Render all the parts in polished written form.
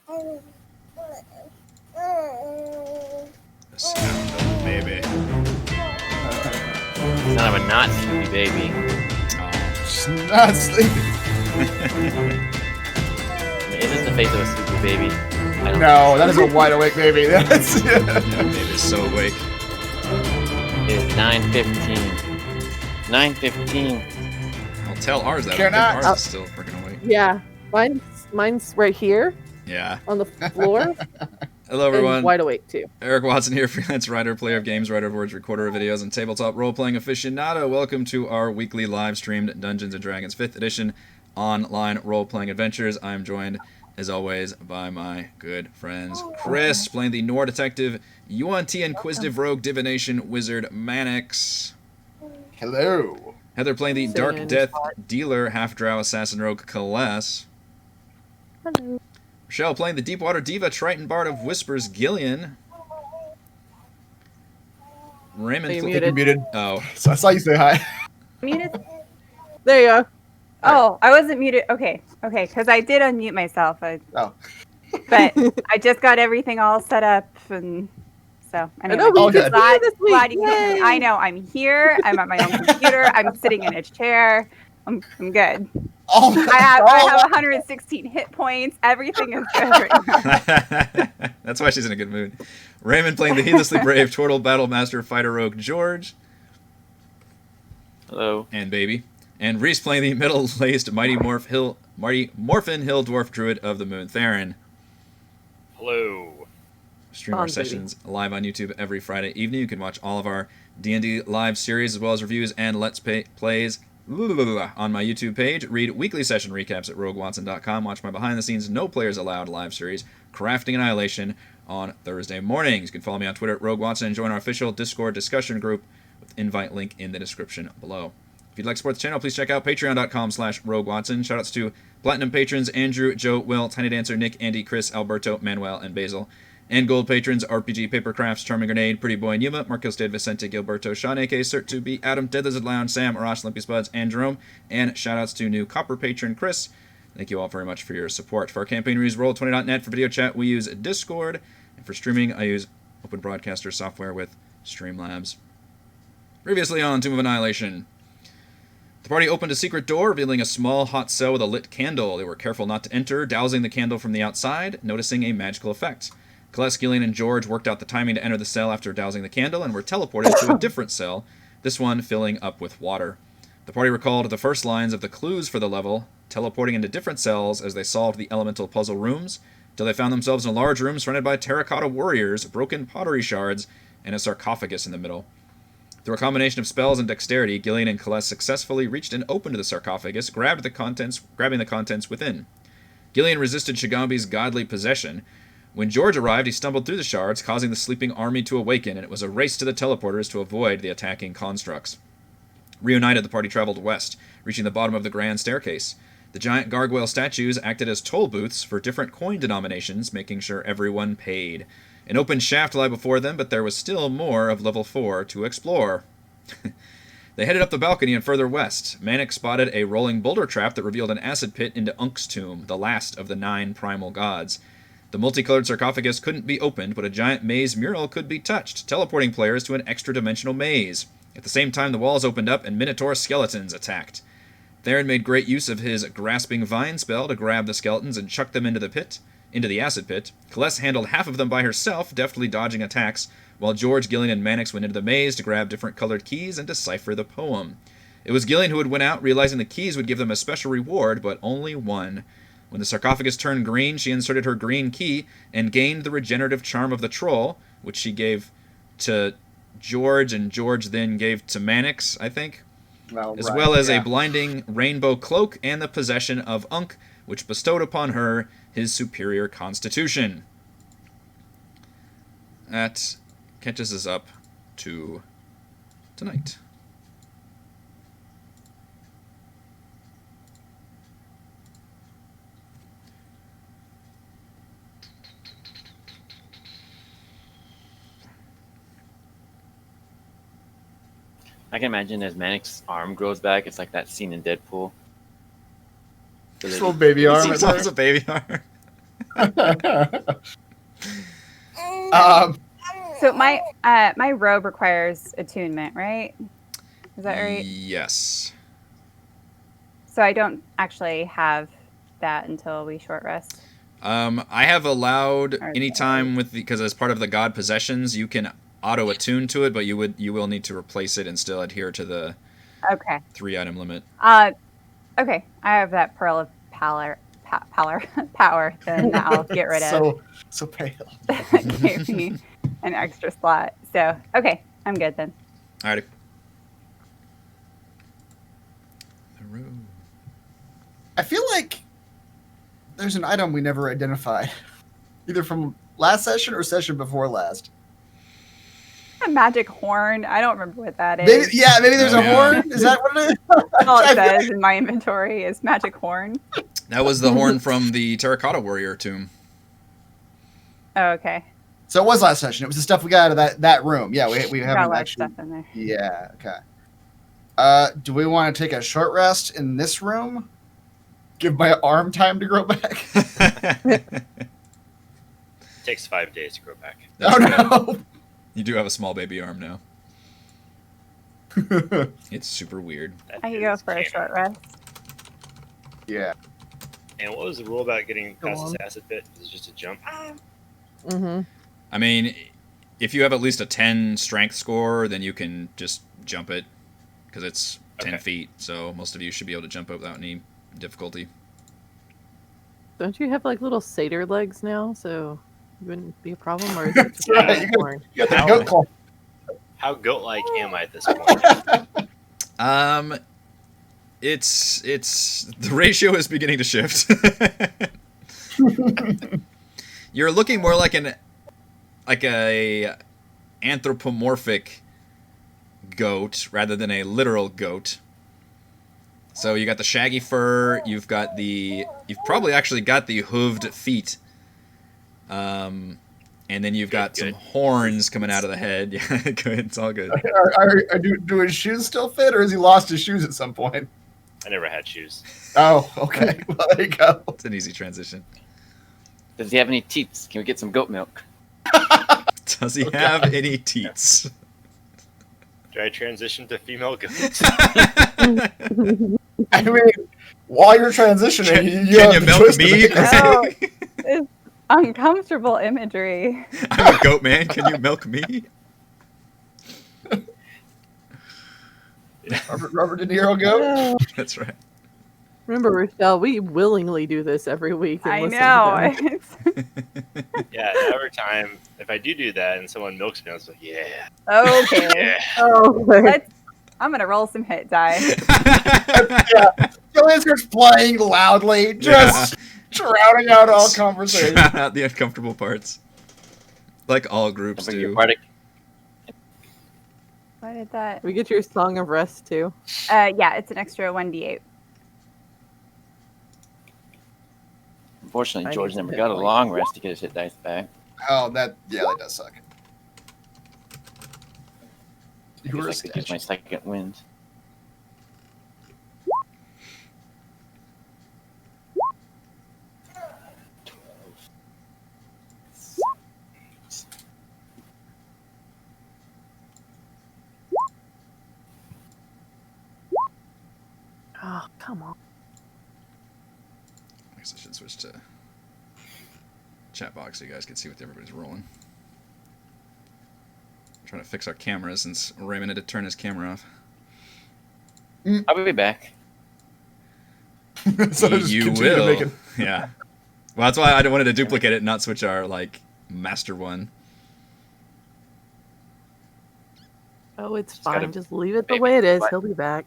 The sound of the baby. Son of a not sleepy baby. She's not sleeping. Is this the face of a sleepy baby? I don't No, that is a wide awake baby. That's That baby's so awake. It is 9:15. 9:15. I'll tell ours that. Care not. Ours is still freaking awake. Yeah, mine's right here Yeah. on the floor. Hello, everyone. And wide awake too. Eric Watson here, freelance writer, player of games, writer of words, recorder of videos, and tabletop role-playing aficionado. Welcome to our weekly live-streamed Dungeons & Dragons 5th edition online role-playing adventures. I'm joined, as always, by my good friends Chris, playing the Noir detective, UNT Inquisitive Rogue Divination Wizard Mannix. hello. Heather, playing the Sitting Dark in Death spot. Dealer, half-drow assassin rogue Kaless. Hello. Michelle, playing the Deepwater Diva, Triton Bard of Whispers, Gillian. Raymond, Are you I think you're muted. Oh, So I saw you say hi. Muted? There you go. Oh, I wasn't muted. Okay, because I did unmute myself. Oh. But I just got everything all set up, and so I anyway. know we Oh, just good. see you this week. glad you can hear me. Yay. I know I'm here. I'm at my own computer. I'm sitting in a chair. I'm good. Oh my I have God. 116 hit points. Everything is good right now. that's why she's in a good mood. Raymond playing the heedlessly brave Turtle Battle Master Fighter Rogue George Hello. and Baby, and Reese playing the middle-laced Mighty Morphin Hill Dwarf Druid of the Moon Theron. Hello. Stream our On, baby. sessions live on YouTube every Friday evening. You can watch all of our D&D live series as well as reviews and Let's Plays on my YouTube page. Read weekly session recaps at roguewatson.com. Watch my behind-the-scenes No Players Allowed live series, Crafting Annihilation, on Thursday mornings. You can follow me on Twitter at RogueWatson and join our official Discord discussion group with invite link in the description below. If you'd like to support the channel, please check out patreon.com/RogueWatson. Shoutouts to Platinum patrons Andrew, Joe, Will, Tiny Dancer, Nick, Andy, Chris, Alberto, Manuel, and Basil. And gold patrons RPG Papercrafts, Charming Grenade, Pretty Boy Numa, Marcos de Vicente, Gilberto, Sean, A.K. Cert2B, Adam, Dead Lizard Lounge, Sam, Arash, Limpy Spuds, and Jerome. And shoutouts to new Copper patron Chris. Thank you all very much for your support. For our campaign, we use Roll20.net. For video chat, we use Discord. And for streaming, I use Open Broadcaster software with Streamlabs. Previously on Tomb of Annihilation. The party opened a secret door, revealing a small hot cell with a lit candle. They were careful not to enter, dousing the candle from the outside, noticing a magical effect. Kaless, Gillian, and George worked out the timing to enter the cell after dousing the candle and were teleported to a different cell, this one filling up with water. The party recalled the first lines of the clues for the level, teleporting into different cells as they solved the elemental puzzle rooms, till they found themselves in a large room surrounded by terracotta warriors, broken pottery shards, and a sarcophagus in the middle. Through a combination of spells and dexterity, Gillian and Kaless successfully reached and opened the sarcophagus, grabbing the contents within. Gillian resisted Shigambi's godly possession. When George arrived, he stumbled through the shards, causing the sleeping army to awaken, and it was a race to the teleporters to avoid the attacking constructs. Reunited, the party traveled west, reaching the bottom of the grand staircase. The giant gargoyle statues acted as toll booths for different coin denominations, making sure everyone paid. An open shaft lay before them, but there was still more of level 4 to explore. They headed up the balcony and further west. Mannix spotted a rolling boulder trap that revealed an acid pit into Unk's tomb, the last of the 9 primal gods. The multicolored sarcophagus couldn't be opened, but a giant maze mural could be touched, teleporting players to an extra-dimensional maze. At the same time, the walls opened up and Minotaur skeletons attacked. Theron made great use of his grasping vine spell to grab the skeletons and chuck them into the acid pit. Kaless handled half of them by herself, deftly dodging attacks, while George, Gillian, and Mannix went into the maze to grab different colored keys and decipher the poem. It was Gillian who would win out, realizing the keys would give them a special reward, but only one. When the sarcophagus turned green, she inserted her green key and gained the regenerative charm of the troll, which she gave to George, and George then gave to Mannix, I think, as well as a blinding rainbow cloak and the possession of Unk, which bestowed upon her his superior constitution. That catches us up to tonight. I can imagine as Mannix's arm grows back, it's like that scene in Deadpool. This little baby arm. It's a baby arm. So my my robe requires attunement, right? Is that right? Yes. So I don't actually have that until we short rest. I have allowed Or- anytime with because as part of the god possessions, you can auto attune to it, but you will need to replace it and still adhere to the Okay. 3-item limit. Okay. I have that pearl of power. Then I'll get rid of. So pale. That gave me an extra slot. So okay, I'm good then. Alrighty. The road. I feel like there's an item we never identified, either from last session or session before last. A magic horn. I don't remember what that is. Maybe there's Oh, a yeah. horn. Is that what it is? All it says in my inventory is magic horn. That was the horn from the Terracotta Warrior tomb. Oh, okay. So it was last session. It was the stuff we got out of that room. Yeah, we Got a haven't lot of actually. stuff in there. Yeah. Okay. Do we want to take a short rest in this room? Give my arm time to grow back. Takes 5 days to grow back. That's Oh okay. no. You do have a small baby arm now. It's super weird. That I can go is for a canon. short rest. Yeah. And what was the rule about getting Go past on. this acid pit? Is it just a jump? Mm-hmm. I mean, if you have at least a 10 strength score, then you can just jump it because it's 10 Okay. feet. So most of you should be able to jump up without any difficulty. Don't you have like little satyr legs now? So it wouldn't be a problem, or is it just Right, a you got- horn? You got the How- goat claw. How goat-like am I at this point? It's the ratio is beginning to shift. You're looking more like a anthropomorphic goat rather than a literal goat. So you got the shaggy fur, you've probably actually got the hooved feet. And then you've got some Good. horns coming out of the head. Yeah, good. It's all good. Do his shoes still fit, or has he lost his shoes at some point? I never had shoes. Oh, okay. Well, there you go. It's an easy transition. Does he have any teats? Can we get some goat milk? Does he have any teats? Do I transition to female goat? I mean, while you're transitioning, Can you you have the milk choice to me? make. Oh, it's uncomfortable imagery. I'm a goat man. Can you milk me? Robert De Niro go. That's right. Remember, Rochelle, we willingly do this every week. And I listen know. to them. It's- Yeah, every time, if I do that and someone milks me, I was like, yeah. okay. Yeah. Oh, I'm gonna roll some hit die. Julian starts playing loudly, just drowning out all conversation. Drown out the uncomfortable parts. Like all groups Bring your do. bardic. Why did that? we get your song of rest too. Yeah, it's an extra 1d8. Unfortunately, I George need some never hit got a points. long rest to get his hit dice back. Oh, that does suck. I You were a guess I could use my statue. second wind. Oh, come on. I guess I should switch to chat box so you guys can see what everybody's rolling. I'm trying to fix our camera since Raymond had to turn his camera off. I'll be back. So just You continue to will. make it- Yeah. Well, that's why I wanted to duplicate it and not switch our master one. Oh, it's Just gotta fine. Just leave it the maybe way it is. what? He'll be back.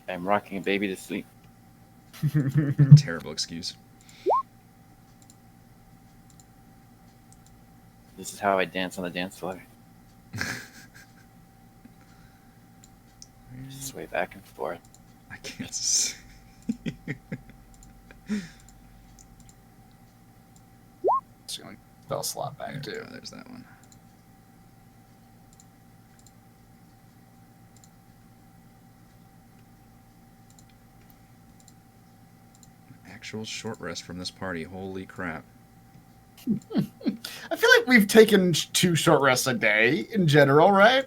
I'm rocking a baby to sleep. Terrible excuse. This is how I dance on the dance floor. Just sway back and forth. I can't see. Just gonna spell slot back There we too. go, there's that one. actual short rest from this party. Holy crap. I feel like we've taken 2 short rests a day in general, right?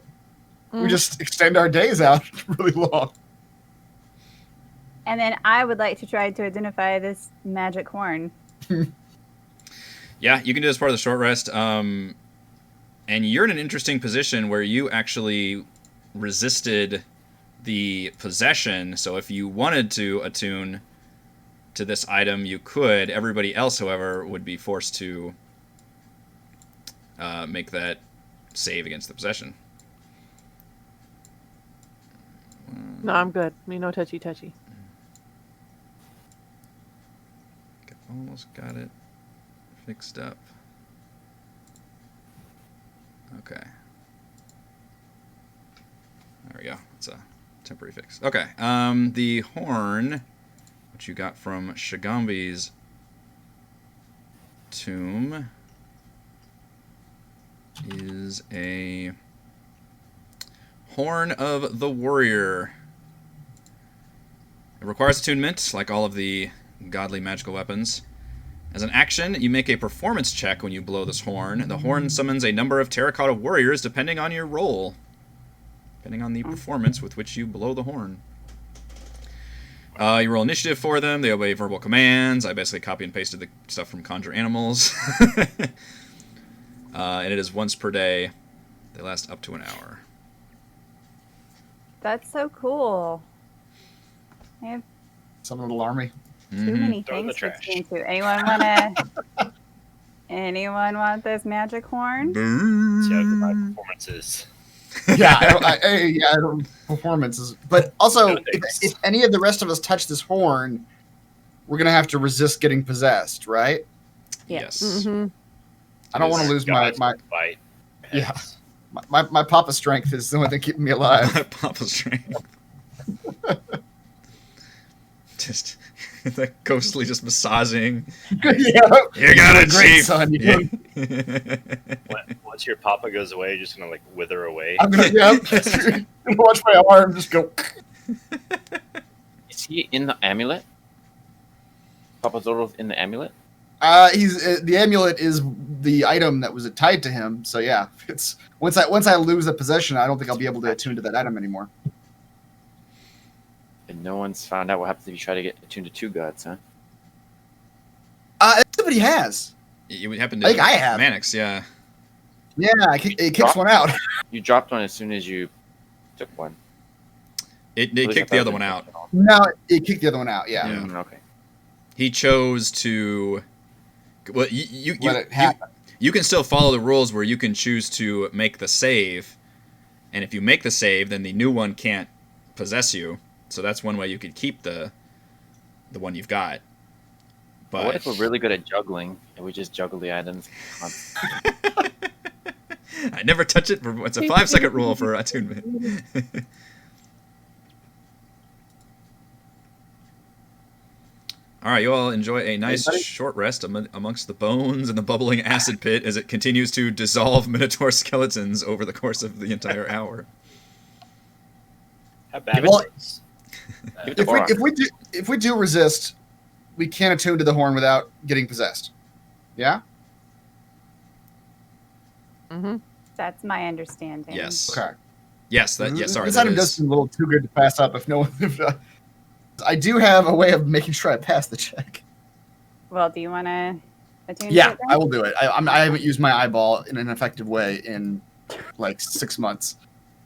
We just extend our days out really long. And then I would like to try to identify this magic horn. Yeah, you can do this part of the short rest. And you're in an interesting position where you actually resisted the possession. So if you wanted to attune to this item, you could. Everybody else, however, would be forced to make that save against the possession. No, I'm good. No touchy. Almost got it fixed up. Okay. There we go. It's a temporary fix. Okay. The horn, which you got from Shigambi's tomb, is a Horn of the Warrior. It requires attunement, like all of the godly magical weapons. As an action, you make a performance check when you blow this horn. The horn summons a number of terracotta warriors depending on your roll. Depending on the performance with which you blow the horn. You roll initiative for them. They obey verbal commands. I basically copy and pasted the stuff from Conjure Animals. And it is once per day. They last up to an hour. That's so cool. I have Summon a little army. too many Throw in the things to trash. tune to. Anyone want this magic horn? See how good my performance is. Yeah, I don't performances. But also, No if thanks. any of the rest of us touch this horn, we're gonna have to resist getting possessed, right? Yeah. Yes. Mm-hmm. I don't want to lose my Guys will fight. Yeah. Heads. my papa strength is the only thing keeping me alive. Papa's strength. Just the ghostly just massaging. Yeah, You got it, great chief. son. Yeah. Once your papa goes away, you're just gonna like wither away. I'm gonna watch my arm just go. Is he in the amulet? Papa Zoro's in the amulet? He's the amulet is the item that was tied to him. So yeah, it's once I lose the possession, I don't think I'll be able to attune to that item anymore. And no one's found out what happens if you try to get attuned to 2 gods, huh? Somebody has. It would happen I to think I have. Mannix, yeah. Yeah, it kicks one out. You dropped one as soon as you took one. It At least I kicked thought the it other was one out. intentional. No, it kicked the other one out. Yeah. Yeah. Okay. He chose to. Well, you Let it happen. you can still follow the rules where you can choose to make the save, and if you make the save, then the new one can't possess you. So that's one way you could keep the one you've got. But what But if we're really good at juggling and we just juggle the items constantly? I never touch it. It's a 5-second rule for attunement. All right, you all enjoy a nice Anybody? short rest amongst the bones and the bubbling acid pit as it continues to dissolve Minotaur skeletons over the course of the entire hour. How bad Well, it is. Give it to If we, Boron. if we do resist, we can attune to the horn without getting possessed. Yeah. Mm-hmm. That's my understanding. Yes. Okay. Yes. That. Yes. Sorry. This That item does is. seem a little too good to pass up. If no one, I do have a way of making sure I pass the check. Well, do you want to attune to Yeah, it I then? will do it. I haven't used my eyeball in an effective way in like 6 months.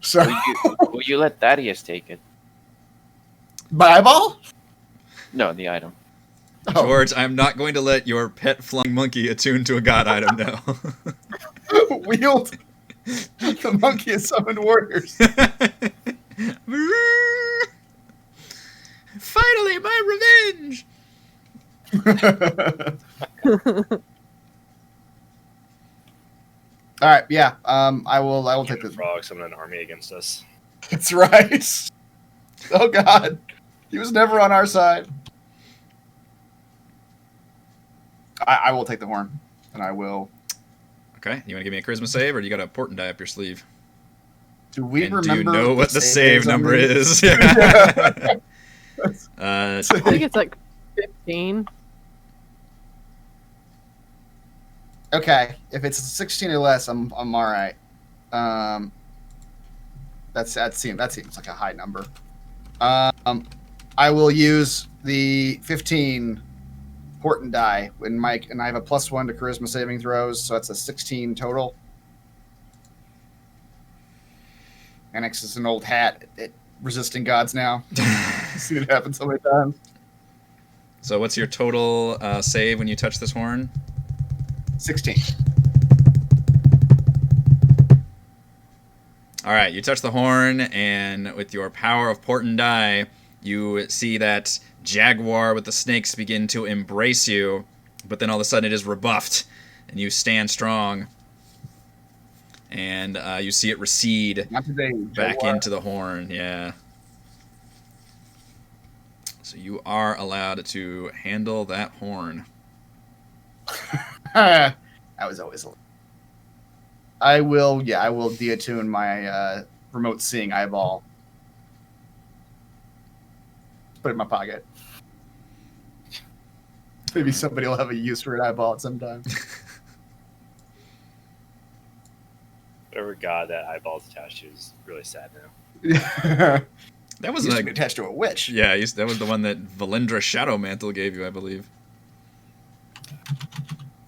So Will you let Thaddeus take it? my eyeball? No, the item. Oh, George, I'm not going to let your pet flying monkey attune to a god item now. wield the monkey has summoned warriors. Finally, my revenge! All right, yeah. I will take The this. frog summoned an army against us. That's right. Oh God, he was never on our side. I will take the horn, and I will. Okay, you want to give me a charisma save, or do you got a portent die up your sleeve? Do we And remember? do you know what the save on number these? is? I think it's like 15. Okay, if it's 16 or less, I'm all right. That seems like a high number. I will use the 15 Portent die when Mike and I have a +1 to charisma saving throws, so that's a 16 total. Annex is an old hat at resisting gods now. Seen it happen so many times. So what's your total save when you touch this horn? 16. All right, you touch the horn, and with your power of Portent die, you see that jaguar with the snakes begin to embrace you, but then all of a sudden it is rebuffed, and you stand strong, and you see it recede Not today, back Jaguar. into the horn. Yeah. So you are allowed to handle that horn. That was always a... I will deattune my remote seeing eyeball. Put it in my pocket. Maybe somebody will have a use for an eyeball at some time. Whatever god that eyeball's attached to is really sad now. That was Used to like be attached to a witch. yeah, that was the one that Valindra Shadow Mantle gave you, I believe.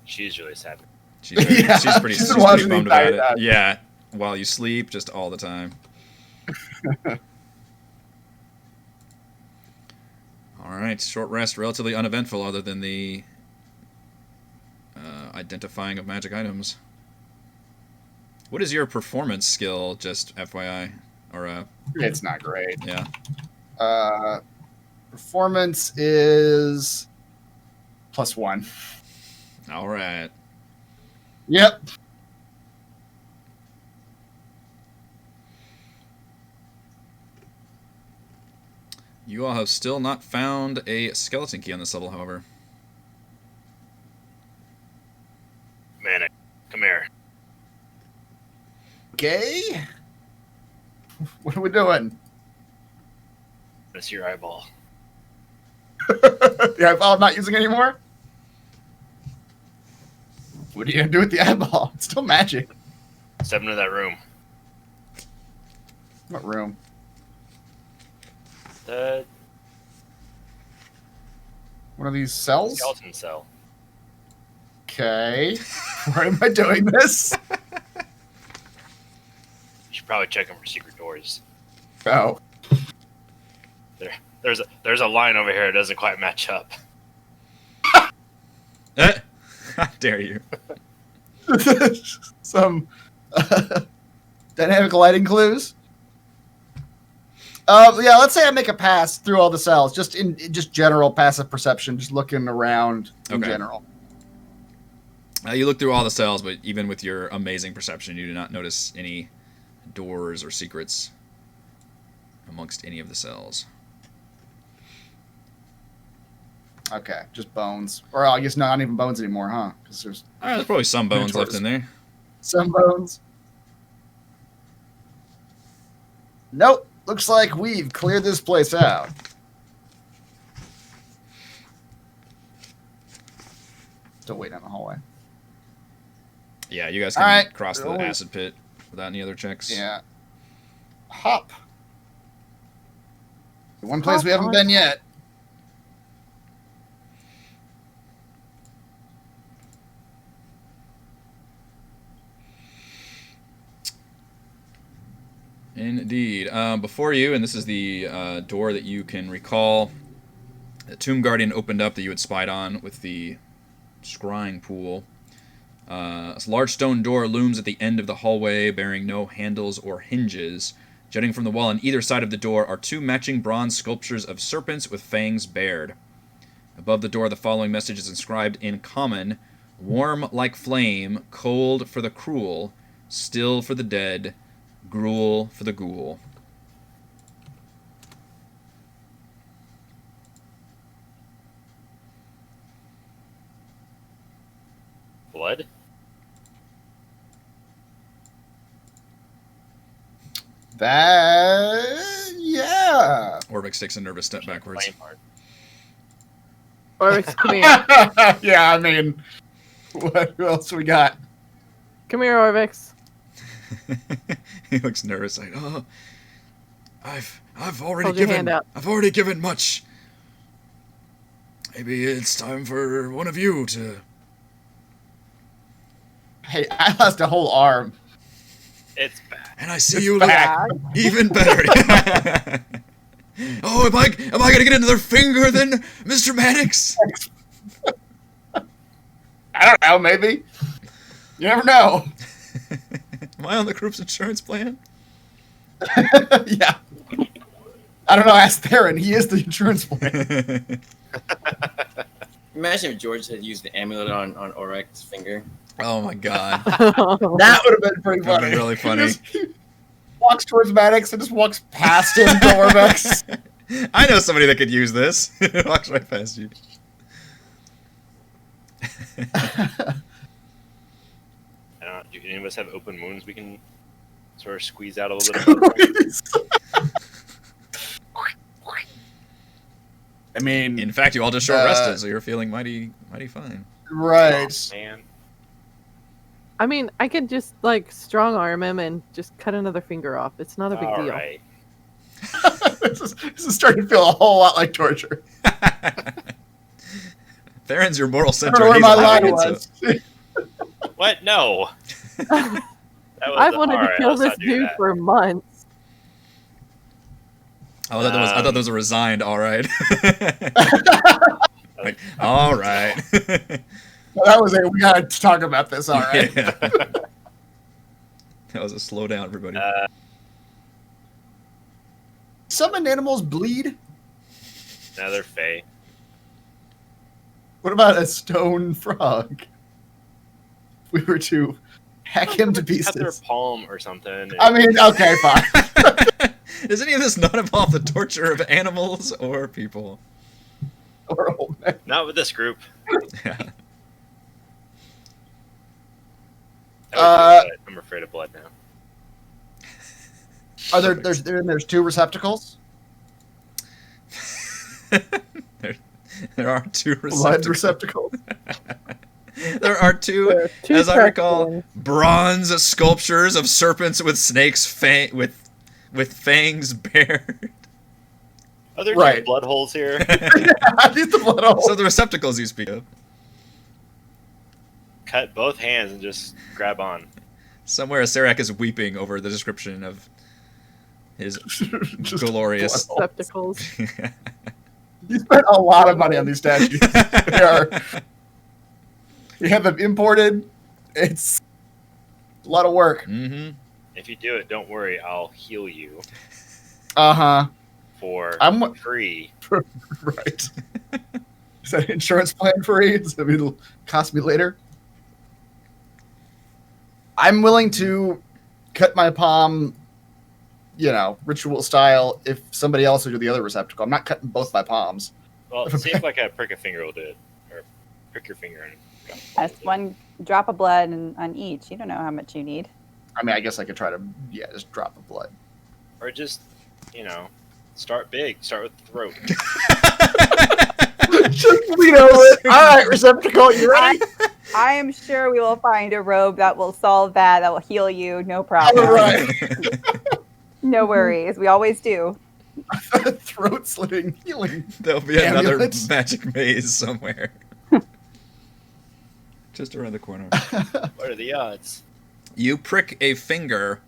She's really sad. She's pretty, Yeah, she's pretty, she's she's been pretty watching bummed the about entire it. time. Yeah, while you sleep, just all the time. All right, short rest, relatively uneventful, other than the identifying of magic items. What is your performance skill? Just FYI, or It's not great. yeah. Performance is +1. All right. Yep. You all have still not found a skeleton key on this level, however. Manic, come here. Okay. What are we doing? That's your eyeball. The eyeball I'm not using anymore? What are you going to do with the eyeball? It's still magic. Step into that room. What room? The One of these cells? skeleton cell. Okay. Why am I doing this? You should probably check them for secret doors. Oh. There's a line over here that doesn't quite match up. How dare you? Some dynamic lighting clues. Yeah, let's say I make a pass through all the cells, just general passive perception, just looking around in Okay. general. You look through all the cells, but even with your amazing perception, you do not notice any doors or secrets amongst any of the cells. Okay, just bones, or I guess not even bones anymore, huh? Because there's There's probably some bones left in there. some bones. Nope. Looks like we've cleared this place out. Still waiting in the hallway. Yeah, you guys can All right. cross the Only- acid pit without any other checks. Yeah. Hop. The one place Hop we haven't on. been yet. Indeed. Before you, and this is the door that you can recall, the Tomb Guardian opened up that you had spied on with the scrying pool. A large stone door looms at the end of the hallway, bearing no handles or hinges. Jutting from the wall on either side of the door are two matching bronze sculptures of serpents with fangs bared. Above the door, the following message is inscribed in common: warm like flame, cold for the cruel, still for the dead, gruel for the ghoul. Blood? Yeah. Orvix takes a nervous step backwards. Flame heart. Orvix, come here. Yeah, I mean, Who else we got? Come here, Orvix. He looks nervous. Like, oh, I've already Hold your hand given. out. I've already given much. Maybe it's time for one of you to. Hey, I lost a whole arm. It's bad. And I see you look Back. even better. Oh, am I gonna get another finger then, Mr. Mannix? I don't know, maybe. You never know. Am I on the group's insurance plan? Yeah. I don't know, ask Theron. He is the insurance plan. Imagine if George had used the amulet on Orex's finger. Oh my god. That would have been pretty That funny. would've been really funny. He walks towards Maddox and just walks past him to Orvex. I know somebody that could use this. Walks right past you. Do any of us have open wounds we can sort of squeeze out a little bit of I mean, In fact, you all just short rested, so you're feeling mighty fine. right. man. I mean, I could just like strong arm him and just cut another finger off. It's not a big All deal. right. This is starting to feel a whole lot like torture. Theron's your moral I center. don't know where He's my laughing line at was. What? No. I've wanted to kill this dude for months. Oh, I thought that was a resigned. All right. Like, all right. That was it. We gotta talk about this, all right? Yeah. That was a slow down, everybody. Summoned animals bleed? Another Fae. What about a stone frog? If we were to hack him to Cut their pieces. palm or something. I mean, okay, fine. Does any of this not involve the torture of animals or people? Or old man. Not with this group. Yeah. That would do it. I'm afraid of blood now. Are there's two receptacles? There are two Blood receptacles. receptacles. There are two, There are two as I track recall, ones. bronze sculptures of serpents with snakes with fangs bared. Are there Right. two blood holes here? These the blood holes. So the receptacles you speak of. Cut both hands and just grab on. Somewhere Serac is weeping over the description of his Just glorious. blood Receptacles. You spent a lot of money on these statues. You have them imported. It's a lot of work. Mm-hmm. If you do it, don't worry. I'll heal you Uh-huh. for I'm free. right. Is that insurance plan free? So it'll cost me later. I'm willing to cut my palm, ritual style if somebody else will do the other receptacle. I'm not cutting both my palms. Well, see if like a prick a finger will do it. Or prick your finger and go. That's one drop of blood on each. You don't know how much you need. I mean, I guess I could try to, just drop the blood. Or just, start big. Start with the throat. Just lean over it. All right, receptacle, you ready? I am sure we will find a robe that will solve that will heal you. No problem. All right. No worries. We always do. Throat slitting healing. There'll be another Amulets. magic maze somewhere. Just around the corner. What are the odds? You prick a finger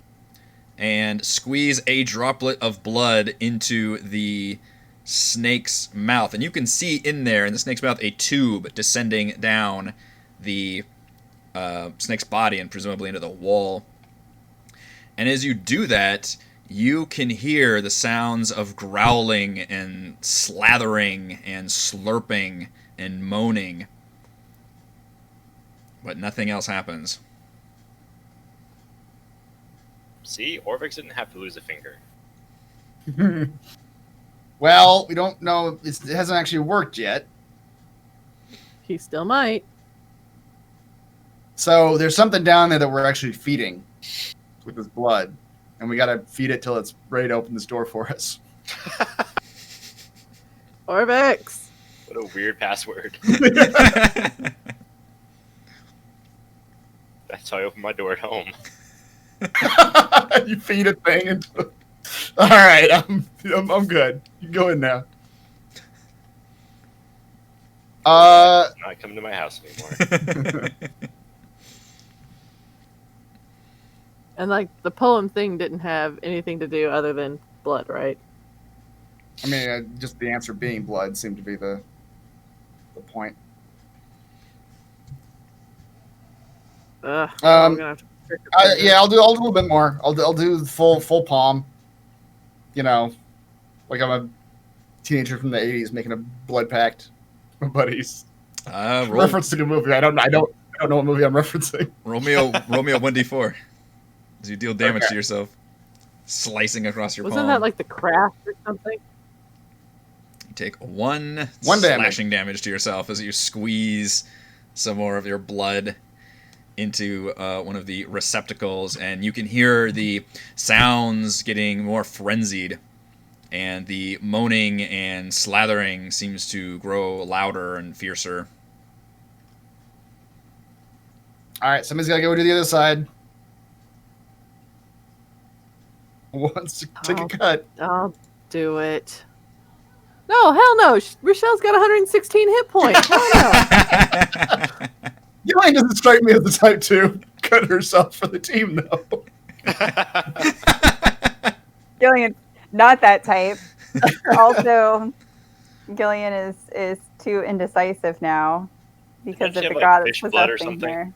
and squeeze a droplet of blood into the snake's mouth. And you can see in there, in the snake's mouth, a tube descending down the snake's body and presumably into the wall. And as you do that, you can hear the sounds of growling and slathering and slurping and moaning. But nothing else happens. See, Orvix didn't have to lose a finger. Well, we don't know. It hasn't actually worked yet. He still might. So there's something down there that we're actually feeding with this blood. And we got to feed it till it's ready to open this door for us. Orvix. What a weird password. So I open my door at home. You feed a thing into. All right, I'm good. You can go in now. Not coming to my house anymore. And like the poem thing didn't have anything to do other than blood, right? I mean, just the answer being blood seemed to be the point. Ugh, I'm gonna have to pick up the- Yeah, I'll do a little bit more. I'll do full palm. You know, like I'm a teenager from the '80s making a blood pact with my buddies. Roll, Referencing a movie. I don't know what movie I'm referencing. roll me a 1d4 as you deal damage to yourself, slicing across your Wasn't palm. that like the craft or something? You take one damage. slashing damage to yourself as you squeeze some more of your blood into one of the receptacles, and you can hear the sounds getting more frenzied, and the moaning and slathering seems to grow louder and fiercer. All right, somebody's gotta go to the other side. Who wants to take a cut? I'll do it. No, hell no. Rochelle's got 116 hit points. Hell no. Elaine doesn't strike me as the type to cut herself for the team, though. Gillian's not that type. Also, Gillian is too indecisive now because Don't of you the have, god like, that's fish blood or possessing something? here.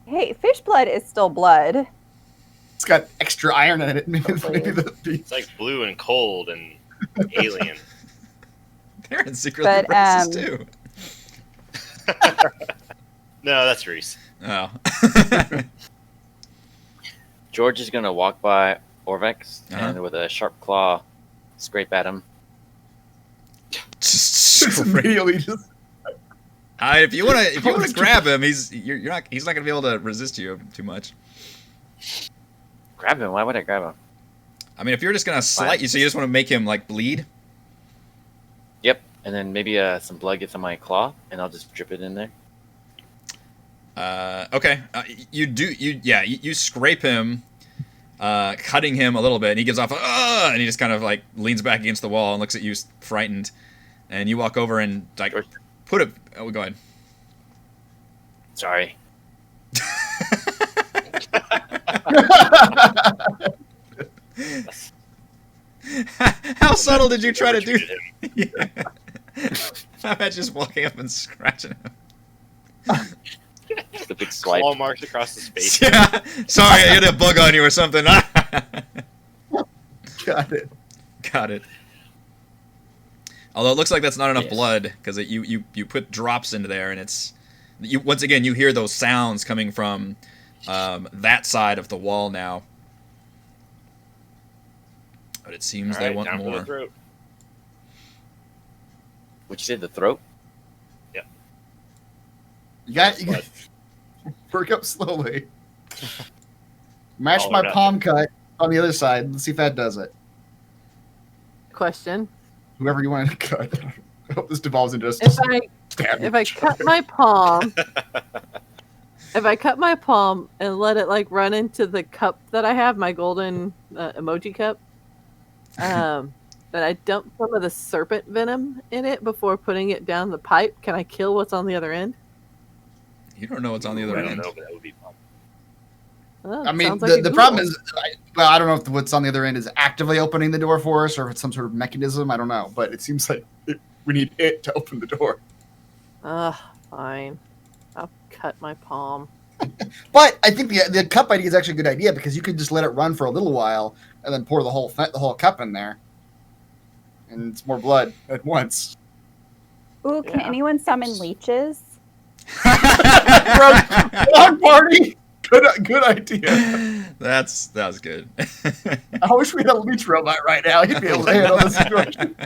Hey, fish blood is still blood. It's got extra iron in it. Maybe Hopefully. It's like blue and cold and alien. They're secretly But, racist too. No, that's Reese. Oh. George is gonna walk by Orvex Uh-huh. and with a sharp claw scrape at him. Just Just straight- immediately just. if you wanna grab him, he's not gonna be able to resist you too much. Grab him. Why would I grab him? I mean, if you're just gonna slight you, so you just want to make him like bleed. Yep. And then maybe some blood gets on my claw, and I'll just drip it in there. Okay. You scrape him, cutting him a little bit, and he gives off and he just kind of like leans back against the wall and looks at you frightened, and you walk over and like put it. Oh, go ahead. Sorry. How subtle did you try to do? Treated him. Yeah. How about just walking up and scratching him? Just a big swipe. Claw marks across his face. Yeah. Sorry, I hit a bug on you or something. Got it. Got it. Although it looks like that's not enough Yes. blood, because you put drops into there, and it's once again you hear those sounds coming from that side of the wall now. But it seems All they right, want down for the more. throat. Would you say the throat? You got work up slowly. Match Oh, my no. palm cut on the other side. Let's see if that does it. Question. Whoever you want to cut. I hope this devolves into just If I cut my palm, and let it like run into the cup that I have, my golden emoji cup, and I dump some of the serpent venom in it before putting it down the pipe, can I kill what's on the other end? You don't know what's on the other I don't end. know, but that would be fun. Oh, I mean, sounds like a the problem Google. is, I don't know if what's on the other end is actively opening the door for us or if it's some sort of mechanism. I don't know, but it seems like we need it to open the door. Fine. I'll cut my palm. But I think the cup idea is actually a good idea because you could just let it run for a little while and then pour the whole cup in there, and it's more blood at once. Ooh, can Yeah. anyone summon leeches? Wrong party. Good idea. that was good. I wish we had a leech robot right now. He'd be able to handle the situation.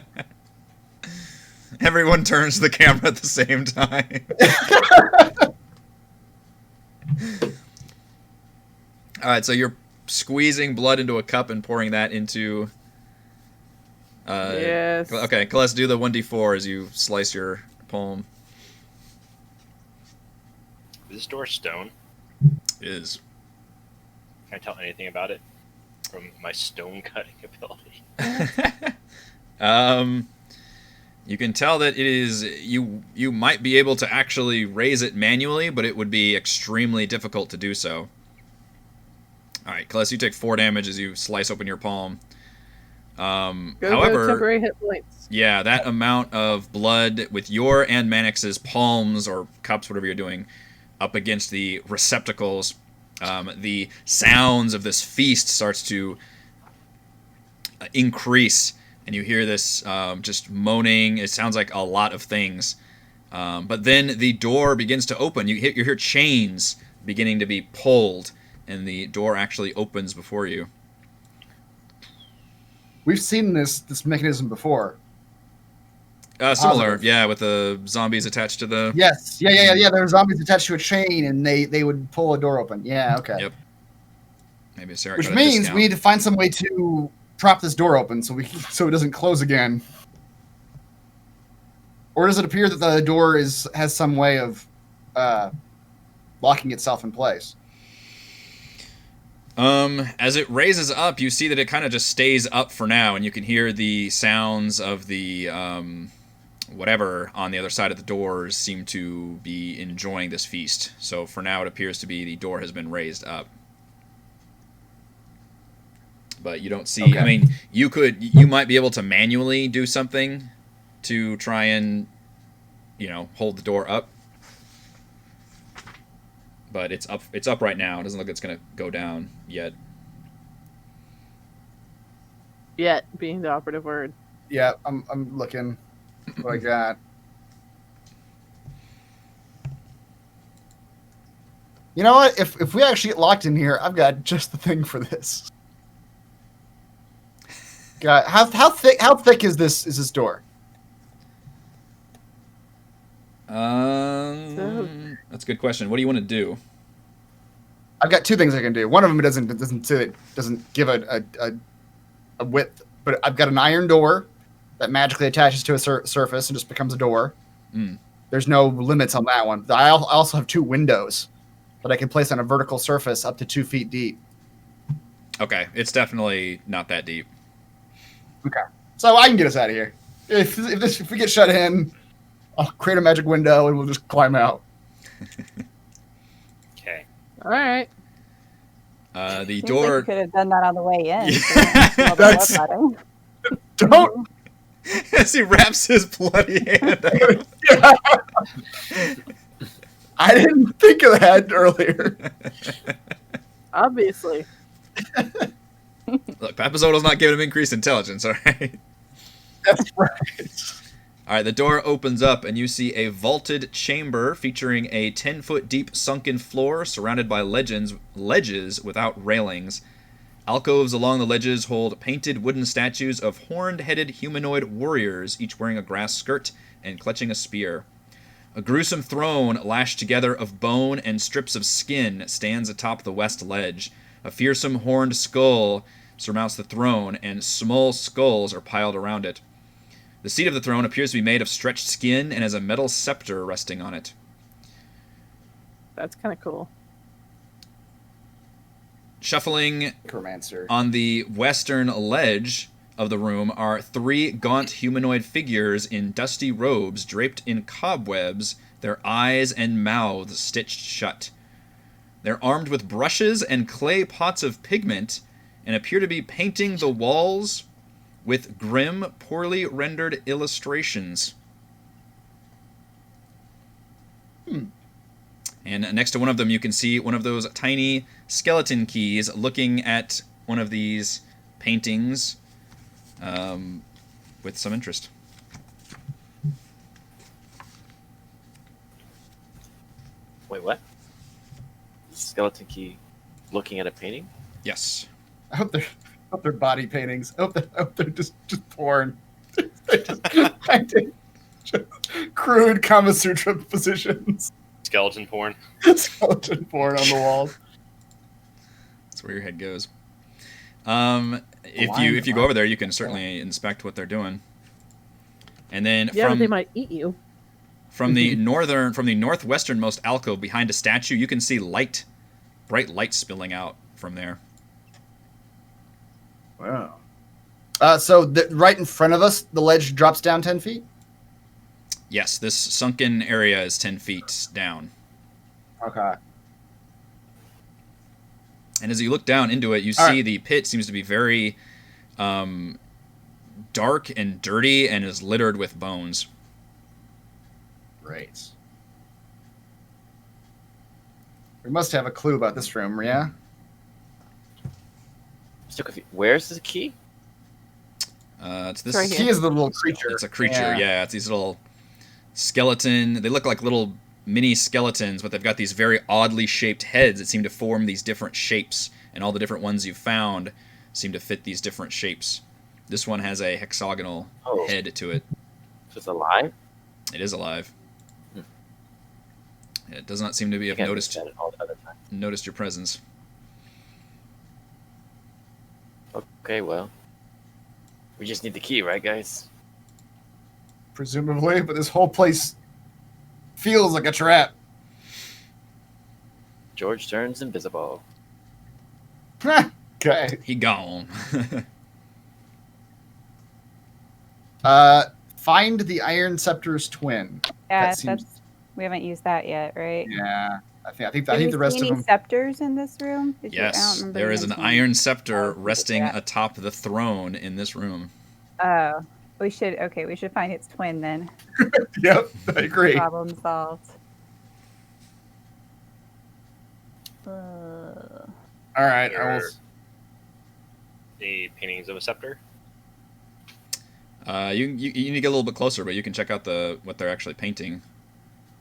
Everyone turns to the camera at the same time. All right, so you're squeezing blood into a cup and pouring that into. Yes. Okay, let's do the 1d4 as you slice your palm. Is this door stone? It is. Can I tell anything about it from my stone cutting ability? You can tell that it is you might be able to actually raise it manually, but it would be extremely difficult to do so. All right, Kless, you take 4 damage as you slice open your palm. However, temporary hit points. yeah, that amount of blood with your and Manix's palms or cups, whatever you're doing, up against the receptacles, the sounds of this feast starts to increase, and you hear this just moaning. It sounds like a lot of things. But then the door begins to open. You hear chains beginning to be pulled, and the door actually opens before you. We've seen this mechanism before. Similar, Positive. yeah, with the zombies attached to the... Yes. Yeah. There were zombies attached to a chain, and they would pull a door open. Yeah, okay. Yep. Maybe Sarah Which got a means discount. we need to find some way to prop this door open so it doesn't close again. Or does it appear that the door has some way of locking itself in place? As it raises up, you see that it kind of just stays up for now, and you can hear the sounds of the whatever on the other side of the doors seem to be enjoying this feast. So for now, it appears to be the door has been raised up. But you don't see... Okay. I mean, you might be able to manually do something to try and, hold the door up. But it's up right now. It doesn't look like it's going to go down yet. Yet being the operative word. Yeah, I'm looking what I got. You know what? If we actually get locked in here, I've got just the thing for this. God, how thick is this door? That's a good question. What do you want to do? I've got 2 things I can do. One of them doesn't give a width, but I've got an iron door that magically attaches to a surface and just becomes a door. Mm. There's no limits on that one. I also have 2 windows that I can place on a vertical surface up to 2 feet deep. Okay, it's definitely not that deep. Okay, so I can get us out of here. If we get shut in, I'll create a magic window and we'll just climb out. Okay. All right. The Seems door. like you could have done that on the way in. Yeah. That's- Don't. As he wraps his bloody hand up. Yeah. I didn't think of that earlier. Obviously. Look, Papazoto's not giving him increased intelligence, all right? That's right. All right, the door opens up, and you see a vaulted chamber featuring a 10-foot deep sunken floor surrounded by ledges without railings. Alcoves along the ledges hold painted wooden statues of horned-headed humanoid warriors, each wearing a grass skirt and clutching a spear. A gruesome throne lashed together of bone and strips of skin stands atop the west ledge. A fearsome horned skull surmounts the throne, and small skulls are piled around it. The seat of the throne appears to be made of stretched skin and has a metal scepter resting on it. That's kind of cool. Shuffling Necromancer. on the western ledge of the room are 3 gaunt humanoid figures in dusty robes draped in cobwebs, their eyes and mouths stitched shut. They're armed with brushes and clay pots of pigment and appear to be painting the walls with grim, poorly rendered illustrations. And next to one of them, you can see one of those tiny skeleton keys looking at one of these paintings with some interest. Wait, what? Skeleton key looking at a painting? Yes. I hope they're body paintings. I hope they're just porn. They're just painting just crude Kama Sutra positions. Skeleton porn. Skeleton porn on the walls. That's where your head goes. If you go over there, you can certainly inspect what they're doing. And then Yeah, but they might eat you. from the northwesternmost alcove behind a statue, you can see light bright light spilling out from there. Wow. So right in front of us, the ledge drops down 10 feet? Yes, this sunken area is 10 feet down. Okay. And as you look down into it, you see the pit seems to be very dark and dirty and is littered with bones. Great. We must have a clue about this room, yeah? Still confused. Where's the key? It's this. Right The here. key is the little creature. It's a creature. Yeah, it's these little skeleton. They look like little mini skeletons, but they've got these very oddly shaped heads that seem to form these different shapes, and all the different ones you've found seem to fit these different shapes. This one has a hexagonal head to it. So it's alive? It is alive. It does not seem to have Can't noticed understand it all the other time. your presence. Okay, well. We just need the key, right, guys? Presumably, but this whole place feels like a trap. George turns invisible. Okay. He gone. Find the Iron Scepter's twin. Yeah, That seems- we haven't used that yet, right? Yeah. I think Did we the rest see of any them. scepters in this room? I don't Yes, remember there is an mentioning. iron scepter Oh, resting yeah. atop the throne in this room. Oh, we should find its twin then. Yep, I agree. Problem solved. All right. I will. The paintings of a scepter. You need to get a little bit closer, but you can check out what they're actually painting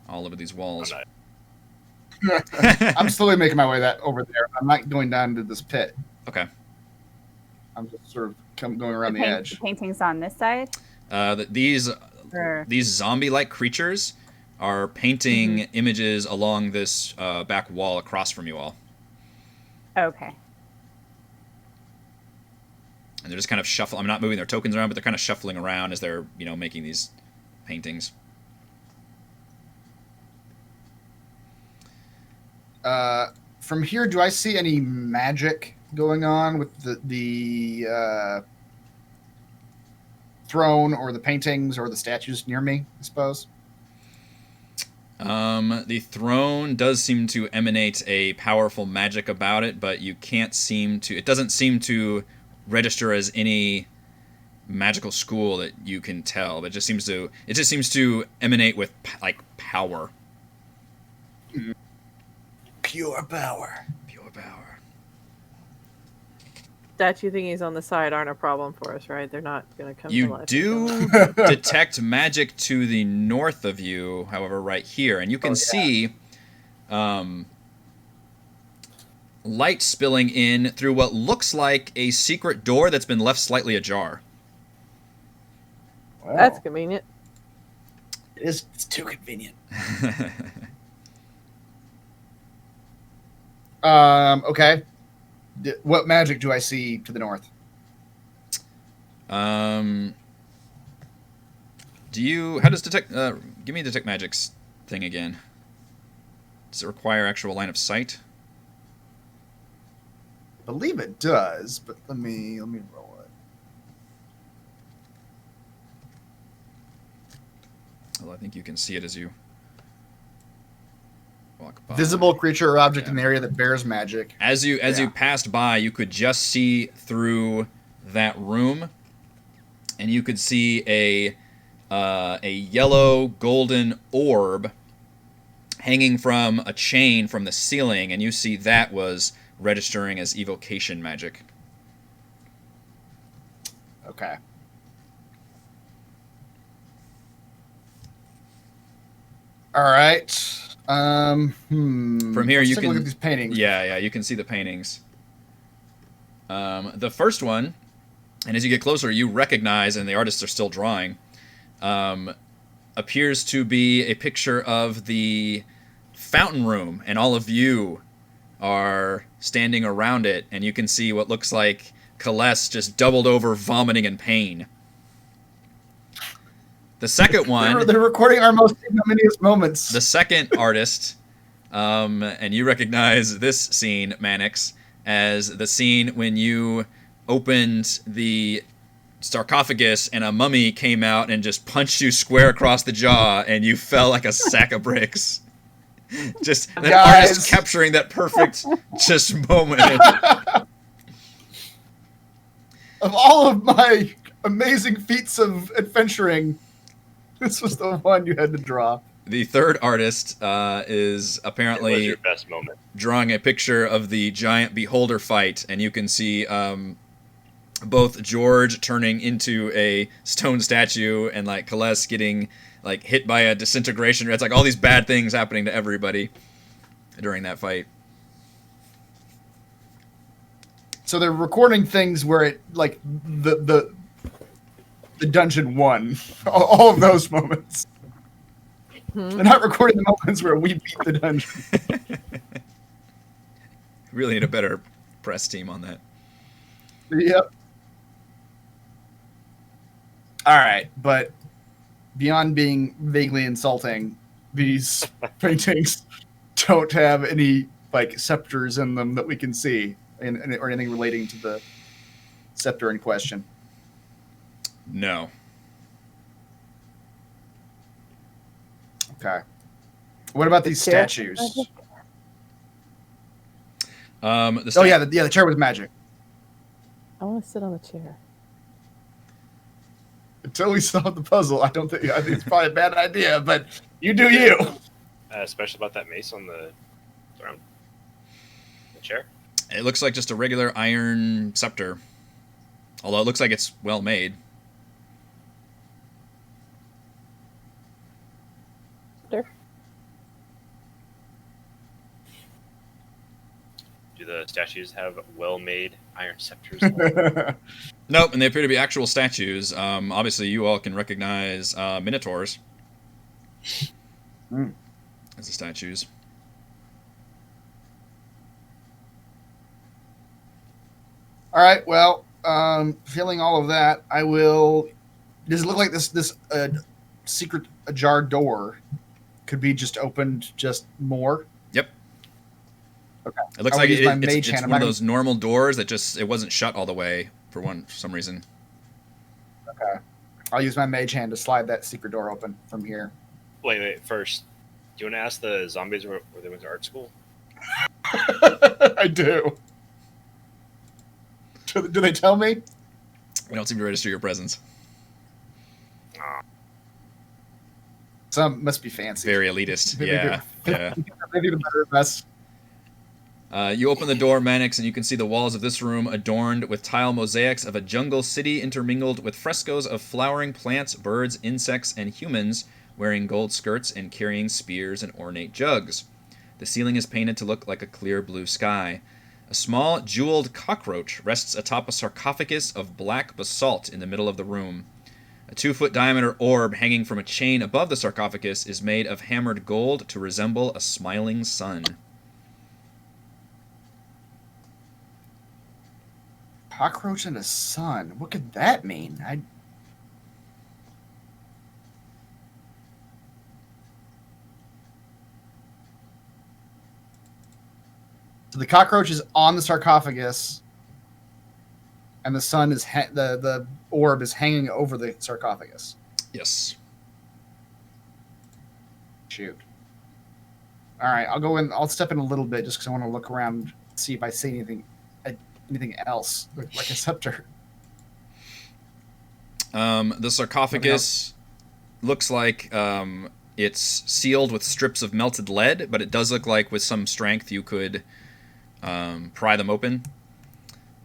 all over these walls. I'm slowly making my way over there. I'm not going down to this pit. Okay. I'm just sort of going around the The edge. paintings on this side. These Or zombie-like creatures are painting images along this back wall across from you all, okay. and they're just kind of shuffling. I'm not moving their tokens around, but they're kind of shuffling around as they're making these paintings. From here, do I see any magic going on with the throne or the paintings or the statues near me? I suppose. The throne does seem to emanate a powerful magic about it, but you can't seem to. It doesn't seem to register as any magical school that you can tell. But it just seems to emanate with power. Pure power. Pure power. Statue thingies on the side aren't a problem for us, right? They're not going to come to You life. do detect magic to the north of you, however, right here, and you can see light spilling in through what looks like a secret door that's been left slightly ajar. Wow. That's convenient. It's too convenient. Okay. What magic do I see to the north? How does detect? Give me detect magic's thing again. Does it require actual line of sight? I believe it does, but let me roll it. Well, I think you can see it as you walk by. Visible creature or object Yeah. in the area that bears magic. As you passed by, you could just see through that room, and you could see a yellow golden orb hanging from a chain from the ceiling, and you see that was registering as evocation magic. Okay. All right. From here, Let's you take a can look at these paintings. Yeah, you can see the paintings. The first one, and as you get closer, you recognize, and the artists are still drawing, appears to be a picture of the fountain room, and all of you are standing around it, and you can see what looks like Celeste just doubled over, vomiting in pain. The second one, They're recording our most ignominious moments. the second artist, And you recognize this scene, Mannix, as the scene when you opened the sarcophagus and a mummy came out and just punched you square across the jaw and you fell like a sack of bricks. Just an artist capturing that perfect just moment. Of all of my amazing feats of adventuring, this was the one you had to draw. The third artist is It was apparently your best moment. drawing a picture of the giant beholder fight, and you can see both George turning into a stone statue and like Kales getting like hit by a disintegration. It's like all these bad things happening to everybody during that fight. So they're recording things where it like the dungeon won. All of those moments. They're not recording the moments where we beat the dungeon. Really need a better press team on that. Yep. All right, but beyond being vaguely insulting, these paintings don't have any like scepters in them that we can see, or anything relating to the scepter in question. No. Okay. What about these statues? The chair was magic. I want to sit on the chair. Until we solve the puzzle, I think it's probably a bad idea, but you do you. Especially about that mace on the throne. The chair. It looks like just a regular iron scepter. Although it looks like it's well made. There. Do the statues have well-made iron scepters? Nope, and they appear to be actual statues. Obviously, you all can recognize minotaurs as the statues. All right. Well, feeling all of that, I will. Does it look like this secret ajar door could be just opened just more? Yep. Okay. It looks I like will use my it's mage hand. one of those normal doors that just it wasn't shut all the way for some reason. Okay. I'll use my mage hand to slide that secret door open from here. Wait. First, do you want to ask the zombies where they went to art school? I do. Do they tell me? We don't seem to register your presence. Some must be fancy. Very elitist. Maybe Yeah. Yeah. Maybe the better of us. You open the door, Mannix, and you can see the walls of this room adorned with tile mosaics of a jungle city intermingled with frescoes of flowering plants, birds, insects, and humans wearing gold skirts and carrying spears and ornate jugs. The ceiling is painted to look like a clear blue sky. A small, jeweled cockroach rests atop a sarcophagus of black basalt in the middle of the room. A 2-foot diameter orb hanging from a chain above the sarcophagus is made of hammered gold to resemble a smiling sun. Cockroach and a sun. What could that mean? So the cockroach is on the sarcophagus, and the sun is the orb is hanging over the sarcophagus. Yes. Shoot. All right, I'll go in. I'll step in a little bit just because I want to look around, see if I see anything else like a scepter. The sarcophagus looks like it's sealed with strips of melted lead, but it does look like with some strength you could pry them open.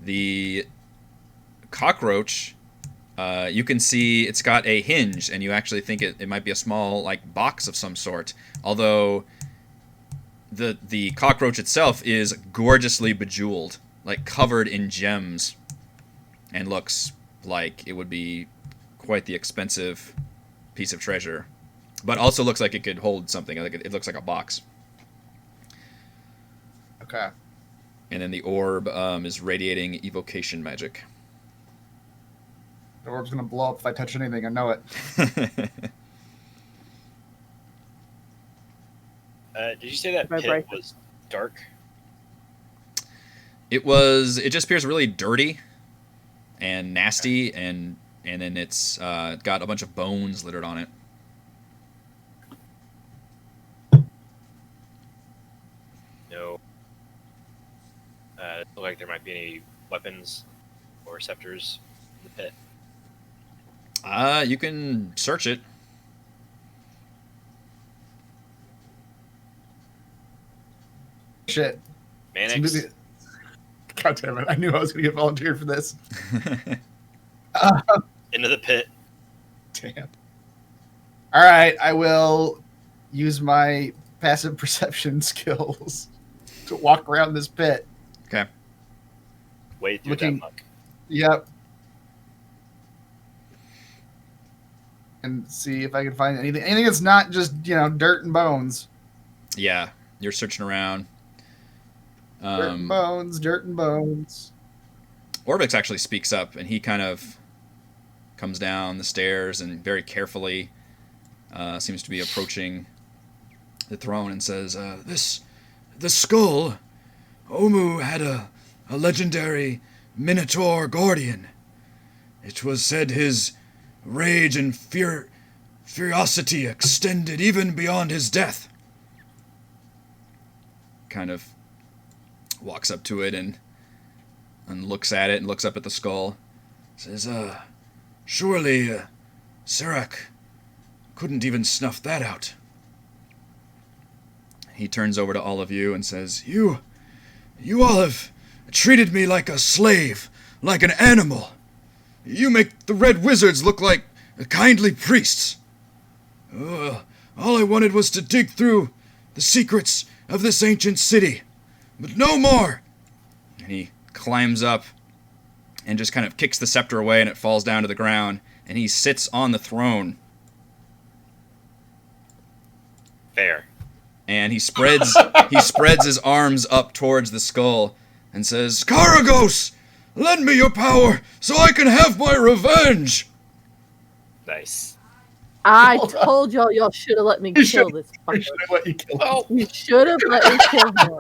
The cockroach, you can see it's got a hinge, and you actually think it might be a small like box of some sort. Although the cockroach itself is gorgeously bejeweled, like covered in gems, and looks like it would be quite the expensive piece of treasure, but also looks like it could hold something. Like it looks like a box. Okay. And then the orb is radiating evocation magic. The orb's gonna blow up if I touch anything. I know it. Did you say that pit Vibration. was dark? It just appears really dirty and nasty, and then it's got a bunch of bones littered on it. No. Doesn't look like there might be any weapons or scepters in the pit. You can search it. Shit. Mannix. God damn it! I knew I was going to get volunteered for this. Into the pit. Damn. All right, I will use my passive perception skills to walk around this pit. Okay. Wade through Looking- that muck. Yep. And see if I can find anything that's not just, dirt and bones. Yeah, you're searching around. Dirt and bones, dirt and bones. Orbix actually speaks up, and he kind of comes down the stairs and very carefully seems to be approaching the throne and says, the skull, Omu had a legendary Minotaur guardian. It was said his rage and furiosity extended even beyond his death. Kind of walks up to it and looks at it and looks up at the skull. Says, surely Serac couldn't even snuff that out. He turns over to all of you and says, You all have treated me like a slave, like an animal. You make the Red Wizards look like kindly priests. All I wanted was to dig through the secrets of this ancient city, but no more. And he climbs up and just kind of kicks the scepter away, and it falls down to the ground, and he sits on the throne. Fair. And he spreads his arms up towards the skull and says, Karagos, lend me your power so I can have my revenge. Nice. I Hold on. told y'all should have let me kill this I fucker. should have let you kill him. Oh, You should have let me kill him.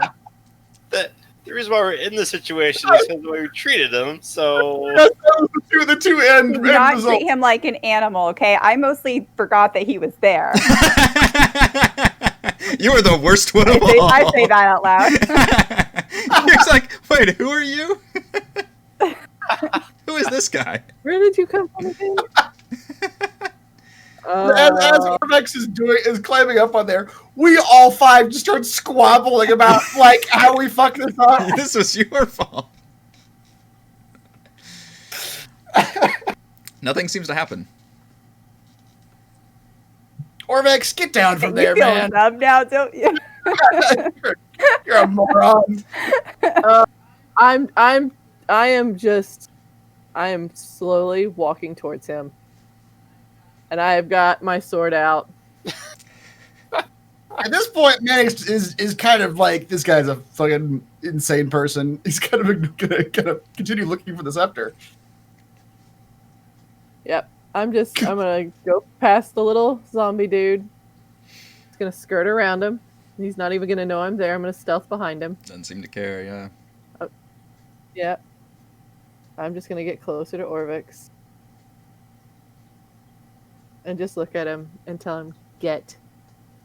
the reason why we're in this situation is because of the way we treated him. So That's the two end Do not results. treat him like an animal, okay? I mostly forgot that he was there. You are the worst one of all. I say that out loud. He's like, wait, who are you? Who is this guy? Where did you come from again? As Orvex is climbing up on there, we all five just start squabbling about like how we fucked this up. This was your fault. Nothing seems to happen. Orvex, get down from You there, feel man. dumb now, don't you? You're a moron. I am slowly walking towards him. And I have got my sword out. At this point, Mannix is kind of like, this guy's a fucking insane person. He's kind of gonna continue looking for the scepter. Yep. I'm gonna go past the little zombie dude. Just gonna skirt around him. He's not even gonna know I'm there. I'm gonna stealth behind him. Doesn't seem to care, yeah. Yep. I'm just gonna get closer to Orvix. And just look at him and tell him, get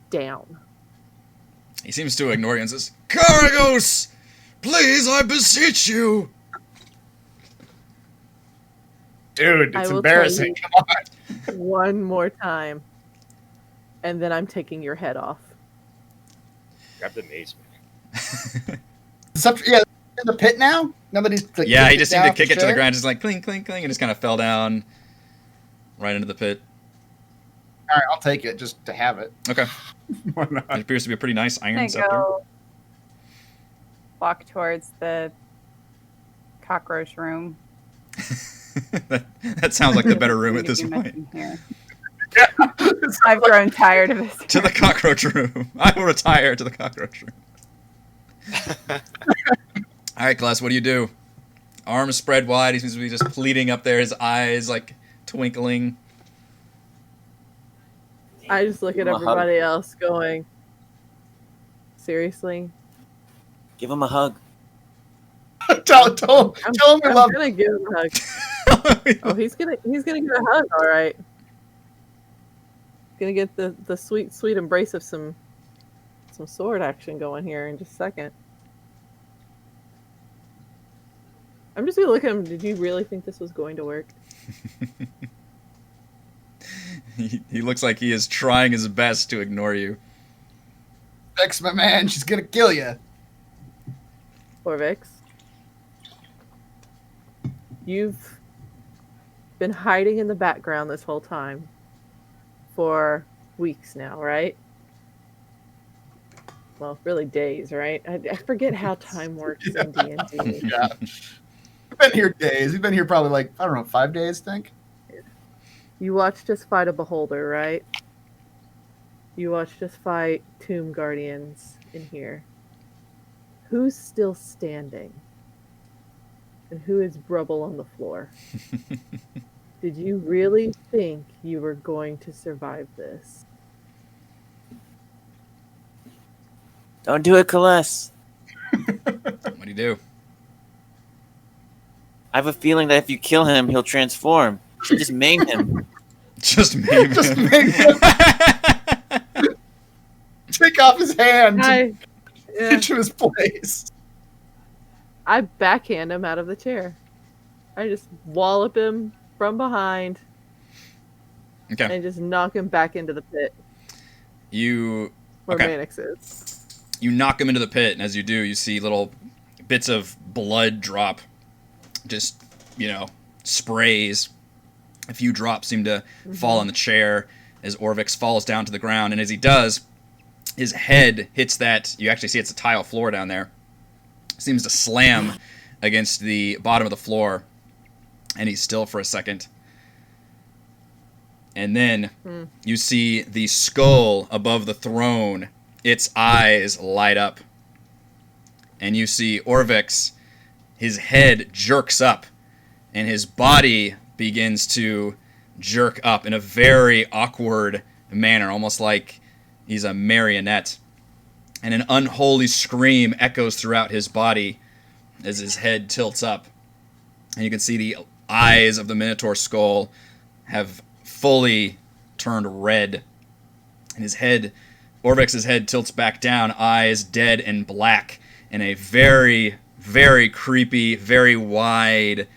down. He seems to ignore you and says, Karagos! Please, I beseech you! Dude, I it's will embarrassing. tell Come on. One more time. And then I'm taking your head off. grab the mace, man. The scepter, yeah, in the pit now? Now that he's like, Yeah, kicked he it just seemed down to kick off it to the chair? ground, just like clink, clink, clink, and just kind of fell down right into the pit. All right, I'll take it just to have it. Okay. Why It not? appears to be a pretty nice I'm iron gonna scepter. go walk towards the cockroach room. that sounds like the better room at this Maybe point. nothing here. It's I've grown tired of this. To the cockroach room. I will retire to the cockroach room. All right, class, what do you do? Arms spread wide. He seems to be just pleading up there. His eyes like twinkling. I just look at Give him a hug. everybody else going, Seriously? Give him a hug. tell him we I'm love him. gonna give him a hug. Oh, he's gonna get a hug, all right. Gonna get the sweet embrace of some sword action going here in just a second. I'm just gonna look at him. Did you really think this was going to work? He looks like he is trying his best to ignore you. Vex, my man, she's gonna kill you. Orvix, you've been hiding in the background this whole time for weeks now, right? Well, really days, right? I forget how time works in D&D. Yeah. We've been here days. We've been here probably like, I don't know, 5 days, I think. You watched us fight a beholder, right? You watched us fight tomb guardians in here. Who's still standing? And who is rubble on the floor? Did you really think you were going to survive this? Don't do it, Celeste. What do you do? I have a feeling that if you kill him, he'll transform. You should just maim him. Just maim Just him. make him take off his hand to get to his place. I backhand him out of the chair. I just wallop him from behind Okay. and just knock him back into the pit You where Okay. Mannix is. You knock him into the pit, and as you do, you see little bits of blood drop. Just, sprays. A few drops seem to fall on the chair as Orvix falls down to the ground, and as he does, his head hits that. You actually see it's a tile floor down there. Seems to slam against the bottom of the floor, and he's still for a second. And then you see the skull above the throne. Its eyes light up. And you see Orvix, his head jerks up, and his body begins to jerk up in a very awkward manner, almost like he's a marionette. And an unholy scream echoes throughout his body as his head tilts up. And you can see the eyes of the Minotaur skull have fully turned red. And his head, Orvix's head tilts back down, eyes dead and black, and a very, very creepy, very wide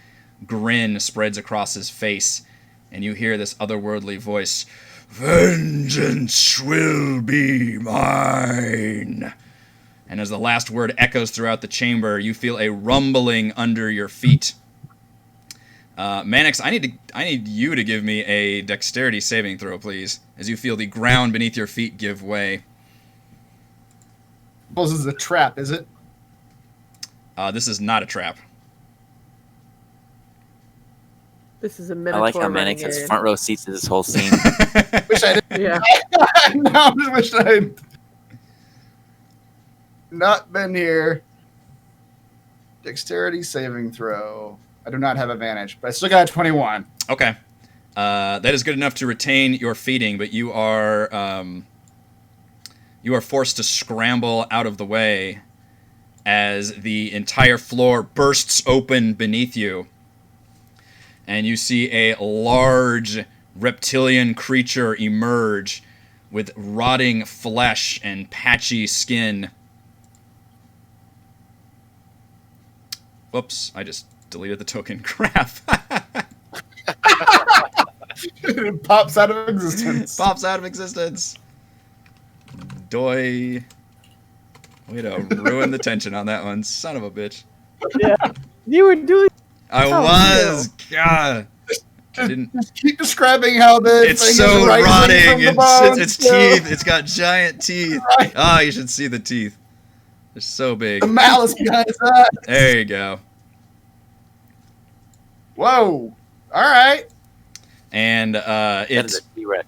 grin spreads across his face. And you hear this otherworldly voice, "Vengeance will be mine." And as the last word echoes throughout the chamber, you feel a rumbling under your feet. Mannix, I need you to give me a dexterity saving throw, please, as you feel the ground beneath your feet give way. Suppose this is a trap, is it? This is not a trap. This is a I Minotaur. like how running Mannix has in. front row seats to this whole scene. Wish I didn't. Yeah. No, I just wish I'd not been here. Dexterity saving throw. I do not have advantage, but I still got a 21. Okay. That is good enough to retain your feeding, but you are forced to scramble out of the way as the entire floor bursts open beneath you. And you see a large reptilian creature emerge with rotting flesh and patchy skin. Whoops, I just deleted the token. Crap. It pops out of existence. Pops out of existence. Doy. Way to ruin the tension on that one. Son of a bitch. Yeah. You were doing. I Oh, was. God. I didn't. Just keep describing how the It's thing so is rising rotting. from the It's bones. teeth. It's got giant teeth. Right. Ah, you should see the teeth. They're so big. The malice behind his eyes. There you go. Whoa. All right. And That is it's a T-Rex.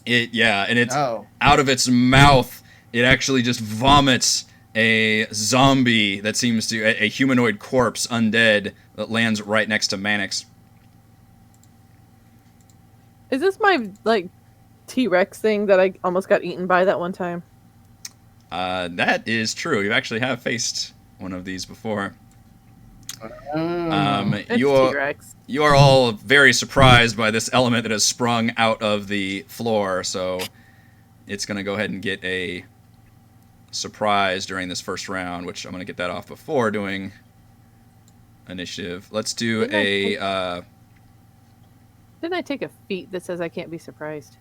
and it's Oh. out of its mouth. It actually just vomits a zombie that seems to a humanoid corpse, undead, that lands right next to Mannix. Is this my T-Rex thing that I almost got eaten by that one time? That is true. You actually have faced one of these before. It's You T-Rex. are all very surprised by this element that has sprung out of the floor, so it's going to go ahead and get a surprise during this first round, which I'm going to get that off before doing initiative. Let's do Didn't a... I take a feat that says I can't be surprised?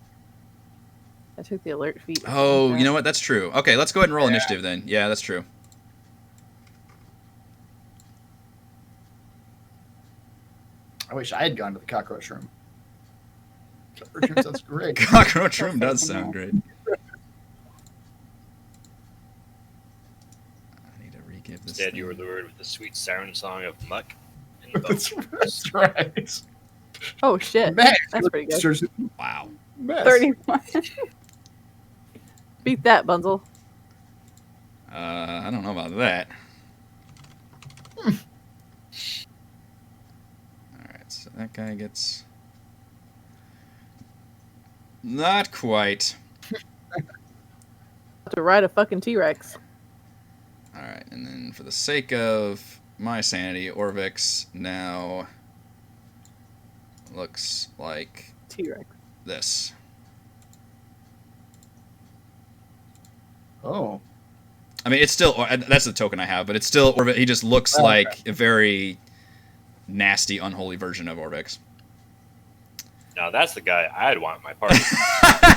I took the alert feat. Oh, you know what? That's true. Okay, let's go ahead and roll initiative then. Yeah, that's true. I wish I had gone to the cockroach room. Cockroach room sounds great. Cockroach room does sound great. I need to re-give this Instead, you thing. were lured with the sweet siren song of muck and That's bones. right. Oh shit, Man, that's pretty good. Wow. Mess. 31. Beat that, Bunzel. I don't know about that. Alright, so that guy gets... Not quite. To ride a fucking T-Rex. Alright, and then for the sake of my sanity, Orvix now looks like T-Rex. this. Oh. I mean, it's still... That's the token I have, but it's still... He just looks like a very nasty, unholy version of Orvix. Now that's the guy I'd want in my party.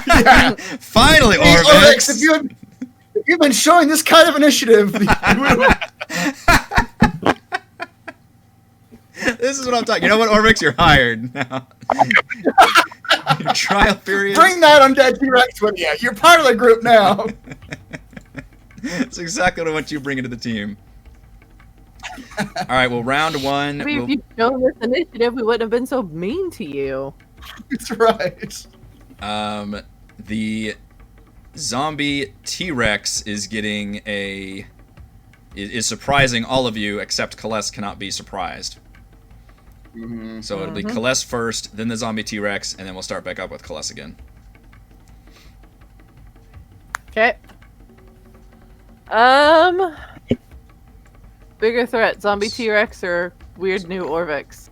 Yeah. Finally, Hey, Orvix! Orvix, if you've been showing this kind of initiative, This is what I'm talking. You know what, Orvix? You're hired now. Your trial period. bring that undead T-Rex with you. You're part of the group now. That's exactly what you bring into the team. All right. Well, round one. I mean, if you'd shown this initiative, we wouldn't have been so mean to you. That's right. The zombie T-Rex is getting is surprising all of you, except Kaless cannot be surprised. Mm-hmm. So it'll be Kaless first, then the zombie T-Rex, and then we'll start back up with Kaless again. Okay. Bigger threat, zombie T-Rex or weird new Orvix?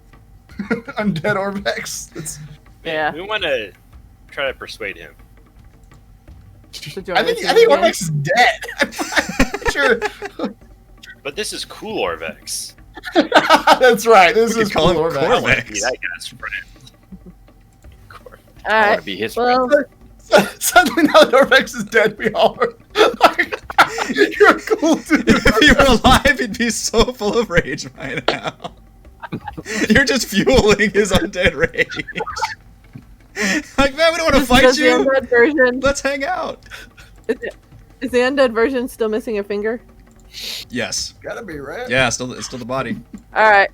Undead Orvex. It's, Yeah. We want to try to persuade him. To join I the think team again. Orvex is dead. I'm sure. But this is cool Orvex. That's right. This We is could call him cool Orvex. I want to be Corvex. that guy's friend. All I want right. to be his Well, friend. Suddenly now that Orvex is dead, we all are like, you're a cool dude. If you were alive, he'd be so full of rage by now. You're just fueling his undead rage. Like, man, we don't want to fight does the you. undead version? Let's hang out. Is the undead version still missing a finger? Yes. Gotta be right. Yeah, it's still the body. All right.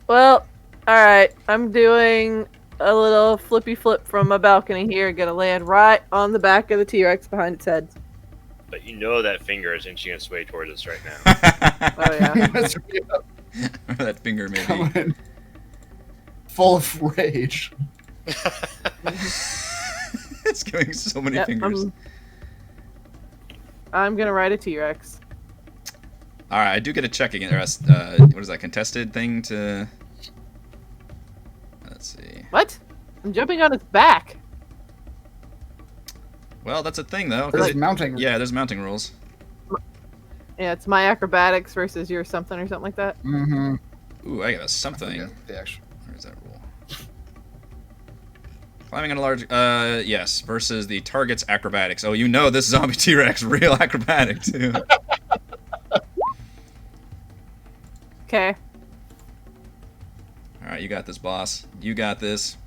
Well, all right. I'm doing a little flippy flip from my balcony here. Gonna land right on the back of the T-Rex behind its head. But you know that finger is inching its way towards us right now. Oh yeah. That's right. That finger may be. Coming in full of rage. It's giving so many Yep, fingers. I'm gonna ride a T-Rex. All right, I do get a check again. What is that contested thing to? Let's see. What? I'm jumping on its back. Well, that's a thing though. 'cause There's it- mounting. yeah, there's mounting rules. Yeah, it's my acrobatics versus your something or something like that. Mm-hmm. Ooh, I got a something. Yeah, the actual. Where's that rule? Climbing on a large, yes, versus the target's acrobatics. Oh, you know this zombie T-Rex real acrobatic too. Okay. All right, you got this, boss. You got this.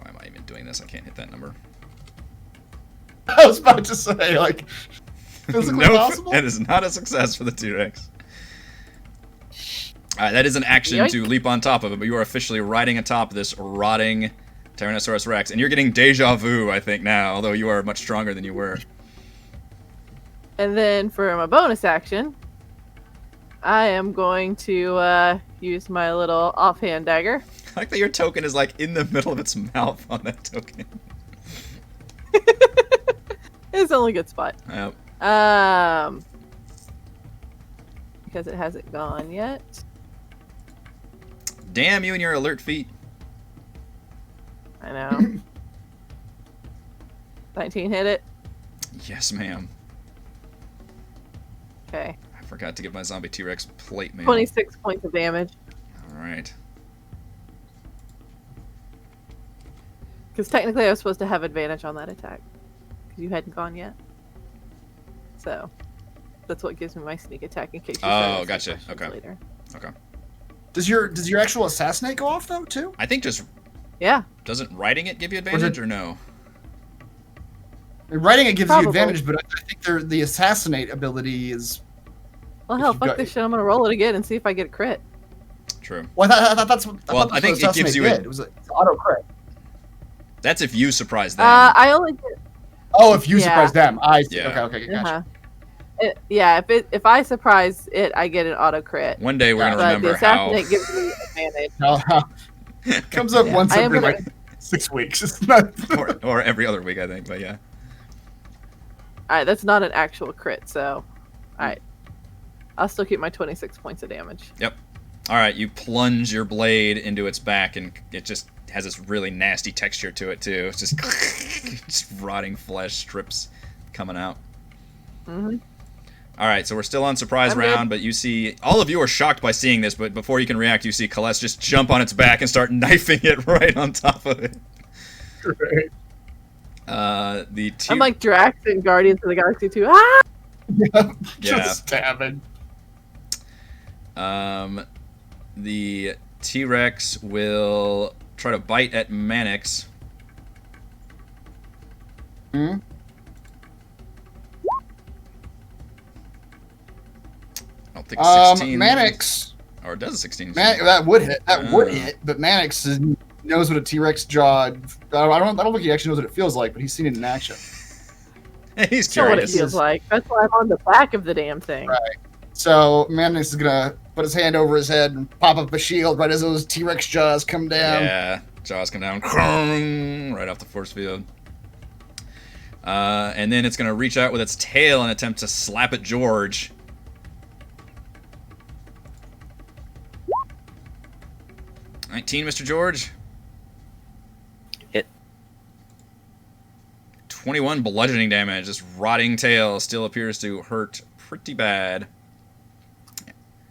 Why am I even doing this? I can't hit that number. I was about to say, like, physically Nope, possible? it is not a success for the T-Rex. Alright, that is an action Yoink. to leap on top of it, but you are officially riding atop this rotting Tyrannosaurus Rex. And you're getting deja vu, I think, now, although you are much stronger than you were. And then for my bonus action, I am going to use my little offhand dagger. like that your token is like in the middle of its mouth on that token. It's only a good spot. Yep. Because it hasn't gone yet. Damn you and your alert feet. I know. 19 hit it. Yes, ma'am. Okay. I forgot to give my zombie T-Rex plate mail. 26 points of damage. All right. Because technically I was supposed to have advantage on that attack. Because you hadn't gone yet. So, that's what gives me my sneak attack in case you start asking gotcha. questions Okay. later. Okay. Does your actual assassinate go off though too? I think just Yeah. doesn't writing it give you advantage or no? Writing it gives Probably. you advantage, but I think the assassinate ability is. Well, If hell, you've fuck got- this shit. I'm going to roll it again and see if I get a crit. True. Well, I thought that's what. Well, thought I think that's what it gives assassinate you did. It was it's auto crit. That's if you surprise them. I only did. Oh, if you Yeah. surprise them, I see. Yeah. Okay, gotcha. Yeah, if I surprise it, I get an auto crit. One day we're gonna But the remember how. assassinate gives me advantage. No, comes up Yeah. once I am every gonna- like 6 weeks. It's not. or every other week, I think. But yeah. Alright, that's not an actual crit, so. Alright. I'll still keep my 26 points of damage. All right, you plunge your blade into its back, and it just has this really nasty texture to it too. It's just rotting flesh strips coming out. Mm-hmm. All right, so we're still on surprise I'm round, good. but you see, all of you are shocked by seeing this, but before you can react, you see Celeste just jump on its back and start knifing it right on top of it. I'm like Drax in Guardians of the Galaxy 2. Ah! Yeah. Just stabbing. The T-Rex will try to bite at Mannix. Hmm? I don't think 16. Mannix. Or does a 16? That would hit. That would Uh. hit. But Mannix knows what a T-Rex jaw. I don't think he actually knows what it feels like, but he's seen it in action. He's Know what it curious. feels like. That's why I'm on the back of the damn thing. Right. So Mannix is gonna put his hand over his head and pop up a shield right as those T-Rex jaws come down. Yeah, jaws come down right off the force field. And then it's going to reach out with its tail and attempt to slap at George. "19, Mr. George." Hit. 21 bludgeoning damage. This rotting tail still appears to hurt pretty bad.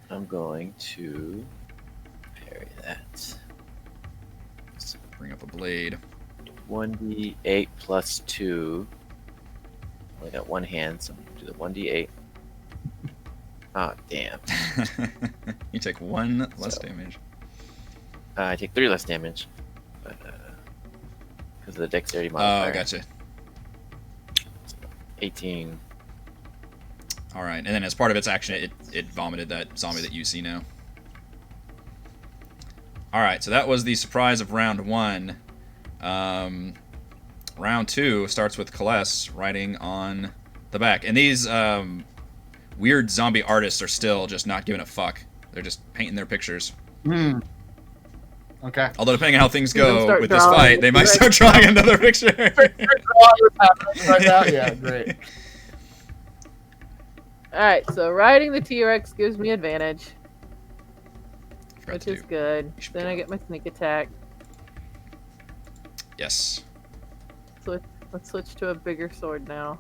I'm going to parry that. Bring up a blade. 1d8 plus 2. Only got one hand, so I'm going to do the 1d8. Oh, damn. You take 1 less So- damage. I take 3 less damage. But, because of the dexterity modifier. Oh, gotcha. 18. All right, and then as part of its action, it vomited that zombie that you see now. All right, so that was the surprise of round 1. Round 2 starts with Celeste riding on the back, and these weird zombie artists are still just not giving a fuck. They're just painting their pictures. Hmm. Okay. Although depending on how things See them go start with this drawing. fight, they might start drawing another picture. Right now? Yeah, great. Alright, so riding the T-Rex gives me advantage, Forgot which to is do. good. You should Then go. I get my sneak attack. Yes. So let's switch to a bigger sword now.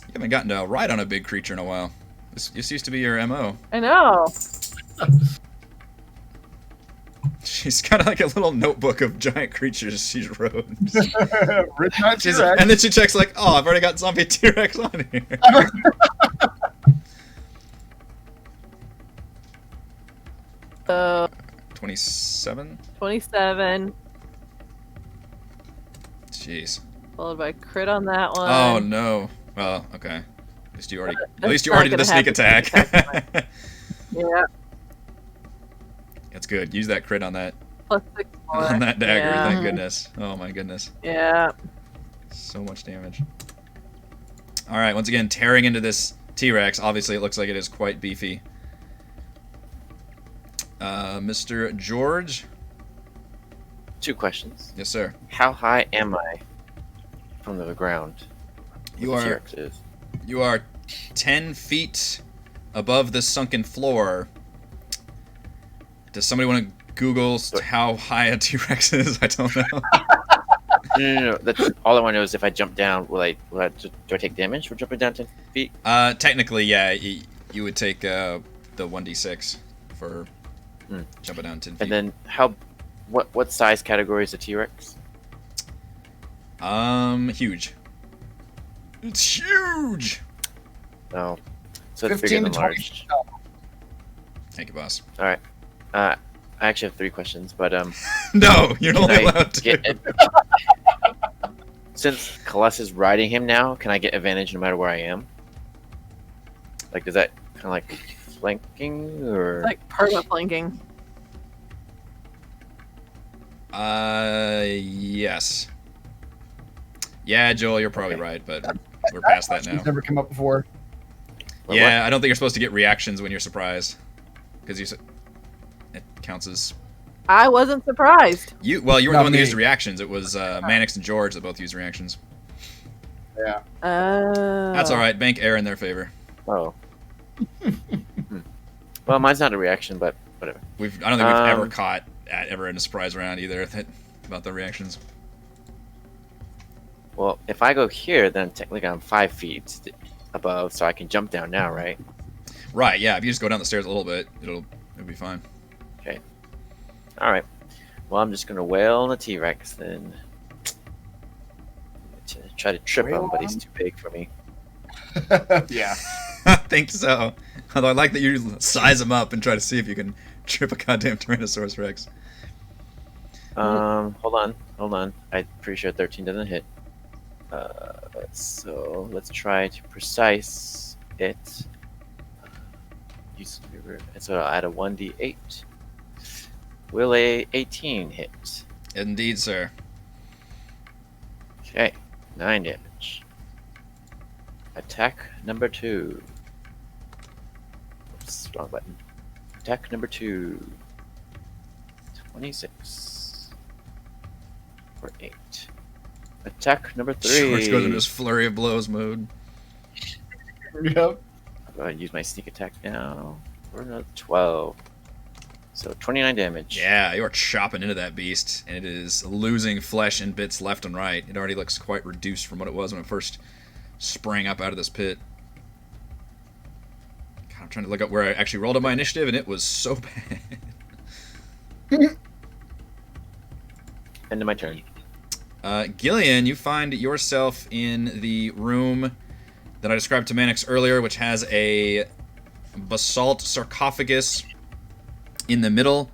You haven't gotten to ride on a big creature in a while. This used to be your MO. I know. She's got like a little notebook of giant creatures she's wrote. Written on She's, T-Rex. and then she checks like, oh, I've already got zombie T-Rex on here. So 27? 27, Jeez. followed by crit on that one. Oh no. Well, okay. At least you already That's did not the sneak gonna happen. attack. Yeah, That's good. Use that crit on that plus 6 more. on that dagger. Yeah. Thank goodness. Oh my goodness. Yeah. So much damage. All right, once again tearing into this T-Rex. Obviously it looks like it is quite beefy. Mr. George? 2 questions. Yes, sir. How high am I from the ground? You Where the are T-Rex is? you are 10 feet above the sunken floor. Does somebody want to Google how high a T-Rex is? I don't know. No. That's all I want to know is if I jump down, do I take damage for jumping down 10 feet? Technically, yeah, you would take the 1d6 for jumping down 10 feet. And then what size category is the T-Rex? Huge. It's huge. Oh, so it's 15 bigger to than 20. large. Thank you, boss. All right. I actually have 3 questions, but No, you're can only I allowed to. get since Colossus is riding him now, can I get advantage no matter where I am? Like, is that kind of like flanking or? Like perma flanking. Yes. Yeah, Joel, you're probably right, but we're past that now. It's never come up before. What? Yeah, I don't think you're supposed to get reactions when you're surprised, because it counts as I wasn't surprised. you. Well, you were Not the one that me. used reactions. It was Mannix and George that both used reactions. Yeah. That's all right. Bank air in their favor. Oh. Well, mine's not a reaction, but whatever. I don't think we've ever caught ever in a surprise round either about the reactions. Well, if I go here, then technically I'm 5 feet above, so I can jump down now, right? Right. Yeah. If you just go down the stairs a little bit, it'll be fine. Okay. All right. Well, I'm just gonna wail on the T-Rex then. Try to trip Wail him, but on he's him? too big for me. Yeah. I think so. Although I like that you size them up and try to see if you can trip a goddamn Tyrannosaurus Rex. Hold on. I'm pretty sure 13 doesn't hit. So let's try to precise it. So I'll add a 1d8. Will a 18 hit? Indeed, sir. Okay, 9 damage. Attack number 2. Oops, wrong button. Attack number 2. 26. For 8. Attack number 3. George goes into his flurry of blows mode. Yep. I'm going to use my sneak attack now for another 12. So 29 damage. Yeah, you are chopping into that beast, and it is losing flesh and bits left and right. It already looks quite reduced from what it was when it first sprang up out of this pit. God, I'm trying to look up where I actually rolled up my initiative, and it was so bad. End of my turn. Gillian, you find yourself in the room that I described to Mannix earlier, which has a basalt sarcophagus in the middle,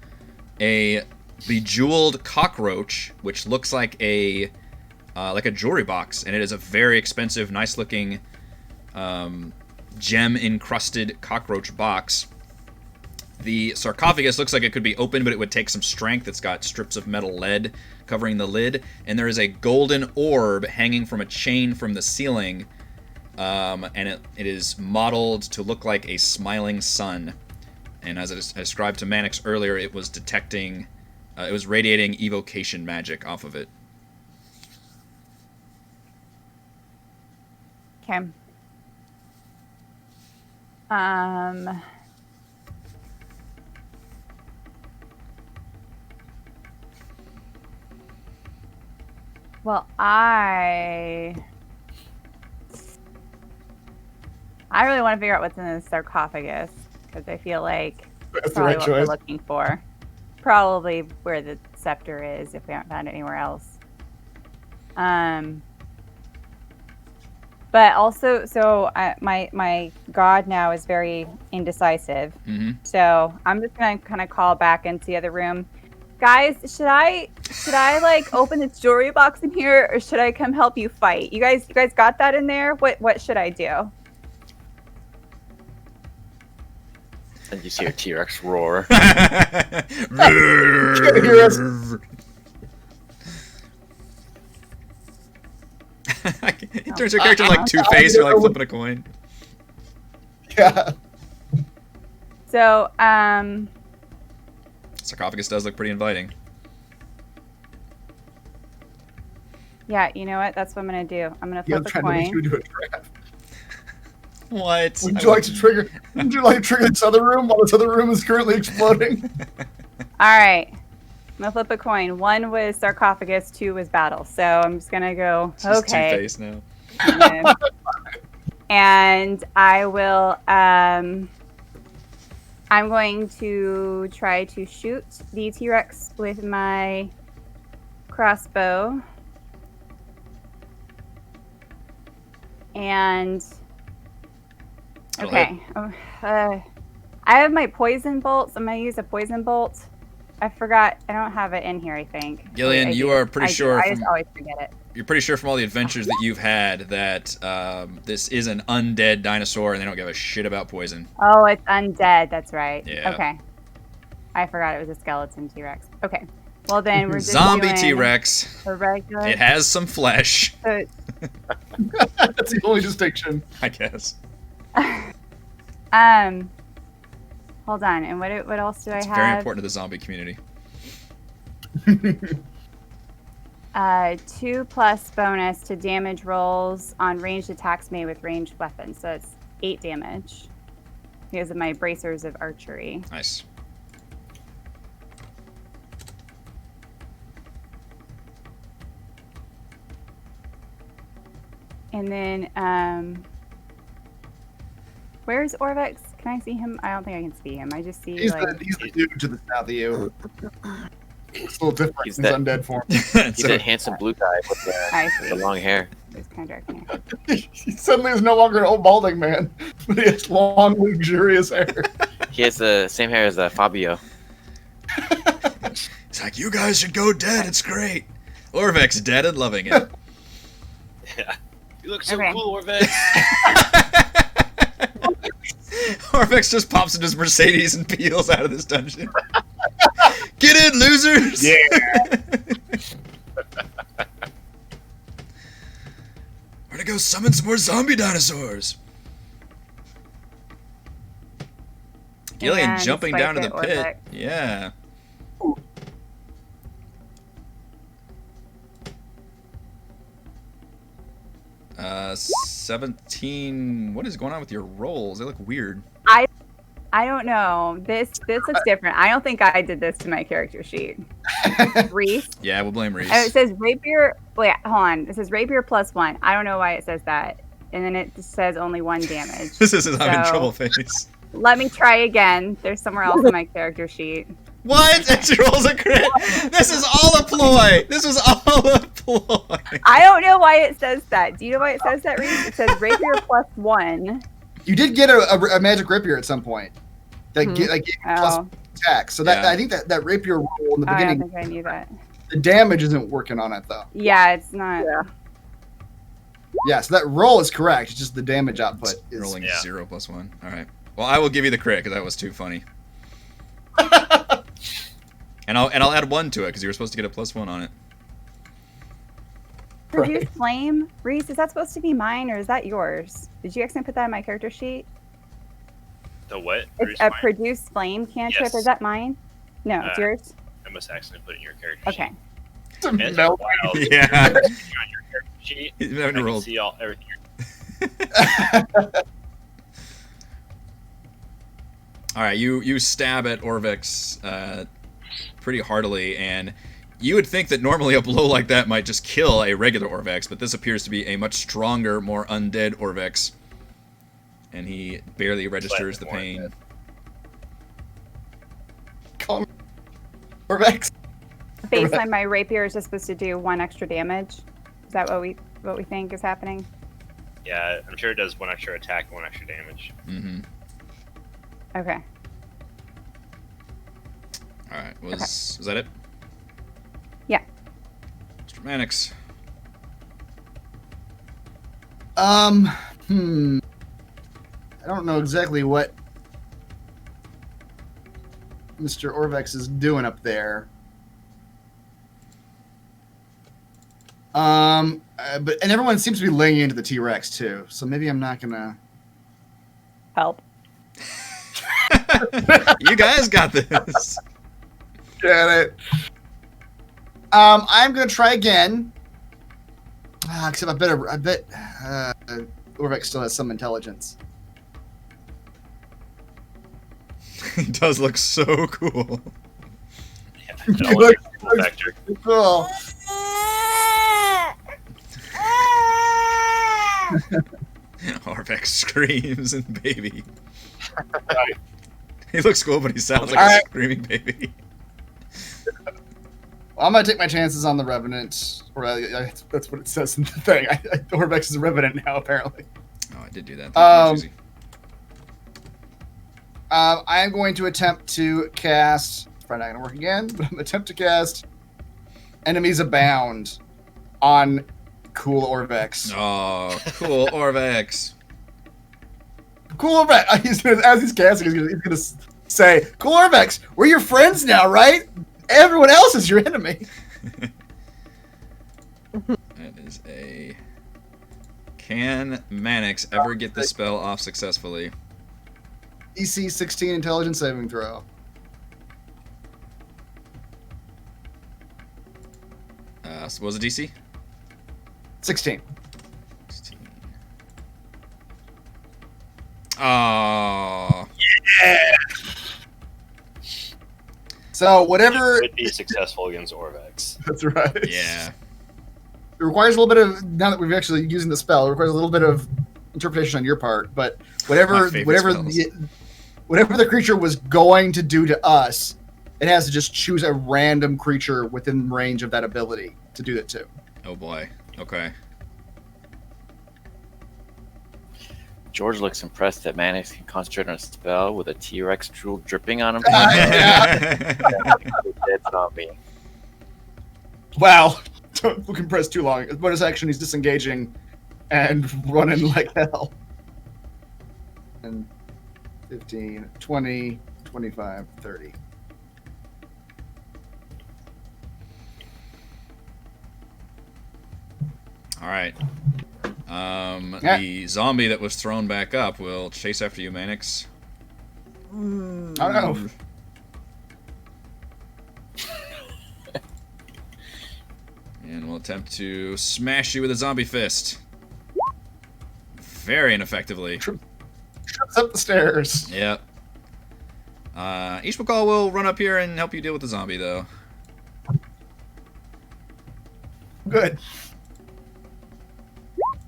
a bejeweled cockroach, which looks like a jewelry box, and it is a very expensive, nice-looking, gem-encrusted cockroach box. The sarcophagus looks like it could be open, but it would take some strength. It's got strips of metal lead covering the lid, and there is a golden orb hanging from a chain from the ceiling, and it is modeled to look like a smiling sun. And as I described to Mannix earlier, it was detecting, it was radiating evocation magic off of it. Okay. Well, I really want to figure out what's in the sarcophagus because I feel like That's the probably right what we're choice. looking for. Probably where the scepter is if we haven't found it anywhere else. But also, so my god now is very indecisive. Mm-hmm. So I'm just gonna kind of call back into the other room. Guys, should I like open the jewelry box in here, or should I come help you fight? You guys got that in there? What should I do? And you see a T-Rex roar. It turns your character like Two-Face or like flipping a coin. Yeah. So sarcophagus does look pretty inviting. Yeah, you know what? That's what I'm gonna do. I'm gonna Yeah, I'm flip a trying to make coin. you do a trap. What? Would you like to trigger? Would you like to trigger this other room while this other room is currently exploding? All right. I'm gonna flip a coin. 1 was sarcophagus, 2 was battle. So I'm just gonna go. It's just Okay. Two-Face now. And I will. I'm going to try to shoot the T-Rex with my crossbow. And Go okay, I have my poison bolts. I'm gonna use a poison bolt. I forgot. I don't have it in here. I think. Gillian, Wait, I you do. are pretty I do. sure I just from- always forget it. You're pretty sure from all the adventures that you've had that this is an undead dinosaur and they don't give a shit about poison. Oh, it's undead. That's right. Yeah. Okay. I forgot it was a skeleton T-Rex. Okay. Well then we're just Zombie doing T-Rex. a regular. It has some flesh, So, That's the only distinction. I guess. hold on. And what else do It's I have? very important to the zombie community. 2+ bonus to damage rolls on ranged attacks made with ranged weapons. So it's 8 damage because of my bracers of archery. Nice. And then, where's Orvex? Can I see him? I don't think I can see him. I just see He's like. the dude to the south of you. It's a little different He's in his that- undead form. He's So- a handsome blue guy with I the see. long hair. It's kind of dark in here. He suddenly is no longer an old balding man, but he has long, luxurious hair. He has the same hair as Fabio. It's like, you guys should go dead. It's great. Orvex dead and loving it. Yeah. You look so Okay. cool, Orvex. Orvex just pops into his Mercedes and peels out of this dungeon. Get in, losers! Yeah. We're gonna go summon some more zombie dinosaurs. Gillian And jumping spike down to the it, pit. Orvex. Yeah. Uh, 17. What is going on with your rolls? They look weird. I don't know. This looks different. I don't think I did this to my character sheet. Reese. Yeah, we'll blame Reese. Oh, it says rapier. Wait, hold on. It says rapier +1. I don't know why it says that. And then it just says only 1 damage. This is I'm in So- trouble face. Let me try again. There's somewhere else on my character sheet. What? And she rolls a crit. This is all a ploy. This was all a ploy. I don't know why it says that. Do you know why it says that, Reese? It says rapier +1. You did get a magic rapier at some point. That Hmm. gave you plus Oh, attack. So that Yeah. I think that rapier roll in the I don't beginning, think I knew that. the damage isn't working on it though. Yeah, it's not. Yeah. Yeah, so that roll is correct. It's just the damage output is Rolling Yeah. 0 + 1. All right. Well, I will give you the crit because that was too funny. And I'll add 1 to it because you were supposed to get a +1 on it. Produce flame. Reese, is that supposed to be mine or is that yours? Did you accidentally put that in my character sheet? The what? It's Bruce a Wayne? produce flame cantrip. Yes. Is that mine? No, it's yours. I must accidentally put it in your character Okay. sheet. It's a Man, it's melt. wild. Yeah. On your character sheet, He's I having to can roll. see everything. All right, you stab at Orvex pretty heartily, and you would think that normally a blow like that might just kill a regular Orvex, but this appears to be a much stronger, more undead Orvex, and he barely registers the Slightly more pain. Call me Orvex. Baseline, my rapier is just supposed to do 1 extra damage. Is that what we think is happening? Yeah, I'm sure it does 1 extra attack and 1 extra damage. Mm-hmm. Okay. All right, was that it? Yeah. Mr. Mannix. I don't know exactly what Mr. Orvex is doing up there. But everyone seems to be laying into the T-Rex too, so maybe I'm not gonna. Help. You guys got this. Get it. I'm gonna try again. Except I bet Orvex still has some intelligence. He does look so cool. It always has a cool factor. Cool. Orvex screams and baby. Right. He looks cool, but he sounds like Alright. a screaming baby. Well, I'm gonna take my chances on the revenant, or that's what it says in the thing. Orvex is a revenant now, apparently. Oh, I did do that. Thank you, Cheesy. I am going to attempt to cast. It's probably not gonna work again, but I'm gonna attempt to cast Enemies Abound on Cool Orvex. Oh, cool, Orvex. Cool Orvex. As he's casting, he's gonna say, "Cool Orvex, we're your friends now, right? Everyone else is your enemy." That is a. Can Mannix ever get the spell off successfully? DC 16 Intelligence saving throw. So what was it, DC? 16. 16. Oh. So whatever. It would be successful against Orvex. That's right. Yeah. It requires a little bit of, now that we've actually using the spell, it requires a little bit of interpretation on your part. But whatever spells. whatever the creature was going to do to us, it has to just choose a random creature within range of that ability to do it to. Oh boy. Okay. George looks impressed that Mannix can concentrate on a spell with a T-Rex drool dripping on him. Dead zombie. Wow. Don't look impressed too long. As bonus action, he's disengaging and running like hell. And 15, 20, 25, 30. All right. Yeah. The zombie that was thrown back up will chase after you, Mannix. Oh no. And will attempt to smash you with a zombie fist. Very ineffectively. Trips up the stairs. Yep. Ishmakal will run up here and help you deal with the zombie, though. Good.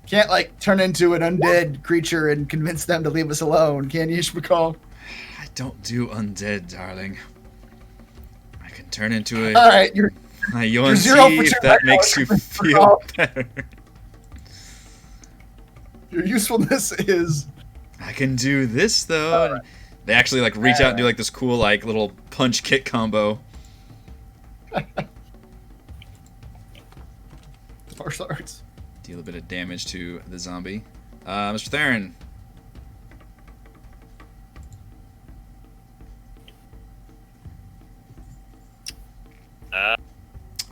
Can't, like, turn into an undead creature and convince them to leave us alone, can you, Ishmakal? I don't do undead, darling. I can turn into a Alright, you're Yuan zero for if two that right now, makes you Ishmakal. feel better. your usefulness is... I can do this, though. Alright. They actually, like, reach out and do, like, this cool, like, little punch-kick combo. Martial arts. Deal a bit of damage to the zombie. Mr. Theron.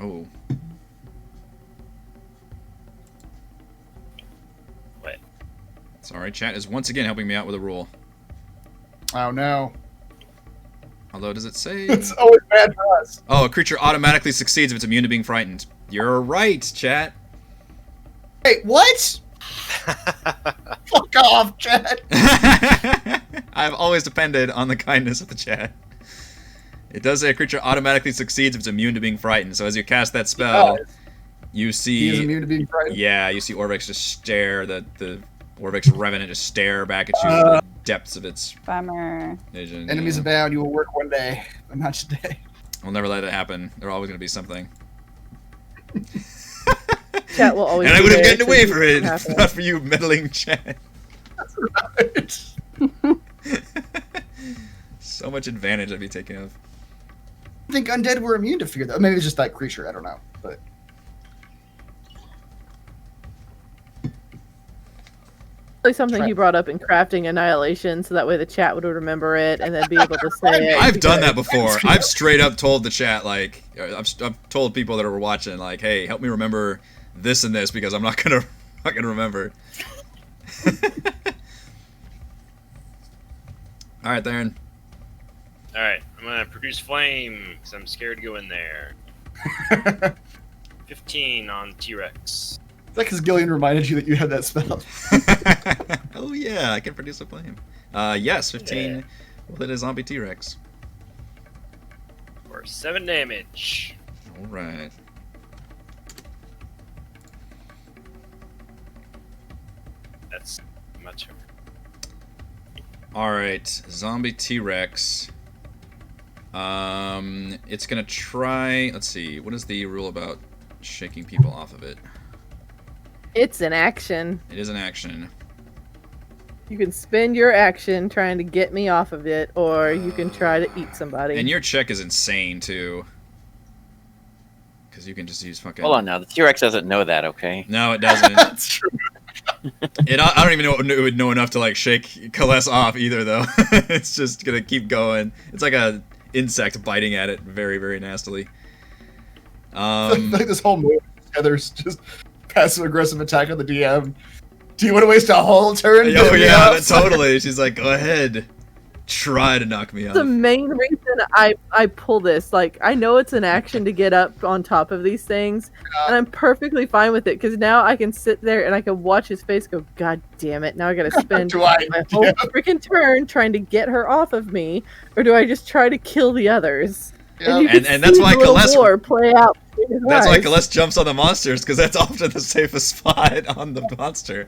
Oh. Wait. Sorry, chat is once again helping me out with a rule. Oh no. Although, does it say... It's always bad for us. Oh, a creature automatically succeeds if it's immune to being frightened. You're right, chat. Wait, what? Fuck off, Chad. I've always depended on the kindness of the chat. It does say a creature automatically succeeds if it's immune to being frightened. So as you cast that spell, you see... He is immune to being frightened. Yeah, you see Orvex just stare, the Orvex Revenant just stare back at you in the depths of its Bummer. vision. Enemies yeah. abound, you will work one day, but not today. We'll never let it happen. There's always going to be something. Chat will always. And I be would have there gotten away to for it, happen. if not for you meddling chat. That's right. So much advantage I'd be taking of. I think undead were immune to fear, though. Maybe it's just that creature, I don't know. But Like something he brought up in crafting Annihilation, so that way the chat would remember it and then be able to say it. I've done because- that before. I've straight up told the chat, like, I've told people that are watching, like, hey, help me remember this and this because I'm not gonna remember. All right, Theron. All right, I'm gonna produce flame because I'm scared to go in there. 15 on T-Rex. Is that because Gillian reminded you that you had that spell? Oh yeah, I can produce a flame. Yes, 15 Yeah. will hit a zombie T-Rex. For 7 damage. All right. That's my turn. All right, zombie T-Rex. It's gonna try. Let's see. What is the rule about shaking people off of it? It's an action. It is an action. You can spend your action trying to get me off of it, or you can try to eat somebody. And your check is insane too. Because you can just use fucking. Hold on now. The T-Rex doesn't know that, okay? No, it doesn't. That's true. I don't even know it would know enough to like shake Kaless off either, though. It's just gonna keep going. It's like a insect biting at it very, very nastily. Like this whole movie, Heather's just passive aggressive attack on the DM. Do you want to waste a whole turn? Oh getting me yeah, off? totally. She's like, go ahead, try to knock me off. The main reason I pull this, like, I know it's an action to get up on top of these things, and I'm perfectly fine with it because now I can sit there and I can watch his face go, God damn it! Now I got to spend Do I? my whole freaking turn trying to get her off of me, or do I just try to kill the others? Yeah. you can And that's see why the little Kaless- war play out. between his That's why eyes. Kaless jumps on the monsters, because that's often the safest spot on the monster.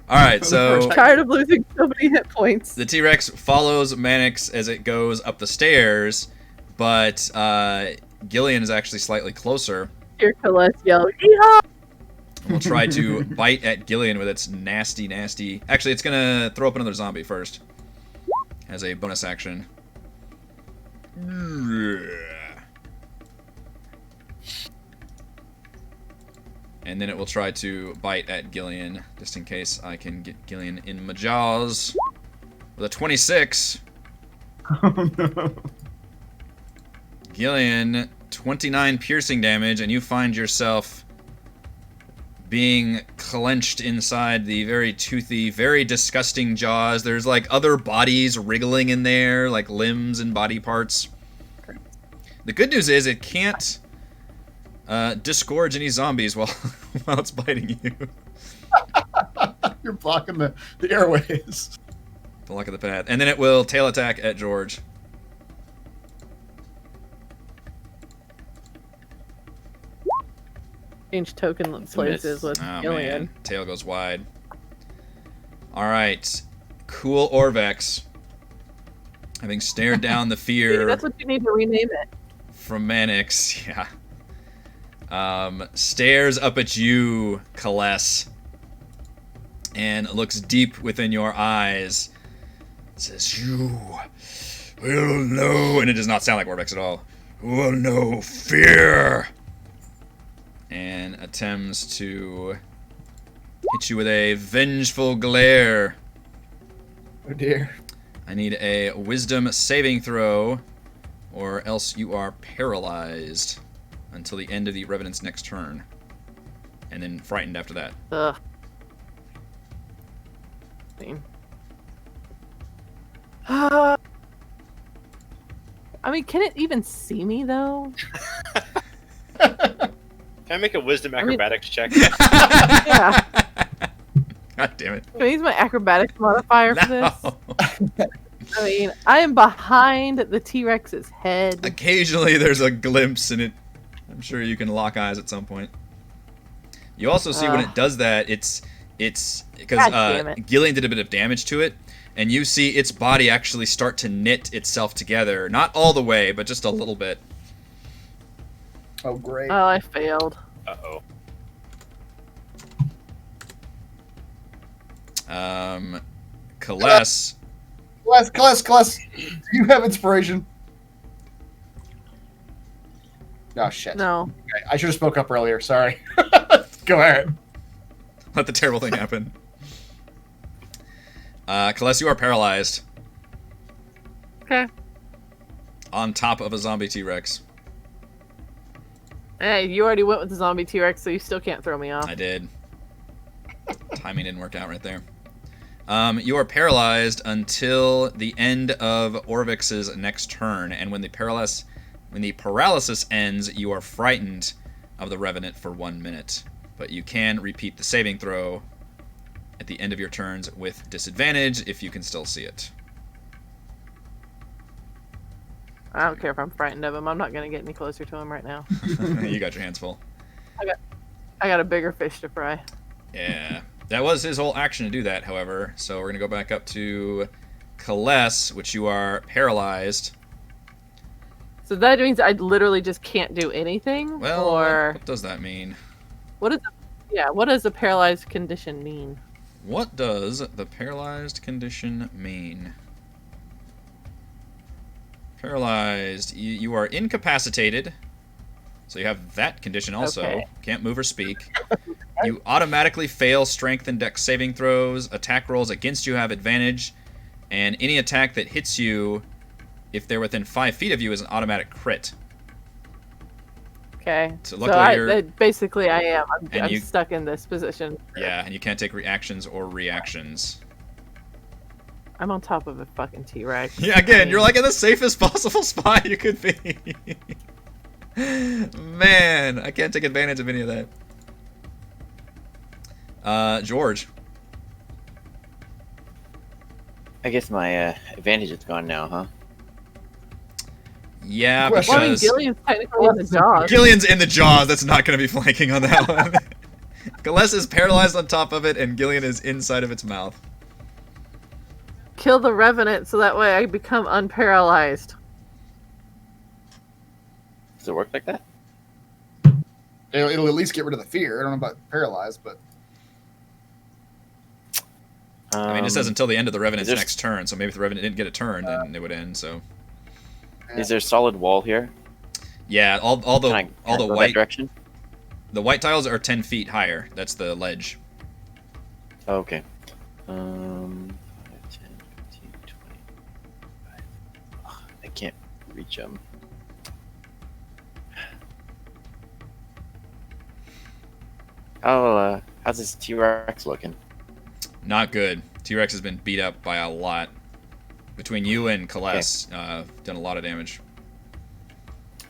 Alright, so Tired of losing so many hit points. the T-Rex follows Mannix as it goes up the stairs, but Gillian is actually slightly closer. Hear Colette yell, "Yeehaw!" And will try to bite at Gillian with its nasty, nasty... Actually, it's going to throw up another zombie first. As a bonus action. And then it will try to bite at Gillian, just in case I can get Gillian in my jaws. With a 26. Oh, no. Gillian, 29 piercing damage, and you find yourself being clenched inside the very toothy, very disgusting jaws. There's like other bodies wriggling in there, like limbs and body parts. The good news is it can't disgorge any zombies while it's biting you. You're blocking the airways. The luck of the path. And then it will tail attack at George. Change token places with Oh Gillian. man, tail goes wide. Alright, cool Orvex. Having stared down the fear That's what you need to rename it. from Mannix, yeah. Stares up at you, Kaless, and looks deep within your eyes. Says, "You will know," and it does not sound like Orvex at all. "Will know fear," and attempts to hit you with a vengeful glare. Oh dear. I need a wisdom saving throw, or else you are paralyzed until the end of the Revenant's next turn. And then frightened after that. Ugh. I mean, can it even see me though? Can I make a wisdom mean- acrobatics check? Yeah. God damn it. Can I use my acrobatics modifier for this? No. I mean, I am behind the T-Rex's head. Occasionally there's a glimpse in it. I'm sure you can lock eyes at some point. You also see when it does that, it's because God damn it. Gillian did a bit of damage to it, and you see its body actually start to knit itself together. Not all the way, but just a little bit. Oh great. Oh, I failed. Uh-oh. Kaless, Class. Do you have inspiration? Oh shit. No. I should have spoke up earlier. Sorry. Go ahead. let the terrible thing happen. Kaless, you are paralyzed. Okay. On top of a zombie T-Rex. Hey, you already went with the zombie T-Rex, so you still can't throw me off. I did. Timing didn't work out right there. You are paralyzed until the end of Orvix's next turn, and when the paralysis ends, you are frightened of the revenant for 1 minute. But you can repeat the saving throw at the end of your turns with disadvantage if you can still see it. I don't care if I'm frightened of him. I'm not going to get any closer to him right now. You got your hands full. I got a bigger fish to fry. Yeah. That was his whole action to do that, however. So we're going to go back up to Kaless, which you are paralyzed. So that means I literally just can't do anything? Well, or what does that mean? what does a paralyzed condition mean? What does the paralyzed condition mean? Paralyzed. You are incapacitated. So you have that condition also. Okay. Can't move or speak. You automatically fail strength and dex saving throws. Attack rolls against you have advantage. And any attack that hits you, if they're within 5 feet of you, is an automatic crit. Okay. So luckily basically I am. I'm you- stuck in this position. Yeah, and you can't take reactions or reactions. I'm on top of a fucking T-Rex. Yeah, again, you're like in the safest possible spot you could be. Man, I can't take advantage of any of that. George. I guess my advantage is gone now, huh? Yeah, Well, Well, I mean, because Gillian's technically in the jaws. Gillian's in the jaws. That's not going to be flanking on that one. Kaless is paralyzed on top of it, and Gillian is inside of its mouth. Kill the revenant so that way I become unparalyzed. Does it work like that? It'll at least get rid of the fear. I don't know about paralyzed, but I mean, it says until the end of the Revenant's is there- next turn, so maybe if the Revenant didn't get a turn, then it would end, so... Is there a solid wall here? Yeah, all the Can I all the go that white direction? the white tiles are 10 feet higher. That's the ledge. Oh, okay. 5, 10, 15, 20. Ugh, I can't reach them. How's this T-Rex looking? Not good. T-Rex has been beat up by a lot. Between you and Kaless, done a lot of damage.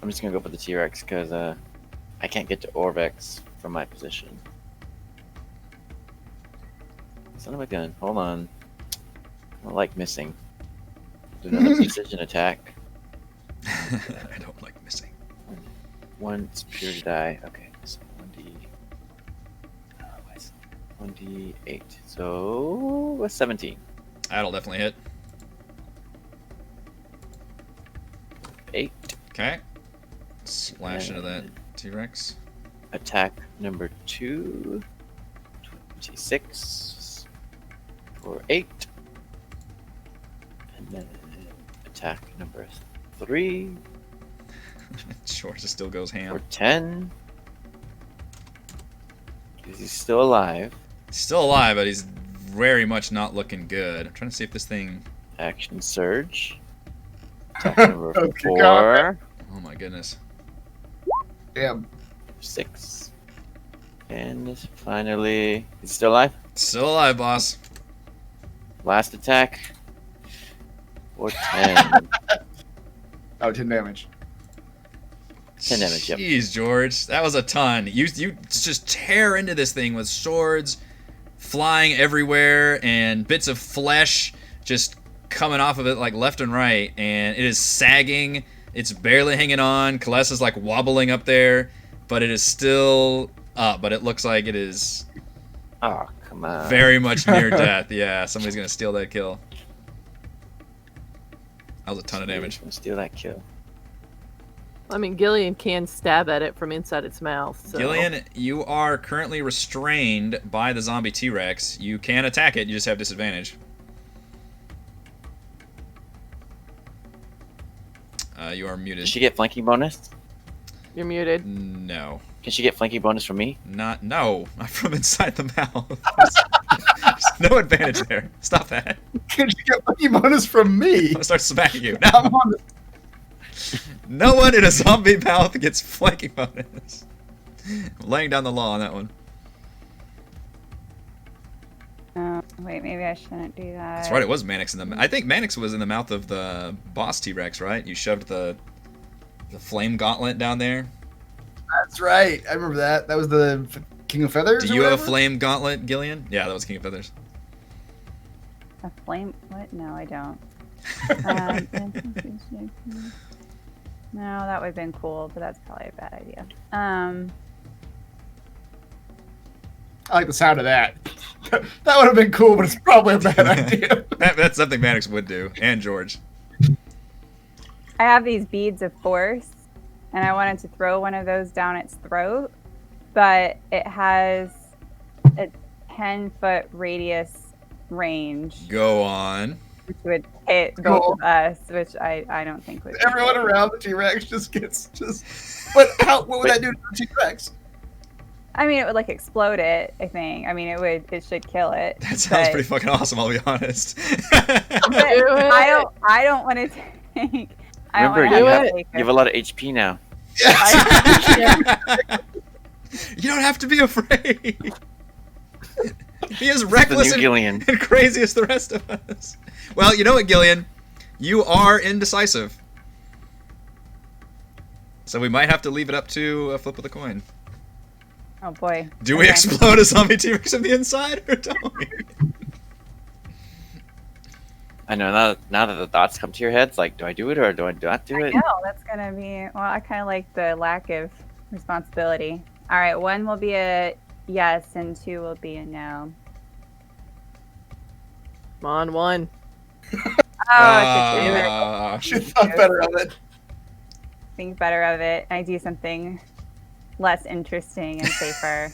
I'm just gonna go for the T-Rex because I can't get to Orvex from my position. Son of a gun. Hold on. I don't like missing. Do another precision attack. I don't like missing. One superior die. Okay, so 1d8. So what's 17? That'll definitely hit. 8. Okay. Slash into that T-Rex. Attack number 2. 26 for 8. And then attack number 3 George still goes for ham. 10. Is he still alive? He's still alive, but he's very much not looking good. I'm trying to see if this thing... Action surge. Attack number Oh, good 4. Oh my goodness. damn. 6. And finally, is he still alive? Still alive, boss. Last attack. For 10. Oh, 10 damage. 10 damage, yep. Jeez, George. That was a ton. You just tear into this thing with swords flying everywhere and bits of flesh just coming off of it like left and right, and it is sagging. It's barely hanging on. Kaless is like wobbling up there, but it is still up. But it looks like it is Oh, come on. very much near death. Yeah, somebody's gonna steal that kill. That was a ton of damage. Steal that kill. I mean, Gillian can stab at it from inside its mouth. So. Gillian, you are currently restrained by the zombie T-Rex. You can attack it, you just have disadvantage. You are muted. Does she get flanking bonus? You're muted. No. Can she get flanking bonus from me? Not from inside the mouth. There's no advantage there. Stop that. Can you get lucky bonus from me? I'm gonna start smacking you. I'm No. on the No one in a zombie mouth gets flanking bonus. I'm laying down the law on that one. Oh, wait, maybe I shouldn't do that. That's right. It was Mannix in the. I think Mannix was in the mouth of the boss T-Rex, right? You shoved the flame gauntlet down there. That's right. I remember that. That was the King of Feathers. Do you have a flame gauntlet, Gillian? Yeah, that was King of Feathers. A flame? What? No, I don't. No, that would have been cool, but that's probably a bad idea. I like the sound of that. That would have been cool, but it's probably a bad idea. That's something Mannix would do, and George. I have these beads of force, and I wanted to throw one of those down its throat, but it has a 10-foot radius range, Go on. which would hit both of us, which I don't think would. Everyone around the T-Rex just gets just. But what would that do to the T-Rex? I mean, it would like explode it. I think. I mean, it should kill it. That sounds but- pretty fucking awesome. I'll be honest. but I don't want to take. I don't Remember, want to you have a lot of HP now. You don't have to be afraid. He is The reckless new Gillian. and crazy as the rest of us. Well, you know what, Gillian? You are indecisive. So we might have to leave it up to a flip of the coin. Oh boy. Do we Okay. explode a zombie T-Rex on the inside, or don't we? I know, now that the thoughts come to your head, it's like, do I do it or do I not do it? No, that's gonna be. Well, I kind of like the lack of responsibility. All right, 1 will be a yes, and 2 will be a no. Come on, 1. Oh, it's a 2. She thought better of it. Think better of it. I do something less interesting and safer.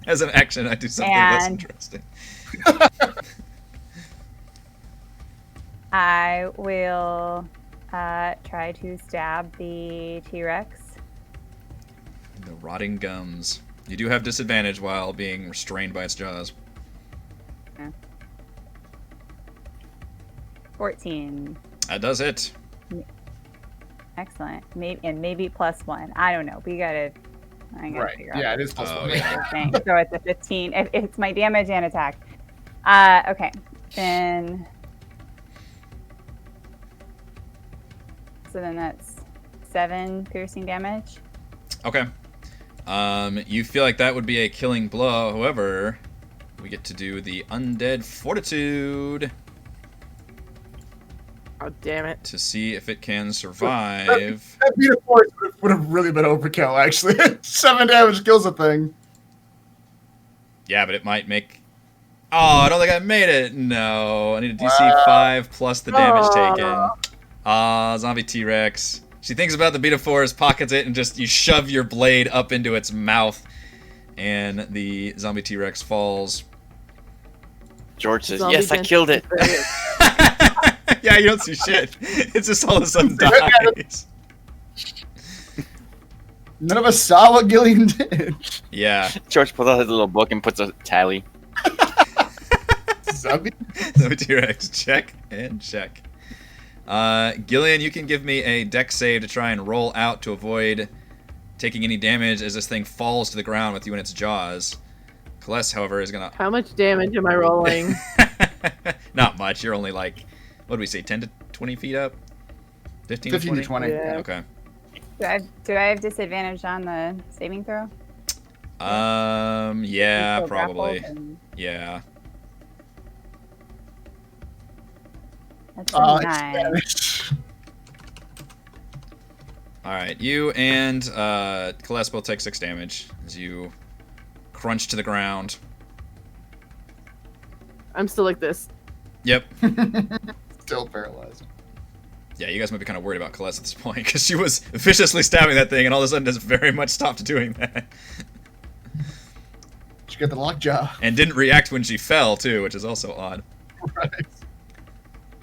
As an action, I do something less And- interesting. I will try to stab the T-Rex. The rotting gums. You do have disadvantage while being restrained by its jaws. 14. That does hit. Excellent. Maybe +1. I don't know. I gotta Right. figure out. Yeah, it is plus Oh, one. yeah. Thing. So it's a 15. If it's my damage and attack. Okay. Then. So then that's 7 piercing damage. Okay. You feel like that would be a killing blow. However, we get to do the undead fortitude Oh, damn it. to see if it can survive. That beat of force would have really been overkill, actually. 7 damage kills a thing. Yeah, but it might make. Oh, I don't think I made it. No, I need a DC 5 plus the damage taken. Zombie T-Rex. She thinks about the beat of force, pockets it, and just you shove your blade up into its mouth, and the zombie T-Rex falls. George says, Zombie yes, I dent- killed it. Yeah, you don't see shit. It's just all of a sudden dies. None of us saw what Gillian did. Yeah, George pulls out his little book and puts a tally. Zombie? zombie T-Rex. Check and check. Gillian, you can give me a dex save to try and roll out to avoid taking any damage as this thing falls to the ground with you in its jaws. Celeste, however, is gonna. How much damage am I rolling? Not much. You're only like, what do we say, 10 to 20 feet up? 15 to 15 to 20? 20. Yeah. Okay. Do I have disadvantage on the saving throw? Yeah, Still probably. grappled and- Yeah. That's Oh, a 9. damage. Alright, you and Celeste both take 6 damage as you crunch to the ground. I'm still like this. Yep. Still paralyzed. Yeah, you guys might be kind of worried about Celeste at this point, because she was viciously stabbing that thing and all of a sudden has very much stopped doing that. She got the lockjaw. And didn't react when she fell, too, which is also odd. Right.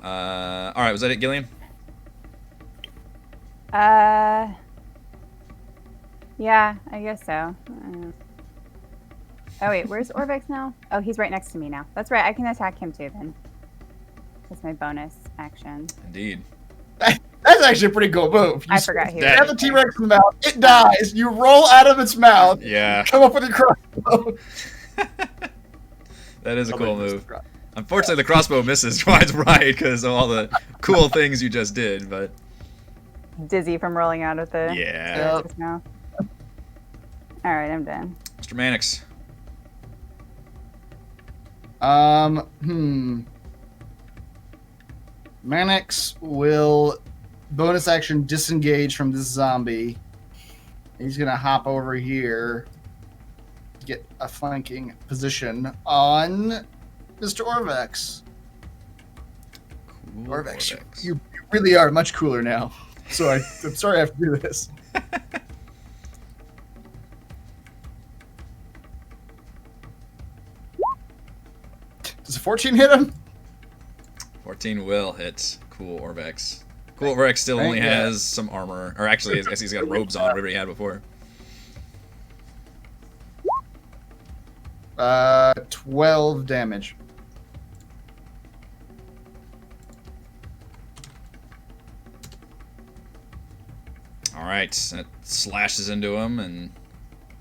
Alright, was that it, Gillian? Yeah, I guess so. Oh wait, where's Orvex now? Oh, he's right next to me now. That's right, I can attack him too then. That's my bonus action. Indeed. That's actually a pretty cool move. You I forgot he was That- stab the T-Rex in the mouth, it dies. You roll out of its mouth, Yeah. come up with your crossbow. That is a cool Nobody move. knows. Unfortunately, the crossbow misses twice right because of all the cool things you just did, but Dizzy from rolling out of the yeah. just now. All right, I'm done. Mr. Mannix. Mannix will bonus action disengage from this zombie. He's gonna hop over here, get a flanking position on Mr. Orvex. Cool Orvex, Orvex. you really are much cooler now. So I'm sorry I have to do this. Does a 14 hit him? 14 will hit Cool Orvex. Cool Orvex still only Thank has some armor. Or actually, I guess he's got robes on, whatever he had before. 12 damage. Alright, that slashes into him and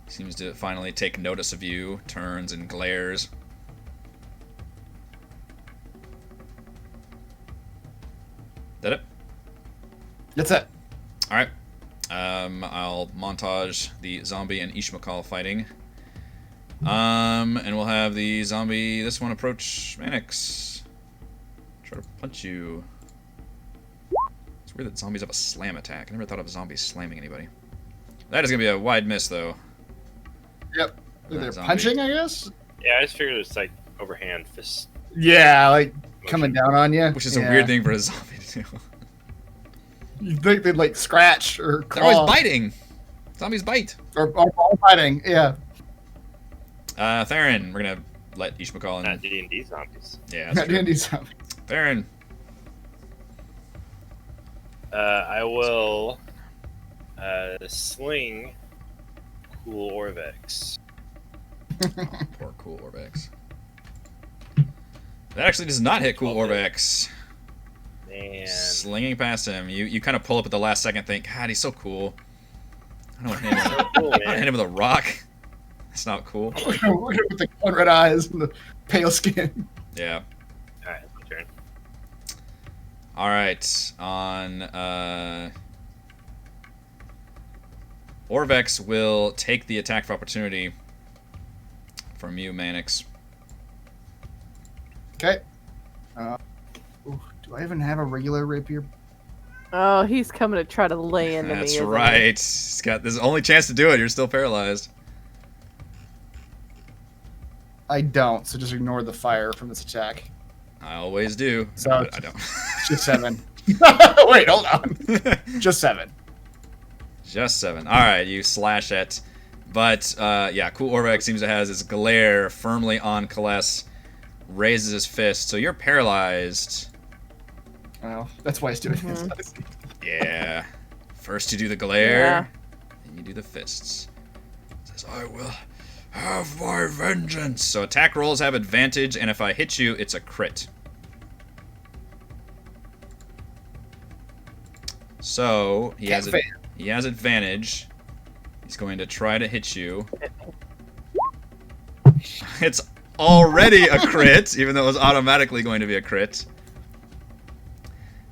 seems to finally take notice of you, turns and glares. That it? That's it. Alright. I'll montage the zombie and Ishmael fighting. And we'll have the zombie, this one, approach Mannix. Try to punch you. It's weird that zombies have a slam attack. I never thought of zombies slamming anybody. That is going to be a wide miss, though. Yep. That They're zombie. punching, I guess? Yeah, I just figured it's like overhand fist. Yeah, like coming down on you. Which is a weird thing for a zombie to do. You think they'd like scratch or They're claw. always biting. Zombies bite. Or all fighting, yeah. Theron, we're going to let Ishmael Not and... D&D zombies. Yeah, Not that's true. D&D zombie. Theron. I will sling Cool Orvex. Poor Cool Orvex. That actually does not hit Cool Orvex. Man. Slinging past him. You kind of pull up at the last second, think, God, he's so cool. I don't want to hit him, Cool, I want to hit man. him with a rock. That's not cool. With the one red eyes and the pale skin. Yeah. Alright, my turn. Alright. On, Orvex will take the attack of opportunity from you, Mannix. Okay. Do I even have a regular rapier? Oh, he's coming to try to lay into me. That's isn't he? right. He's got this only chance to do it. You're still paralyzed. I don't, so just ignore the fire from this attack. I always do. So But I don't. Just 7. Wait, hold on. Just 7. Just 7. Alright, you slash it. But, yeah, Cool Orvex seems to have his glare firmly on Kaless. Raises his fist. So you're paralyzed. Well, that's why he's doing this. Yeah. First you do the glare. Yeah. Then you do the fists. Says, I will have my vengeance. So attack rolls have advantage, and if I hit you, it's a crit. So he has advantage. He's going to try to hit you. It's already a crit, even though it was automatically going to be a crit.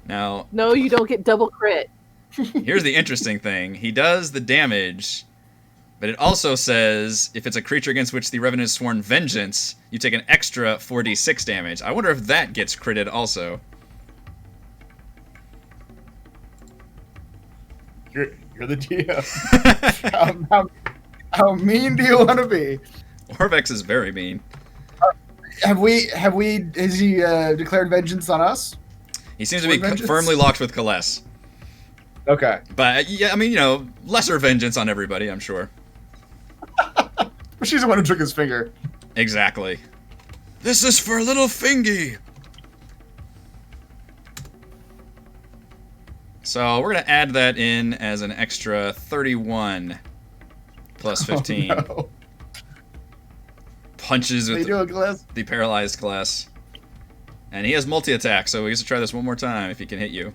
Now, No, you don't get double crit. here's the interesting thing. He does the damage, but it also says if it's a creature against which the Revenant has sworn vengeance, you take an extra 4d6 damage. I wonder if that gets critted also. You're the DM. how mean do you want to be? Orvex is very mean. Has he declared vengeance on us? He seems to be Sworn vengeance? firmly locked with Kaless. Okay. But, yeah, I mean, you know, lesser vengeance on everybody, I'm sure. She's the one who took his finger. Exactly. This is for little Fingy. So we're going to add that in as an extra 31 plus 15. Oh, no. Punches How you with doing, Glass? the paralyzed class. And he has multi-attack, so we get to try this one more time if he can hit you.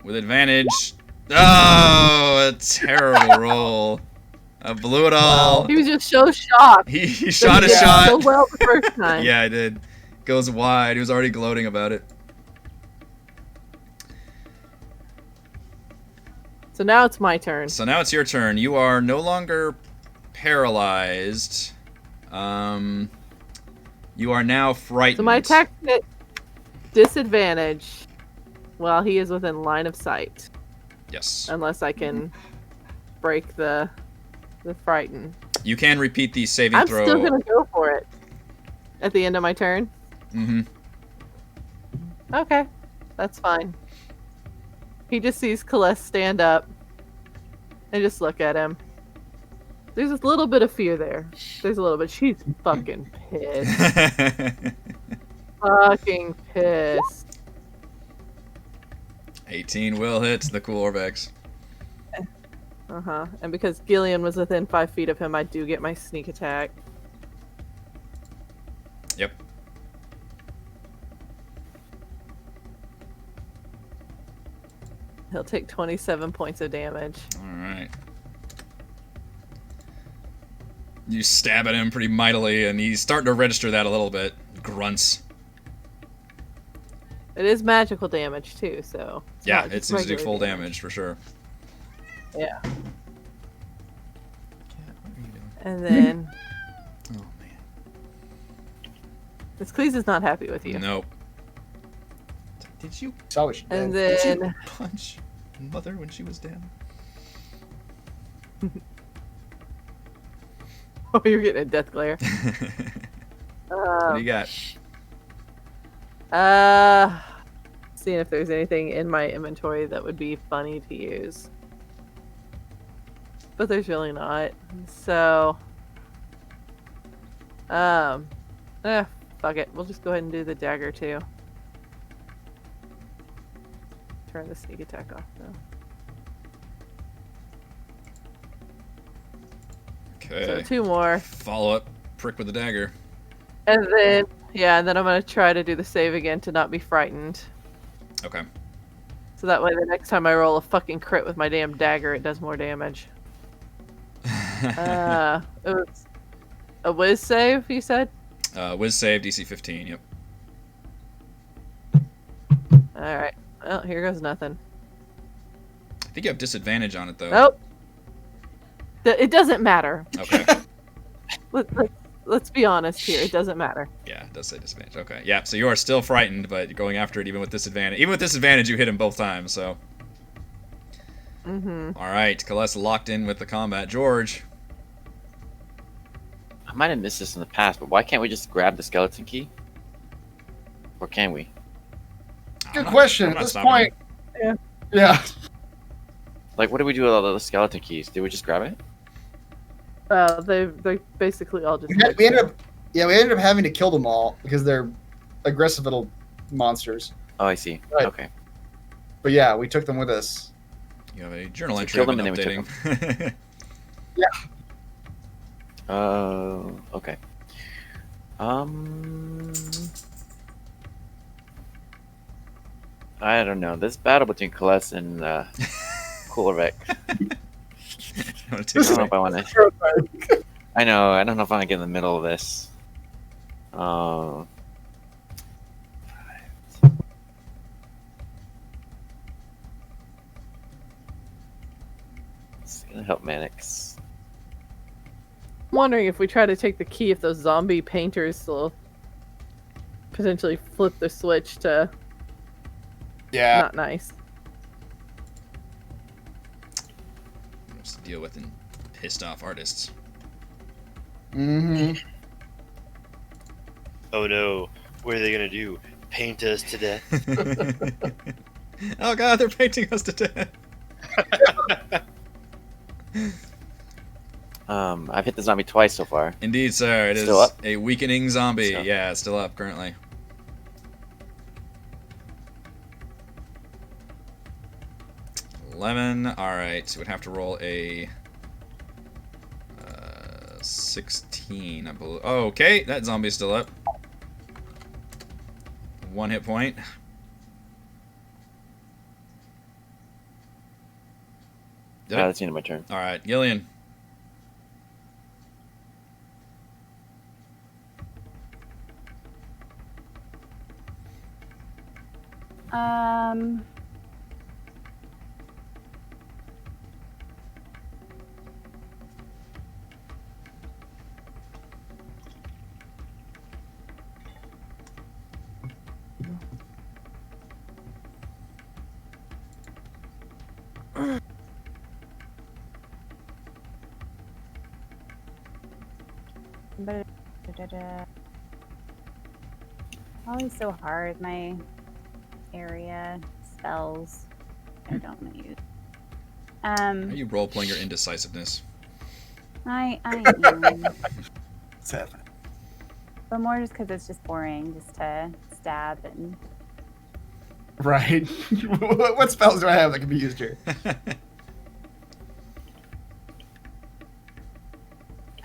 With advantage. Oh, a terrible roll. I blew it all. He was just so shocked. He shot a He did shot. so well the first time. Yeah, I did. Goes wide. He was already gloating about it. So now it's my turn. So now it's your turn. You are no longer paralyzed. You are now frightened. So my attack at disadvantage while he is within line of sight. Yes. Unless I can break the frighten. You can repeat the saving I'm throw. still gonna go for it at the end of my turn. Mm-hmm. Okay, that's fine. He just sees Celeste stand up and just look at him. There's a little bit of fear there. There's a little bit. She's fucking pissed. Fucking pissed. 18 will hit the cool Orbex. Uh-huh. And because Gillian was within 5 feet of him, I do get my sneak attack. Yep. He'll take 27 points of damage. Alright. You stab at him pretty mightily, and he's starting to register that a little bit. Grunts. It is magical damage, too, so... Yeah, not it just seems to do regular full damage, for sure. Yeah. Cat, what are you doing? And then... Oh, man. This Cleese is not happy with you. Nope. Did you Saw what she did. And Did then... you punch Mother when she was down? Oh, you're getting a death glare. What do you got? Seeing if there's anything in my inventory that would be funny to use. But there's really not. So... fuck it. We'll just go ahead and do the dagger, too. Turn the sneak attack off, though. Okay. So 2 more. Follow up prick with the dagger. And then, yeah, and then I'm going to try to do the save again to not be frightened. Okay. So that way the next time I roll a fucking crit with my damn dagger, it does more damage. It was a whiz save, you said? Whiz save, DC 15, yep. Alright. Well, here goes nothing. I think you have disadvantage on it, though. Nope. It doesn't matter. Okay. Let's be honest here. It doesn't matter. Yeah, it does say disadvantage. Okay. Yeah, so you are still frightened, but you're going after it even with disadvantage. Even with disadvantage, you hit him both times, so... Mm-hmm. Alright, Celeste locked in with the combat. George. I might have missed this in the past, but why can't we just grab the skeleton key? Or can we? Good question. I'm At not this stopping point, you. yeah. Like, what do we do with all the skeleton keys? Did we just grab it? They basically all just... We ended up having to kill them all because they're aggressive little monsters. Oh, I see. Right. Okay. But yeah, we took them with us. You have a journal So entry kill I've been them and then updating. Okay. I don't know. This battle between Celeste and Kulorvek. I want to I take don't know if I want to. I know. I don't know if I want to get in the middle of this. It's gonna help Mannix. I'm wondering if we try to take the key, if those zombie painters will potentially flip the switch to Yeah. not nice. What's the deal with pissed off artists? Mm-hmm. Oh no, what are they gonna do? Paint us to death? Oh god, they're painting us to death. I've hit the zombie twice so far. Indeed, sir. It is Still up? a weakening zombie. So- Yeah, it's still up currently. $11. Alright, so we'd have to roll a 16, I believe. Oh, okay, that zombie's still up. 1 hit point. Did it? That's the end of my turn. Alright, Gillian. Um. Always so hard. My area spells I don't want to use. Are you role playing your indecisiveness? I am, Seven. but more just because it's just boring, just to stab and. Right. What spells do I have that can be used here?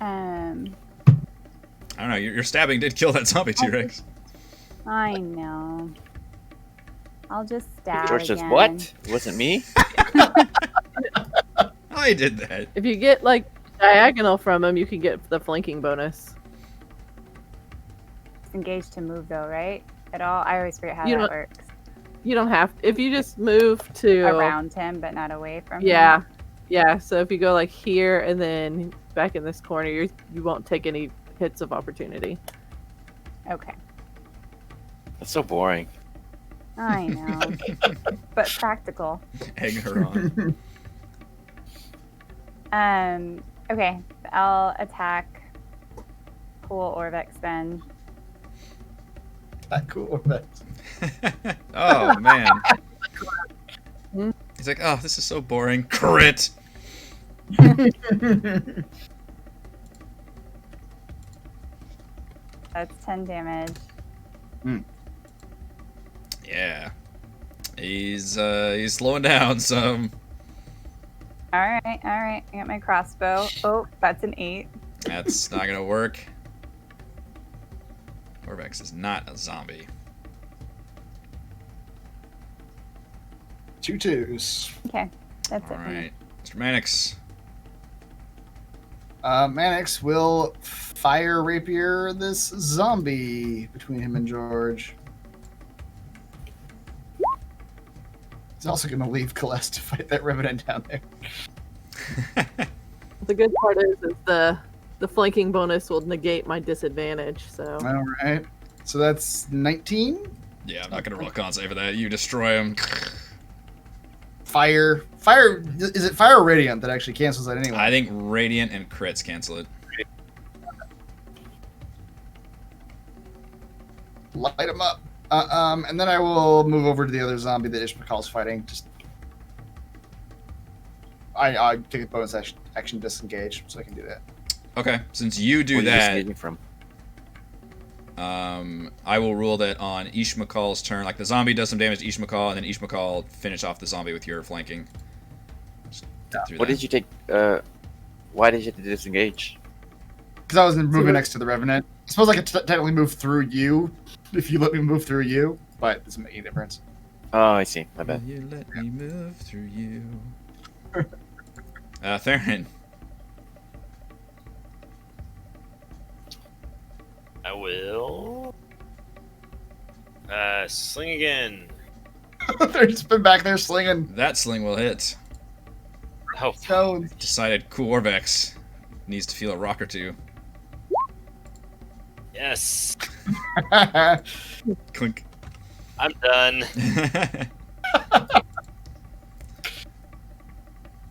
I don't know. Your stabbing did kill that zombie T-Rex. I know. I'll just stab George says, again. "What? It wasn't me." I did that. If you get like diagonal from him, you can get the flanking bonus. It's engaged to move though, right? At all? I always forget how You that don't- works. You don't have. If you just move to Around him, but not away from Yeah, him. yeah. So if you go like here and then back in this corner, you won't take any hits of opportunity. Okay. That's so boring. I know. But practical. Egg her on. Okay. I'll attack Cool Orvex then. That cool. But Oh man. He's like, oh, this is so boring. Crit. That's 10 damage. Yeah. He's slowing down some. Alright. I got my crossbow. Oh, that's an 8. That's not gonna work. Orvex is not a zombie. 2 2s. Okay. That's All it for me. right, Mr. Mannix. Mannix will fire rapier this zombie between him and George. He's also going to leave Celeste to fight that revenant down there. The good part is the flanking bonus will negate my disadvantage. So All right. So that's 19. Yeah, I'm not gonna roll a con save for that. You destroy him. Fire. Is it fire or radiant that actually cancels that anyway? I think radiant and crits cancel it. Light him up. And then I will move over to the other zombie that Ishmael's fighting. Just I take a bonus action disengage, so I can do that. Okay, since you do Where are you that, disengaging from? I will rule that on Ishmael's turn. Like the zombie does some damage to Ishmael, and then Ishmael finish off the zombie with your flanking. Just get through What that. did you take? Why did you have to disengage? Because I was moving next to the revenant. I suppose I could technically move through you if you let me move through you, but it doesn't make any difference. Oh, I see. My bad. Will you let me move through you? Theron. I will. Sling again. They're just been back there slinging That sling will hit. Oh, stones. Decided Orvex needs to feel a rock or two. yes. Clink. I'm done.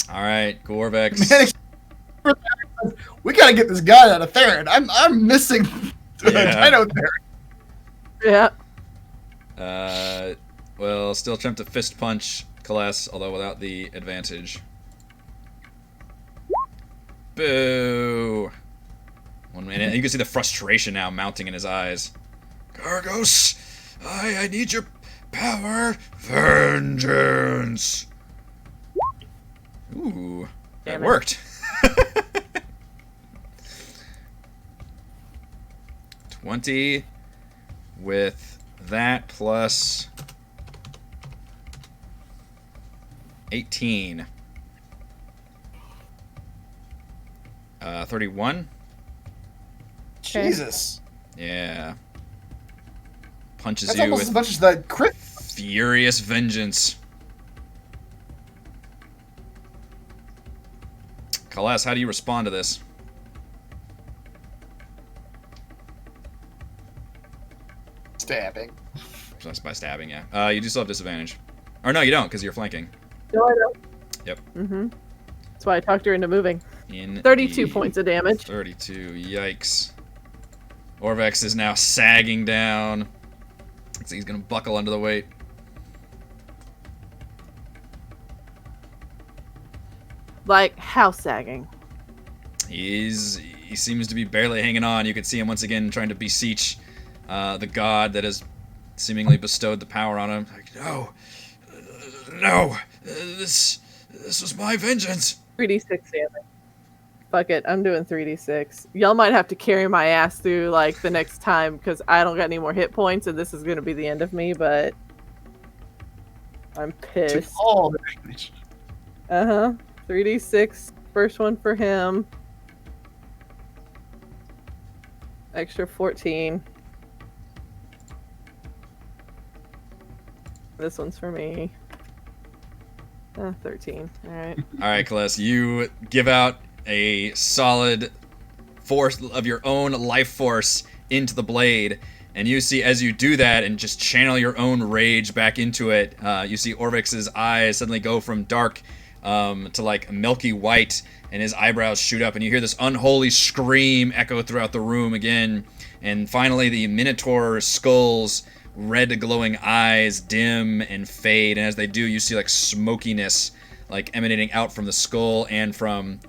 All right, Orvex. Man, we gotta get this guy out of Theron. I'm missing Yeah. Dino Theron. yeah. Well, still attempt to fist punch Celeste, although without the advantage. Boo! 1 minute. You can see the frustration now mounting in his eyes. Gargos, I need your power. Vengeance. Ooh, that Damn it. worked. 20 with that plus 18. 31. Jesus. Yeah. Punches That's you almost with as much as the crit. furious vengeance. Kalas, how do you respond to this? Stabbing. Just by stabbing, yeah. You do still have disadvantage. Or no, you don't, because you're flanking. No, I don't. Yep. Mm-hmm. That's why I talked her into moving. 32 Indeed. points of damage. 32. Yikes. Orvex is now sagging down. So he's going to buckle under the weight. Like, how sagging? He seems to be barely hanging on. You can see him once again trying to beseech the god that has seemingly bestowed the power on him. Like, no, this was my vengeance. 3d6 damage. Fuck it, I'm doing 3d6. Y'all might have to carry my ass through, like, the next time, because I don't got any more hit points, and this is going to be the end of me, but I'm Took pissed. all the damage. 3d6, first one for him. Extra 14. This one's for me. 13. Alright. Alright, Kalas, you give out a solid force of your own life force into the blade, and you see as you do that and just channel your own rage back into it, you see Orvix's eyes suddenly go from dark to like milky white, and his eyebrows shoot up, and you hear this unholy scream echo throughout the room again, and finally the Minotaur skull's red glowing eyes dim and fade, and as they do, you see like smokiness like emanating out from the skull and from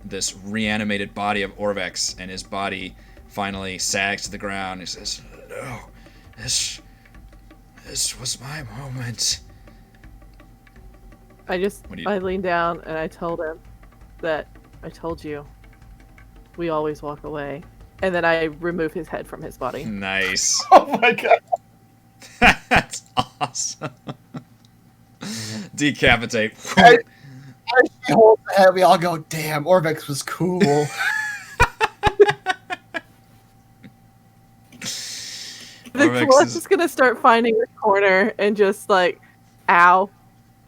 this reanimated body of Orvex, and his body finally sags to the ground. He says, "No, this was my moment." I leaned down and I told him that I told you we always walk away. And then I remove his head from his body. Nice. Oh my god. That's awesome. Decapitate. I hold the head, we all go, damn, Orvex was cool. The Orvex Colossus is- is gonna start finding the corner and just like, ow,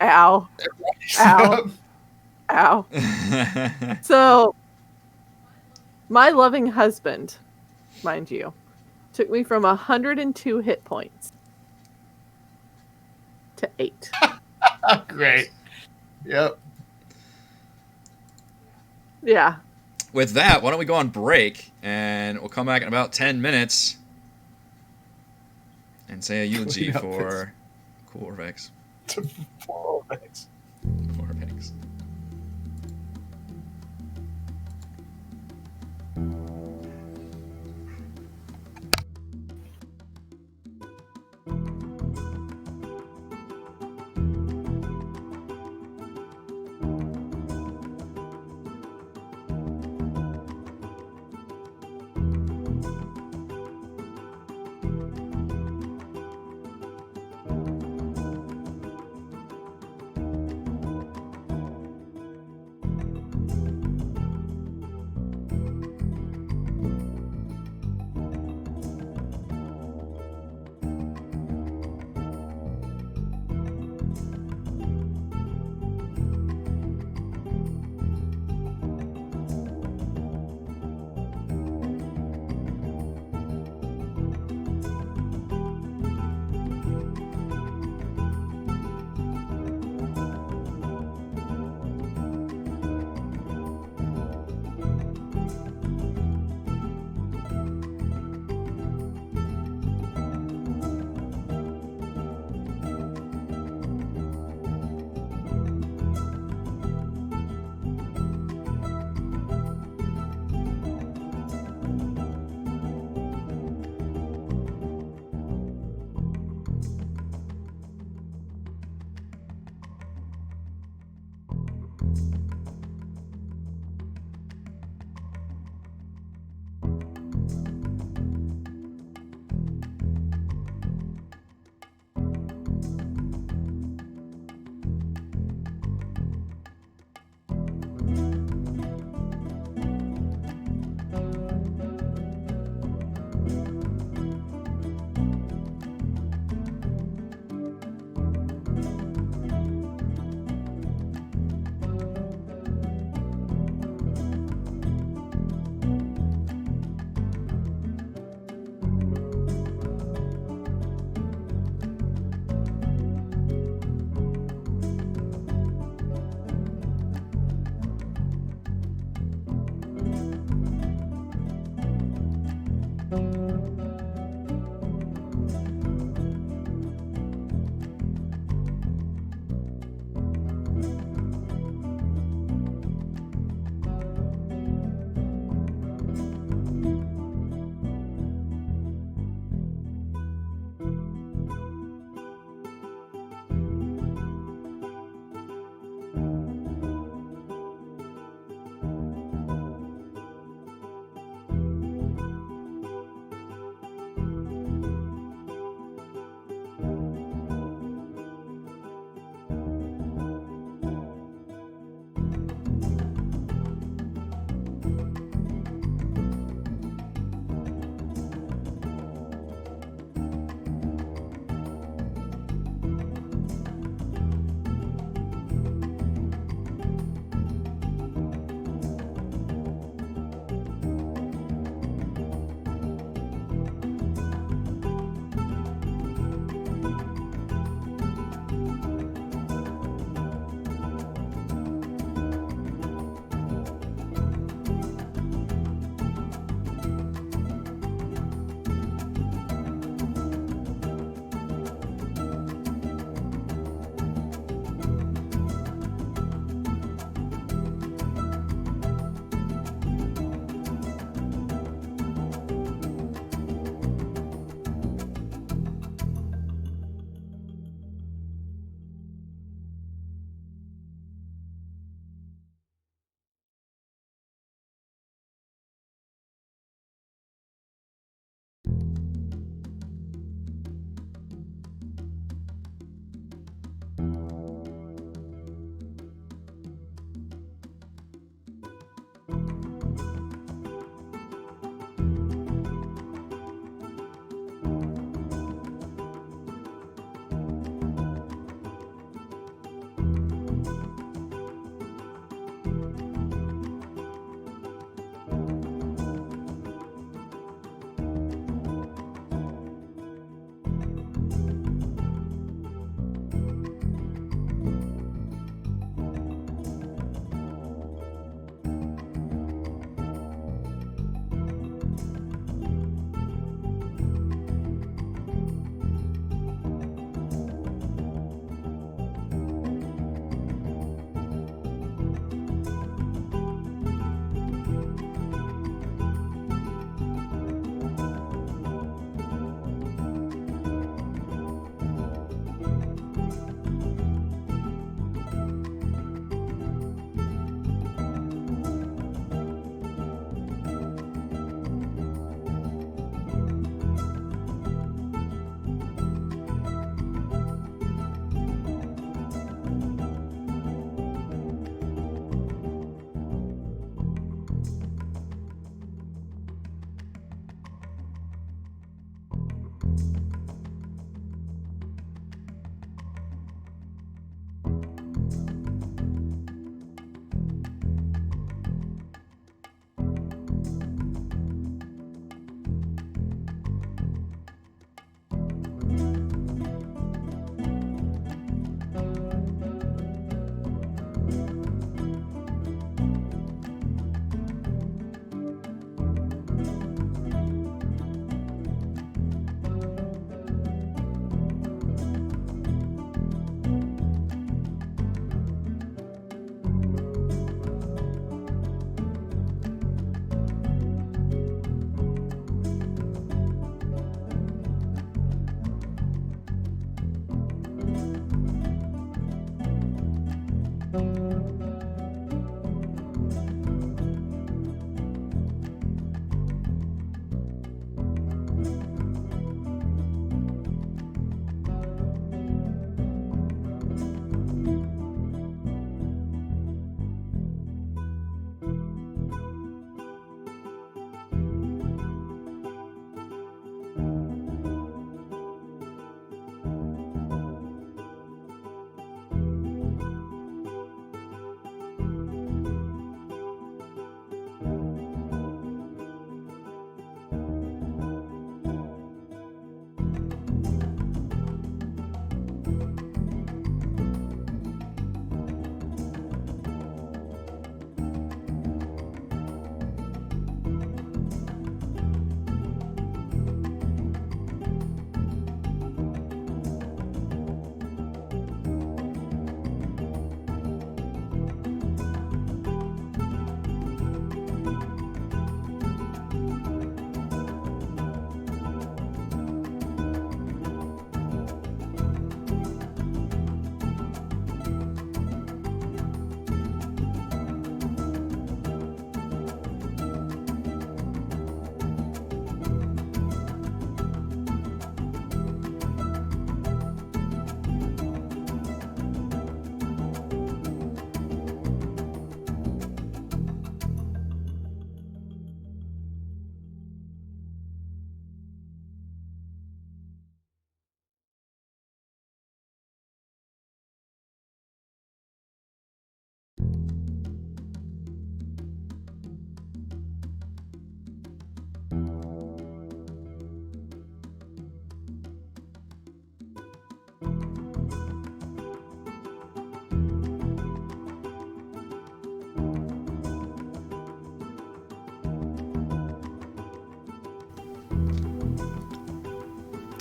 ow, ow, ow. So, my loving husband, mind you, took me from 102 hit points to 8. Great. Yep. Yeah. With that, why don't we go on break, and we'll come back in about 10 minutes and say a eulogy Clean up for cool Orvex. Poor Orvex. Poor Orvex.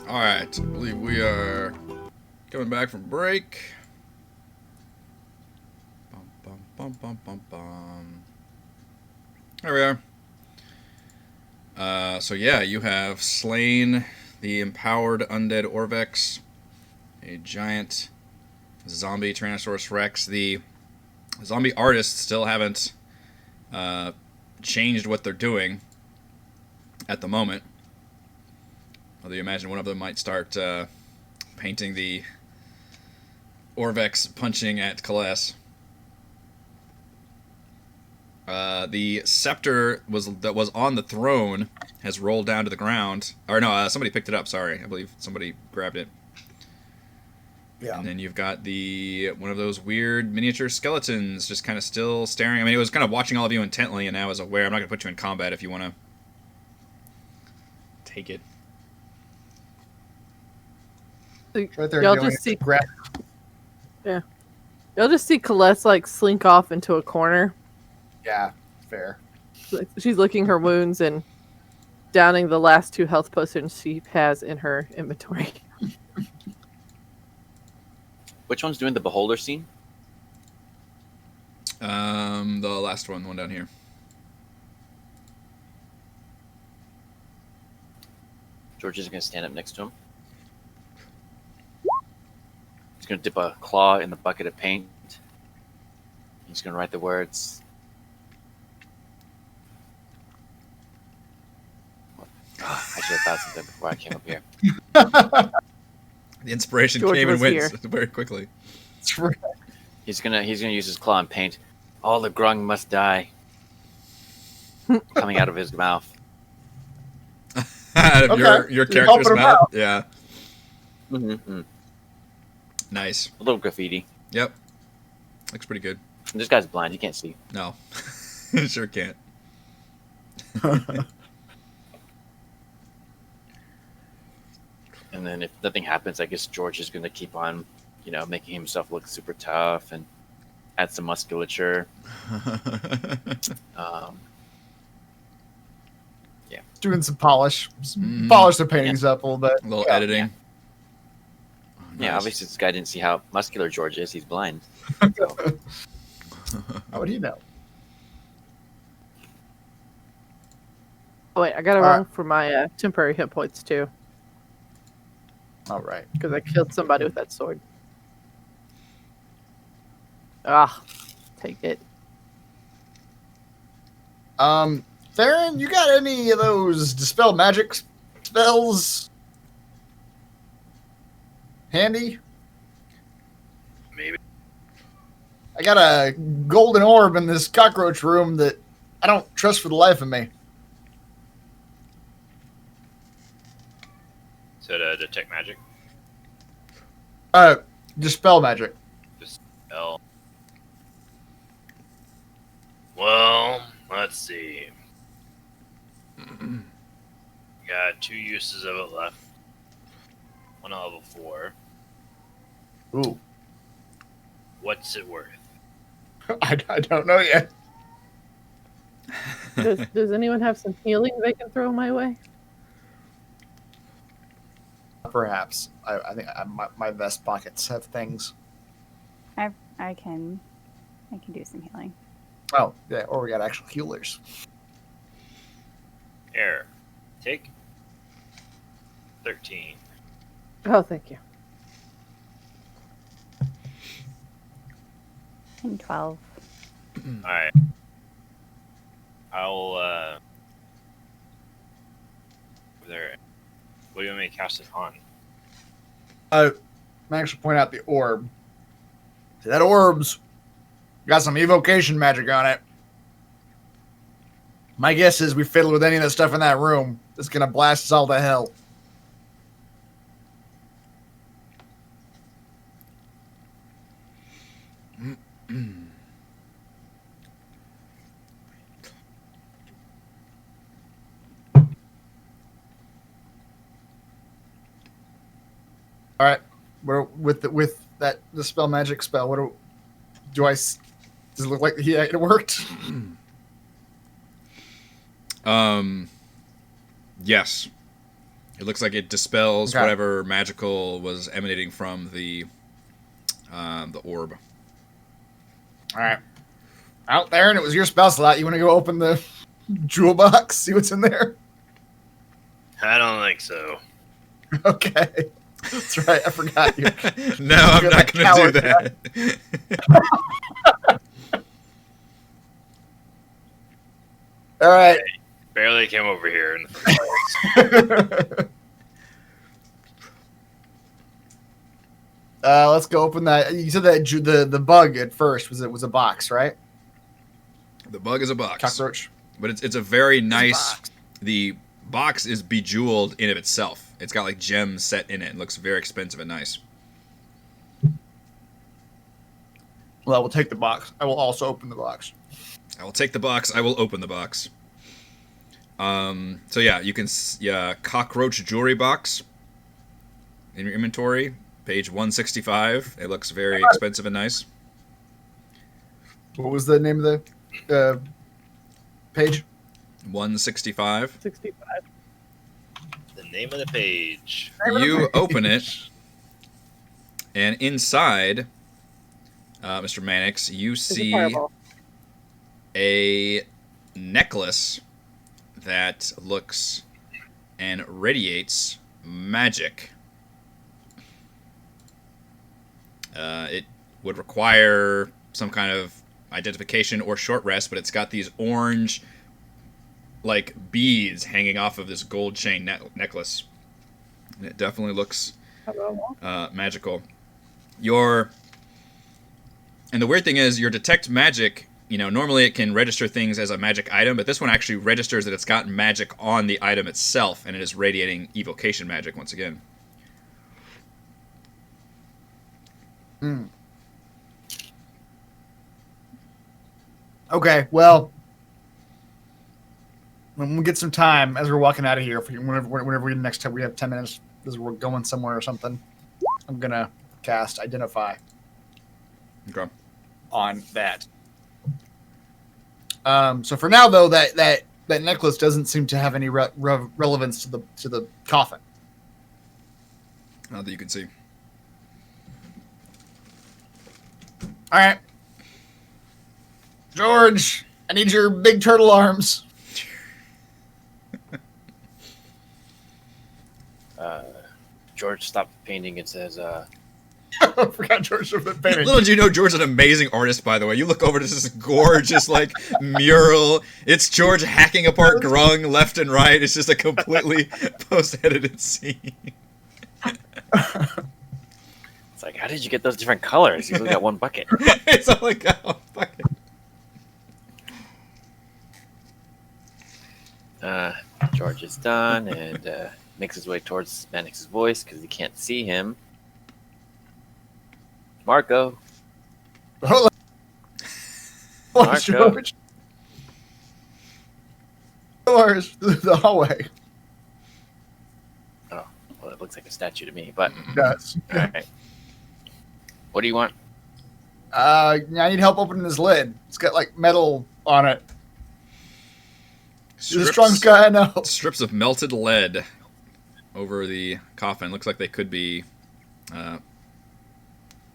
All right, I believe we are coming back from break. Bum, bum, bum, bum, bum, bum. There we are. So yeah, you have slain the empowered undead Orvex, a giant zombie Tyrannosaurus Rex. The zombie artists still haven't changed what they're doing at the moment. Although you imagine one of them might start painting the Orvex punching at Kaless. The scepter that was on the throne has rolled down to the ground. Or no, somebody picked it up. Sorry, I believe somebody grabbed it. Yeah. And then you've got one of those weird miniature skeletons just kind of still staring. I mean, it was kind of watching all of you intently, and now is aware. I'm not going to put you in combat if you want to take it. Right there. Y'all doing just it. see, Grab. y'all just see Colette like slink off into a corner. Yeah, fair. She's licking her wounds and downing the last 2 health potions she has in her inventory. Which one's doing the beholder scene? The last one down here. George is going to stand up next to him. He's going to dip a claw in the bucket of paint. He's going to write the words. I should have thought something before I came up here. The inspiration George came and was went here. very quickly. It's right. He's gonna use his claw and paint. All the grung must die. Coming out of his mouth. Out of Okay. your Just character's open 'em mouth? out. Yeah. Mm-hmm. Nice. A little graffiti. Yep. Looks pretty good. And this guy's blind. He can't see. No. Sure can't. And then if nothing happens, I guess George is gonna keep on, making himself look super tough and add some musculature. Doing some polish. Mhm. Polish the paintings up a little bit. A little Yeah. editing. Oh, Yeah, nice. obviously this guy didn't see how muscular George is. He's blind. So, How would he know? Oh, wait, I got to All roll for my temporary hit points too, All right. because I killed somebody with that sword. Ah, take it. Theron, you got any of those dispel magic spells handy? Maybe. I got a golden orb in this cockroach room that I don't trust for the life of me. So to detect magic, Dispel magic. L. Well, let's see. Got 2 uses of it left. One at level 4. Ooh. What's it worth? I don't know yet. Does anyone have some healing they can throw my way? Perhaps. I think my vest pockets have things. I can do some healing. Oh, yeah, or we got actual healers. Here. Take 13. Oh, thank you. And 12. Alright. I'll, there. What do you want me to cast it on? I actually point out the orb. See, that orb's got some evocation magic on it. My guess is we fiddle with any of that stuff in that room, it's gonna blast us all to hell. All right, we're with the spell magic spell. Does it look like it worked? Yes. It looks like it dispels Okay. whatever magical was emanating from the orb. All right. Out there, and it was your spell slot. You want to go open the jewel box, see what's in there? I don't think so. Okay. That's right. I forgot you. No, I'm You're not that going to do coward, that. All right. Barely came over here in the first place. Let's go open that. You said that the bug at first was a box, right? The bug is a box. Cockroach. But it's a very nice. box. The box is bejeweled in of itself. It's got like gems set in it. It looks very expensive and nice. Well, I will take the box. I will also open the box. I will take the box. I will open the box. So yeah, you can cockroach jewelry box in your inventory, page 165. It looks very expensive and nice. What was the name of the page? 165. 65. The name of the page. You open it, and inside, Mr. Mannix, you It's a see fireball. a necklace that looks and radiates magic. It would require some kind of identification or short rest, but it's got these orange, like, beads hanging off of this gold chain necklace. And it definitely looks magical. And the weird thing is, your detect magic, normally it can register things as a magic item, but this one actually registers that it's got magic on the item itself, and it is radiating evocation magic once again. Okay, well, when we get some time as we're walking out of here, whenever we next time we have 10 minutes as we're going somewhere or something, I'm gonna cast Identify Okay. on that. So for now, though, that necklace doesn't seem to have any relevance to the coffin. Not that you can see. All right, George, I need your big turtle arms. George stopped painting and says, I forgot George from the painting. Little did you know George's an amazing artist, by the way. You look over to this gorgeous, like, mural. It's George hacking apart grung left and right. It's just a completely post-edited scene. it's like, how did you get those different colors? You only got one bucket. It's all like, oh, fuck it. George is done and makes his way towards Mannix's voice because he can't see him. Marco. Hold on. Marco. George. Doors through the hallway. Oh, well, it looks like a statue to me, but Yes. all right. What do you want? I need help opening this lid. It's got like metal on it. You're the strongest guy I know. Strips of melted lead over the coffin. Looks like they could be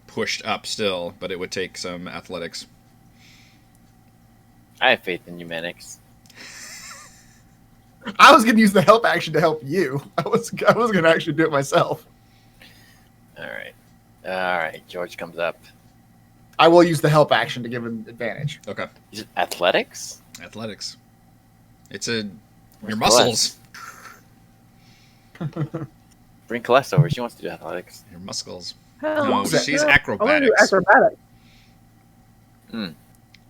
pushed up still, but it would take some athletics. I have faith in you, Mannix. I was going to use the help action to help you. I was going to actually do it myself. All right. George comes up. I will use the help action to give him advantage. Okay. Is it athletics? Athletics. It's your Where's muscles. Bring Celeste over. She wants to do athletics. Your muscles. Hell, No, that? she's I want to do acrobatics. acrobatics.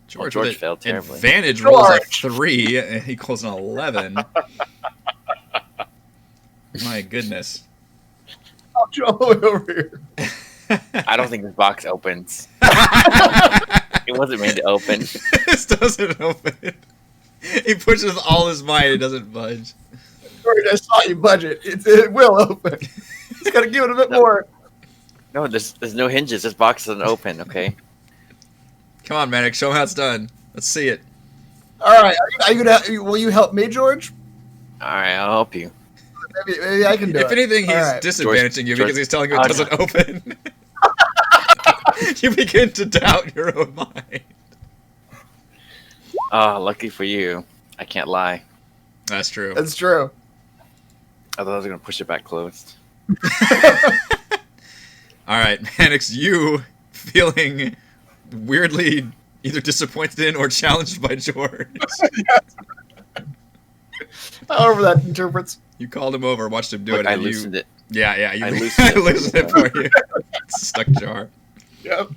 George, George with failed terribly. advantage rolls a George! 3 and equals an 11. My goodness. I'll go all the way over here. I don't think this box opens. It wasn't made to open. This doesn't open. He pushes with all his might. It doesn't budge. George, I saw you budget. It will open. Just got to give it a bit more. No, there's no hinges. This box doesn't open. Okay. Come on, Manic. Show him how it's done. Let's see it. All right. Are you gonna? Will you help me, George? All right, I'll help you. Maybe I can do it. If anything, he's All right. disadvantaging you George- because he's telling you it Oh, doesn't open. You begin to doubt your own mind. Oh, lucky for you. I can't lie. That's true. That's true. I thought I was going to push it back closed. All right, Mannix, you feeling weirdly either disappointed in or challenged by George. However that interprets. You called him over, watched him do Look, it. I and you, loosened it. Yeah, you I I loosened loosened it. it for you. It's stuck jar. Yep.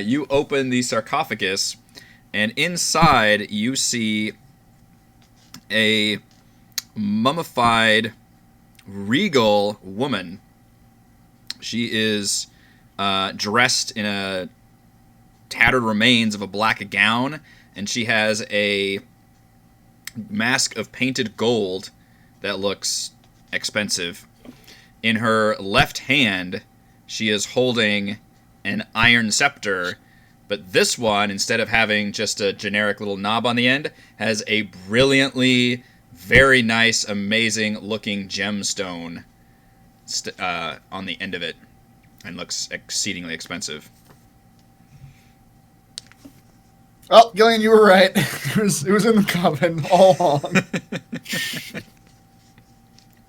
You open the sarcophagus, and inside you see a mummified, regal woman. She is dressed in a tattered remains of a black gown, and she has a mask of painted gold that looks expensive. In her left hand, she is holding an iron scepter, but this one, instead of having just a generic little knob on the end, has a brilliantly, very nice, amazing looking gemstone on the end of it, and looks exceedingly expensive. Well, Gillian, you were right. It was in the coven all along.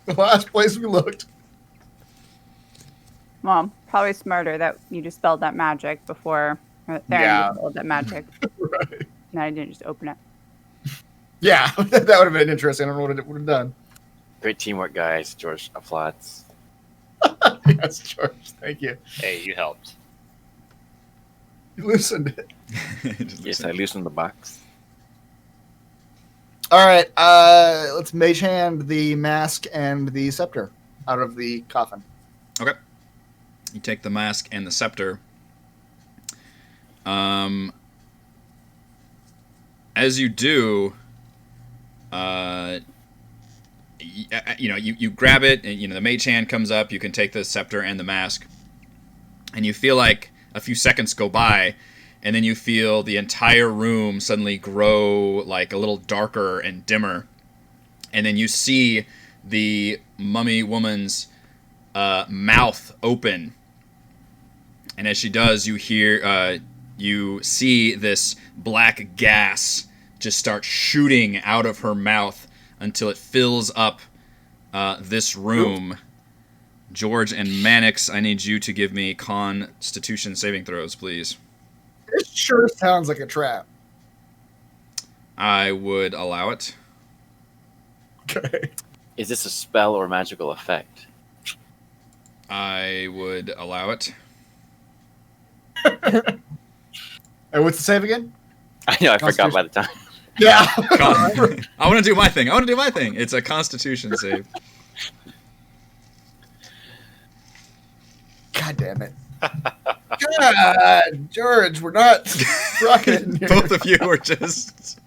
The last place we looked. Well, probably smarter that you dispelled that magic before. Or Theron Yeah. dispelled that magic. Right. And I didn't just open it. Yeah, that would have been interesting. I don't know what it would have done. Great teamwork, guys. George applauds. Yes, George. Thank you. Hey, you helped. You loosened it. Just Yes, listen. I loosened the box. All right, let's mage hand the mask and the scepter out of the coffin. Okay. You take the mask and the scepter. As you do, you grab it, and the mage hand comes up. You can take the scepter and the mask, and you feel like a few seconds go by, and then you feel the entire room suddenly grow like a little darker and dimmer, and then you see the mummy woman's mouth open, and as she does, you see this black gas just start shooting out of her mouth until it fills up this room. George and Mannix, I need you to give me Constitution saving throws, please. It sure sounds like a trap. I would allow it. Okay. Is this a spell or magical effect? I would allow it. And what's the save again? I know, I forgot by the time. Yeah. I want to do my thing. It's a Constitution save. God damn it. God, George, we're not rocking it in here. Both of you were just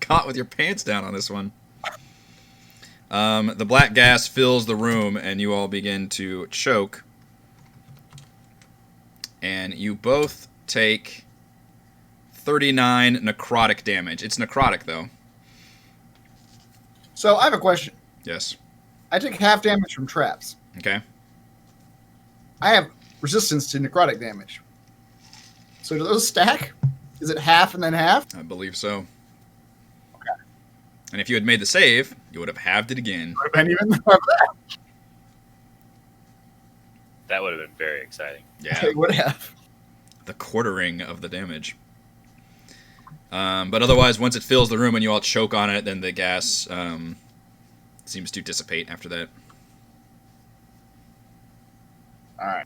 caught with your pants down on this one. The black gas fills the room, and you all begin to choke. And you both take 39 necrotic damage. It's necrotic, though. So I have a question. Yes. I take half damage from traps. Okay. I have resistance to necrotic damage. So do those stack? Is it half and then half? I believe so. Okay. And if you had made the save, you would have halved it again. Would have been even more of that. That would have been very exciting. Yeah. It would have. The quartering of the damage. But otherwise, once it fills the room and you all choke on it, then the gas seems to dissipate after that. All right.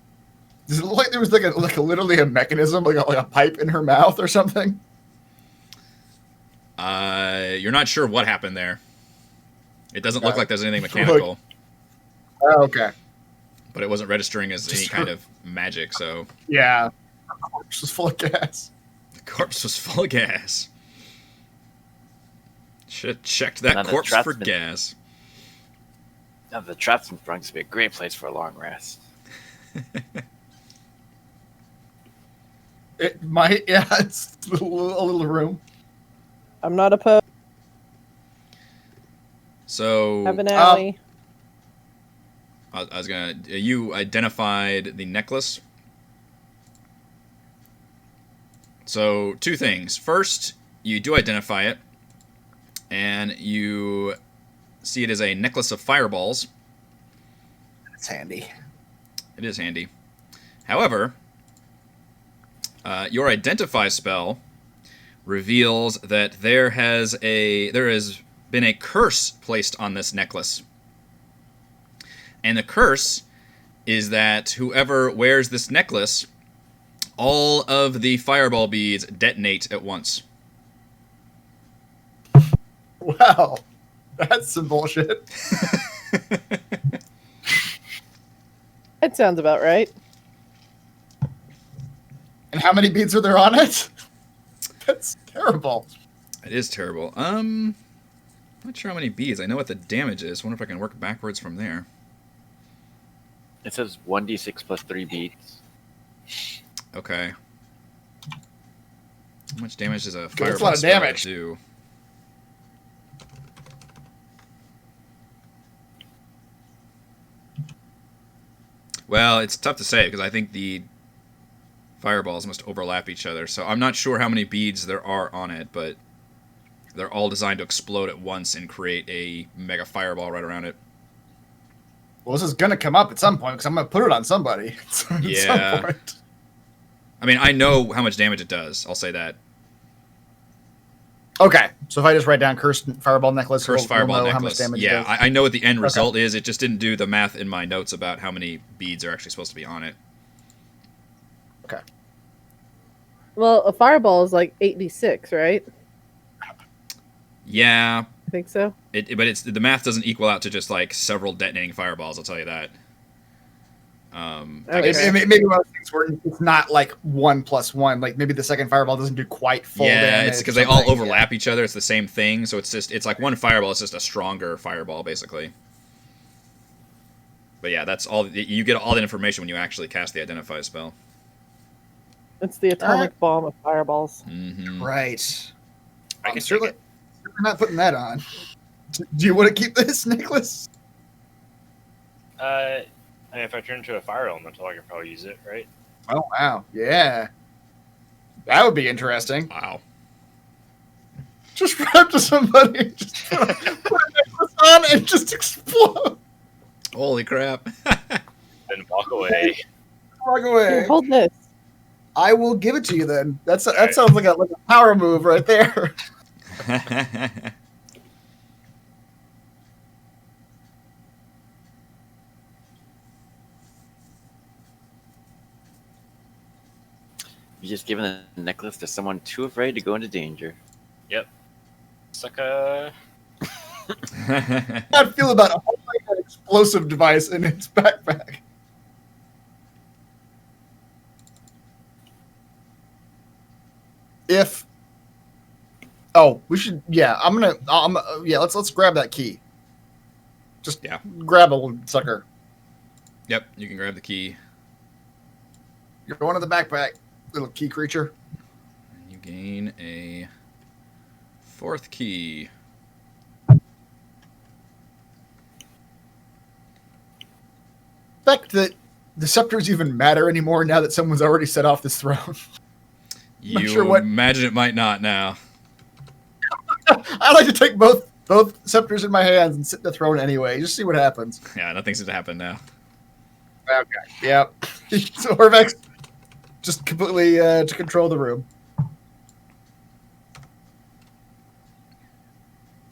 Does it look like there was like a literally a mechanism, like a pipe in her mouth or something? You're not sure what happened there. It doesn't look like there's anything Like- mechanical, Oh, okay. but it wasn't registering as any Just- kind of magic, so Yeah. The corpse was full of gas. the corpse was full of gas. Should have checked that Now the corpse trap's for been- gas. Now, the trap's in front to be a great place for a long rest. It might, yeah, it's a little room. I'm not opposed. So Have an alley. I was gonna. You identified the necklace. So 2 things. First, you do identify it, and you see it as a necklace of fireballs. It's handy. It is handy. However, your identify spell reveals that there has been a curse placed on this necklace. And the curse is that whoever wears this necklace, all of the fireball beads detonate at once. Wow. That's some bullshit. That sounds about right. And how many beads are there on it? That's terrible. It is terrible. Not sure how many beads. I know what the damage is. Wonder if I can work backwards from there. It says 1d6 plus 3 beats. Okay. How much damage does a That's a fireball lot of spell damage. do? Well, it's tough to say because I think the fireballs must overlap each other. So I'm not sure how many beads there are on it, but they're all designed to explode at once and create a mega fireball right around it. Well, this is going to come up at some point because I'm going to put it on somebody. At Yeah. some point. I mean, I know how much damage it does. I'll say that. Okay, so if I just write down cursed fireball necklace, Cursed we'll fireball know how much necklace. damage it Yeah, does. I know what the end result is. It just didn't do the math in my notes about how many beads are actually supposed to be on it. Okay. Well, a fireball is like 8d6, right? Yeah, I think so. but the math doesn't equal out to just like several detonating fireballs. I'll tell you that. I Okay. guess, Maybe one of those things where it's not like 1 plus 1. Like maybe the second fireball doesn't do quite full yeah, damage. it's because or they all something. overlap each other. It's the same thing, so it's like one fireball. It's just a stronger fireball, basically. But yeah, that's all. You get all that information when you actually cast the identify spell. It's the atomic bomb of fireballs. Mm-hmm. Right. I I'm can certainly take it. not putting that on. Do you want to keep this, Nicholas? I mean, if I turn into a fire elemental, I can probably use it, right? Oh wow, yeah, that would be interesting. Wow. Just run up to somebody, and just put a necklace on, and just explode. Holy crap. Then walk away. Walk Here, away. hold this. I will give it to you then. That right. sounds like a power move right there. You just given the necklace to someone too afraid to go into danger. It's like a. How do you feel about holding an explosive device in its backpack? If we should, let's grab that key. Just Yeah. grab a little sucker. Yep, you can grab the key. You're going to the backpack, little key creature. And you gain a 4th key. The fact that the scepters even matter anymore now that someone's already set off this throne. You sure what- imagine it might not now. I like to take both scepters in my hands and sit in the throne anyway. Just see what happens. Yeah, nothing's going to happen now. Okay. Yep. So Orvex just completely to control the room.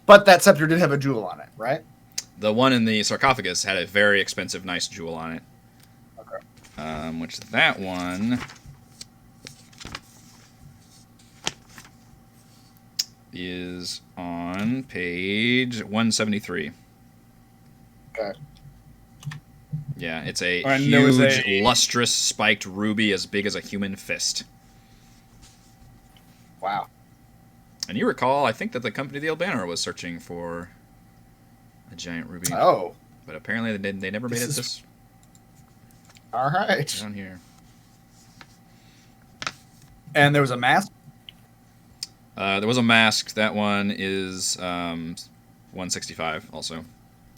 But that scepter did have a jewel on it, right? The one in the sarcophagus had a very expensive, nice jewel on it. Okay. Which that one is on page 173. Okay. Yeah, it's a And there was huge, a- lustrous, spiked ruby as big as a human fist. Wow. And you recall, I think that the company The Banner was searching for a giant ruby. Oh. But apparently they never made This it is- this All right. down here. And there was a mask. There was a mask. That one is 1 165 also.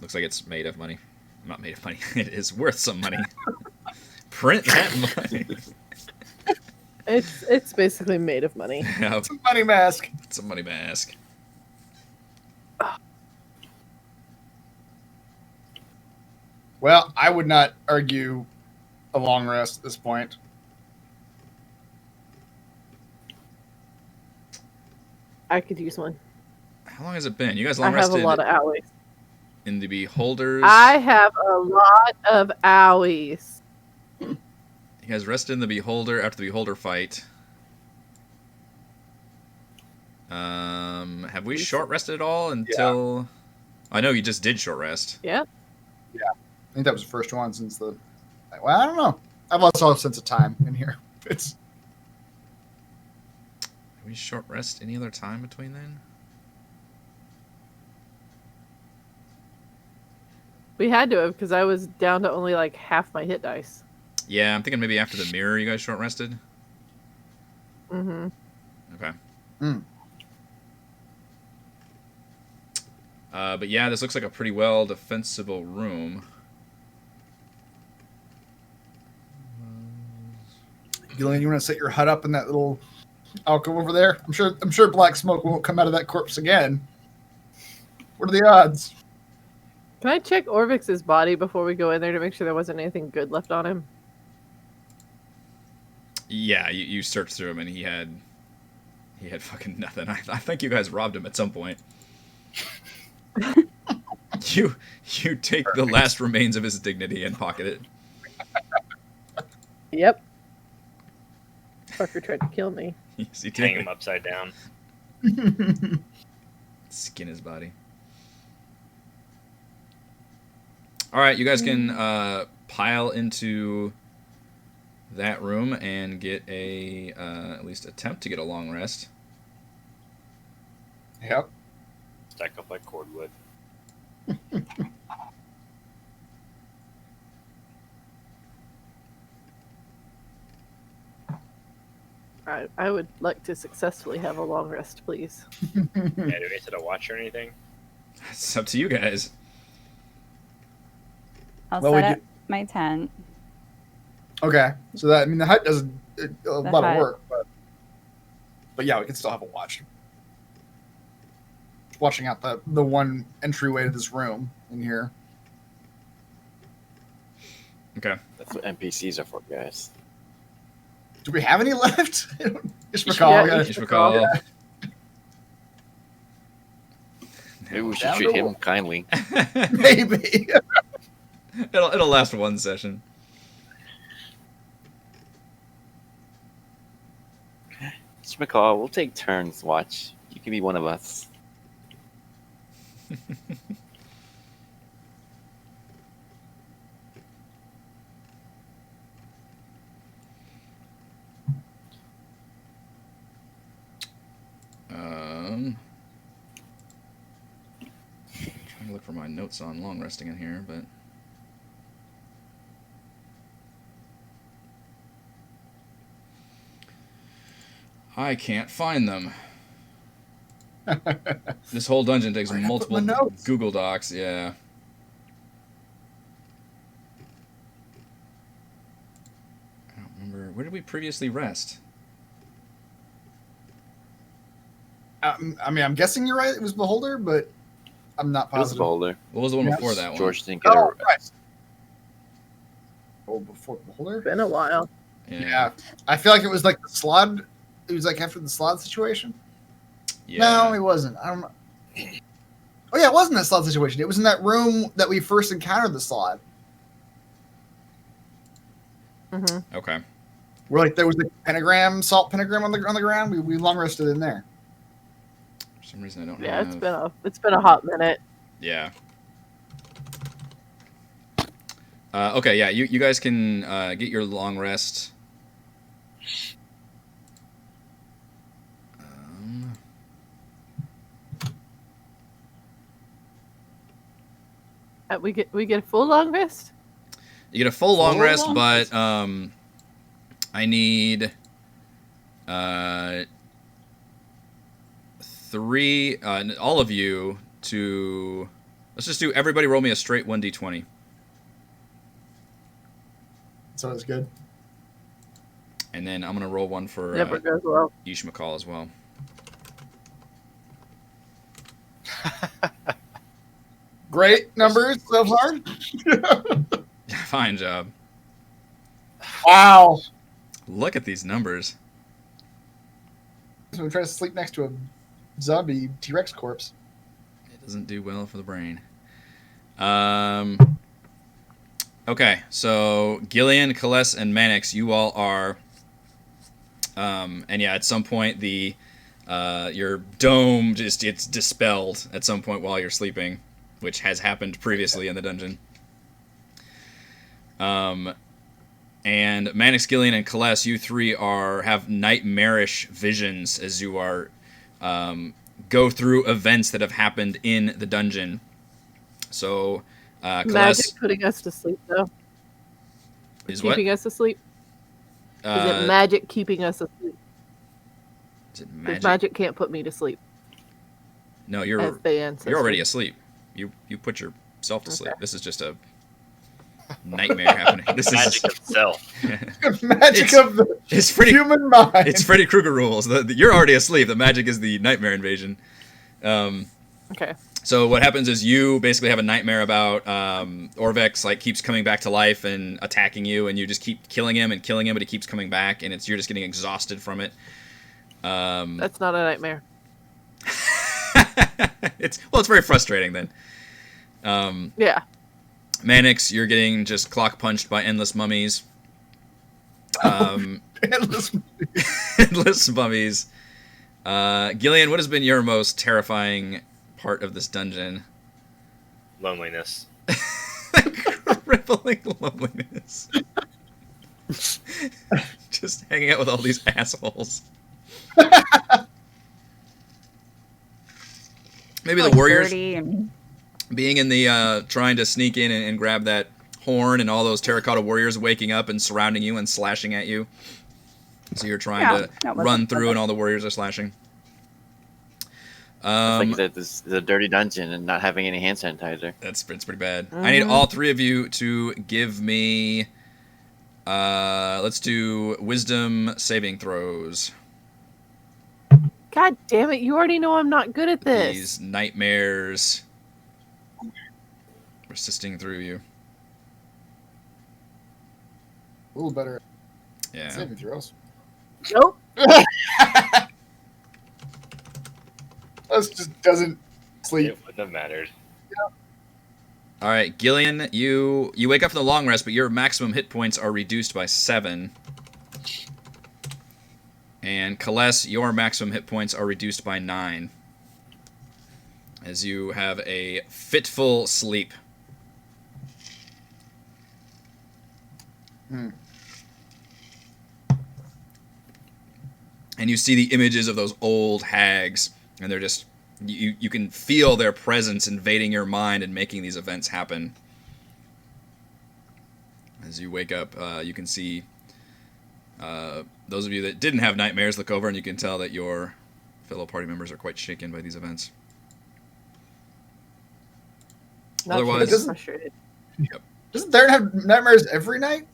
Looks like it's made of money. Not made of money. It is worth some money. Print that money. It's basically made of money. Yeah, It's a money mask. it's a money mask. Well, I would not argue a long rest at this point. I could use one. How long has it been? You guys I long have a rested lot of owies. in the Beholders. I have a lot of owies. You guys rested in the Beholder after the Beholder fight. Have we short rested at all until? I know you just did short rest. Yeah. I think that was the first one since the. Well, I don't know. I've lost all sense of time in here. It's Have we short rest any other time between then? We had to have because I was down to only like half my hit dice. Yeah, I'm thinking maybe after the mirror you guys short rested. Mm-hmm. Okay. Mm. But yeah, this looks like a pretty well defensible room. Gillian, you want to set your hut up in that little alcove over there? I'm sure black smoke won't come out of that corpse again. What are the odds? Can I check Orvix's body before we go in there to make sure there wasn't anything good left on him? Yeah, you searched through him and he had fucking nothing. I think you guys robbed him at some point. You take the last remains of his dignity and pocket it. Yep. Fucker tried to kill me. Yes, he Hang did. him upside down. Skin his body. All right, you guys can pile into that room and get a at least attempt to get a long rest. Yep. Stack up like cordwood. I would like to successfully have a long rest, please. Yeah, do we set a watch or anything? It's up to you guys. I'll Well, we set do- up my tent. Okay, so that the hut does a lot of hut. work, but yeah, we can still have a watch. Watching out the one entryway to this room in here. Okay. That's what NPCs are for, guys. Do we have any left? Just recall. Yeah, Yeah, Just recall. Maybe we should Down treat the him wall. kindly. maybe. It'll last one session. Mr. McCall, we'll take turns. Watch. You can be one of us. Trying to look for my notes on long resting in here, but I can't find them. This whole dungeon takes Where'd I put multiple my notes? Google Docs, yeah. I don't remember. Where did we previously rest? I'm guessing you're right. It was Beholder, but I'm not It was positive. Boulder. What was the one Yes. before that one? George didn't get Oh, a right. Oh, before Beholder. Been a while. Yeah, I feel like it was like the slod. It was like after the slod situation. Yeah. No, it wasn't. I don't know. Oh yeah, it wasn't that slod situation. It was in that room that we first encountered the slod. Mm-hmm. Okay. Where like there was the pentagram, salt pentagram on the ground. We long rested in there. For some reason I don't Yeah, have... it's been a hot minute. Yeah. Okay, yeah, you guys can get your long rest. We get a full long rest. You get a full long Full rest, long but I need 3. All of you to... Let's just do everybody roll me a straight 1d20. So it's good. And then I'm going to roll one for Never goes well. Ish McCall as well. Great numbers so far. Fine job. Wow. Look at these numbers. So we try to sleep next to a zombie T-Rex corpse. It doesn't do well for the brain. Okay, so Gillian, Kaless, and Mannix, you all are... and yeah, at some point the your dome it's dispelled at some point while you're sleeping, which has happened previously in the dungeon. And Mannix, Gillian, and Kaless, you three have nightmarish visions as you are go through events that have happened in the dungeon. So, Magic Kaless putting us to sleep, though. is what? Keeping us asleep. Is it magic keeping us asleep? Is it Because magic? magic can't put me to sleep. No, As you're Bayan says. already asleep. You put yourself to sleep. This is just a nightmare happening. This Magic is itself. Magic of the it's Freddy. human mind. It's Freddy Krueger rules. You're already asleep. The magic is the nightmare invasion. Okay. So what happens is you basically have a nightmare about Orvex like keeps coming back to life and attacking you, and you just keep killing him, but he keeps coming back, and you're just getting exhausted from it. That's not a nightmare. It's very frustrating then. Yeah. Mannix, you're getting just clock punched by endless mummies. Endless. Endless mummies. Gillian, what has been your most terrifying part of this dungeon? Loneliness. Crippling loneliness. Just hanging out with all these assholes. Maybe the Like warriors dirty and- being in the trying to sneak in and grab that horn, and all those terracotta warriors waking up and surrounding you and slashing at you. So you're trying Yeah, to that wasn't run through, fun. and all the warriors are slashing. It's like you said, this is a dirty dungeon and not having any hand sanitizer. It's pretty bad. I need all three of you to give me. Let's do wisdom saving throws. God damn it! You already know I'm not good at this. These nightmares persisting through you. A little better. Yeah. Saving throws. Nope. Us just doesn't sleep. It wouldn't have mattered. All right, Gillian, you wake up from the long rest, but your maximum hit points are reduced by 7. And Kaless, your maximum hit points are reduced by 9. As you have a fitful sleep. And you see the images of those old hags, and they're just you can feel their presence invading your mind and making these events happen. As you wake up, you can see those of you that didn't have nightmares look over, and you can tell that your fellow party members are quite shaken by these events. Not Otherwise- sure, frustrated. Doesn't Darren have nightmares every night?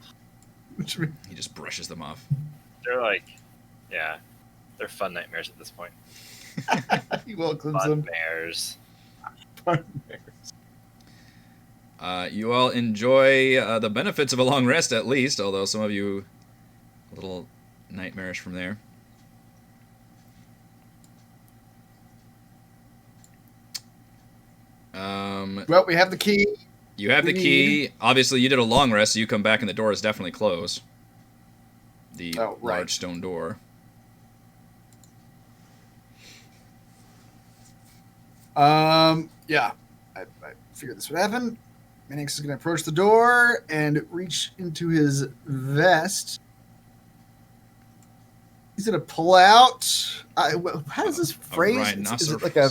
He just brushes them off. They're like, yeah, they're fun nightmares at this point. He welcomes them. Nightmares. You all enjoy the benefits of a long rest, at least, although some of you a little nightmarish from there. Well, we have the key. You have the key. Obviously, you did a long rest, so you come back and the door is definitely closed. The Oh, right. large stone door. Yeah. I figured this would happen. Mannix is going to approach the door and reach into his vest. He's going to pull out. How is this phrase? Is it like a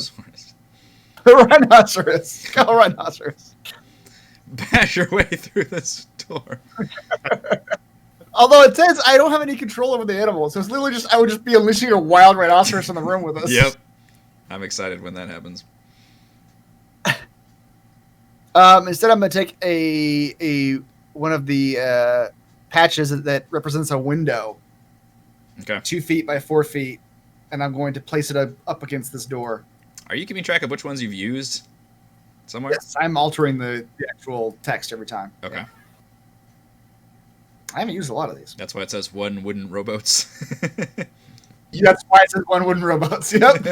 rhinoceros? A rhinoceros. Bash your way through this door. Although it says I don't have any control over the animal, so it's literally just I would just be unleashing a wild rhinoceros in the room with us. Yep. I'm excited when that happens. Instead, I'm going to take a one of the patches that represents a window, Okay. 2 feet by 4 feet, and I'm going to place it up against this door. Are you keeping track of which ones you've used somewhere? Yes, I'm altering the actual text every time. Okay. Yeah. I haven't used a lot of these. That's why it says one wooden rowboats. That's why it says one wooden robots. Yep.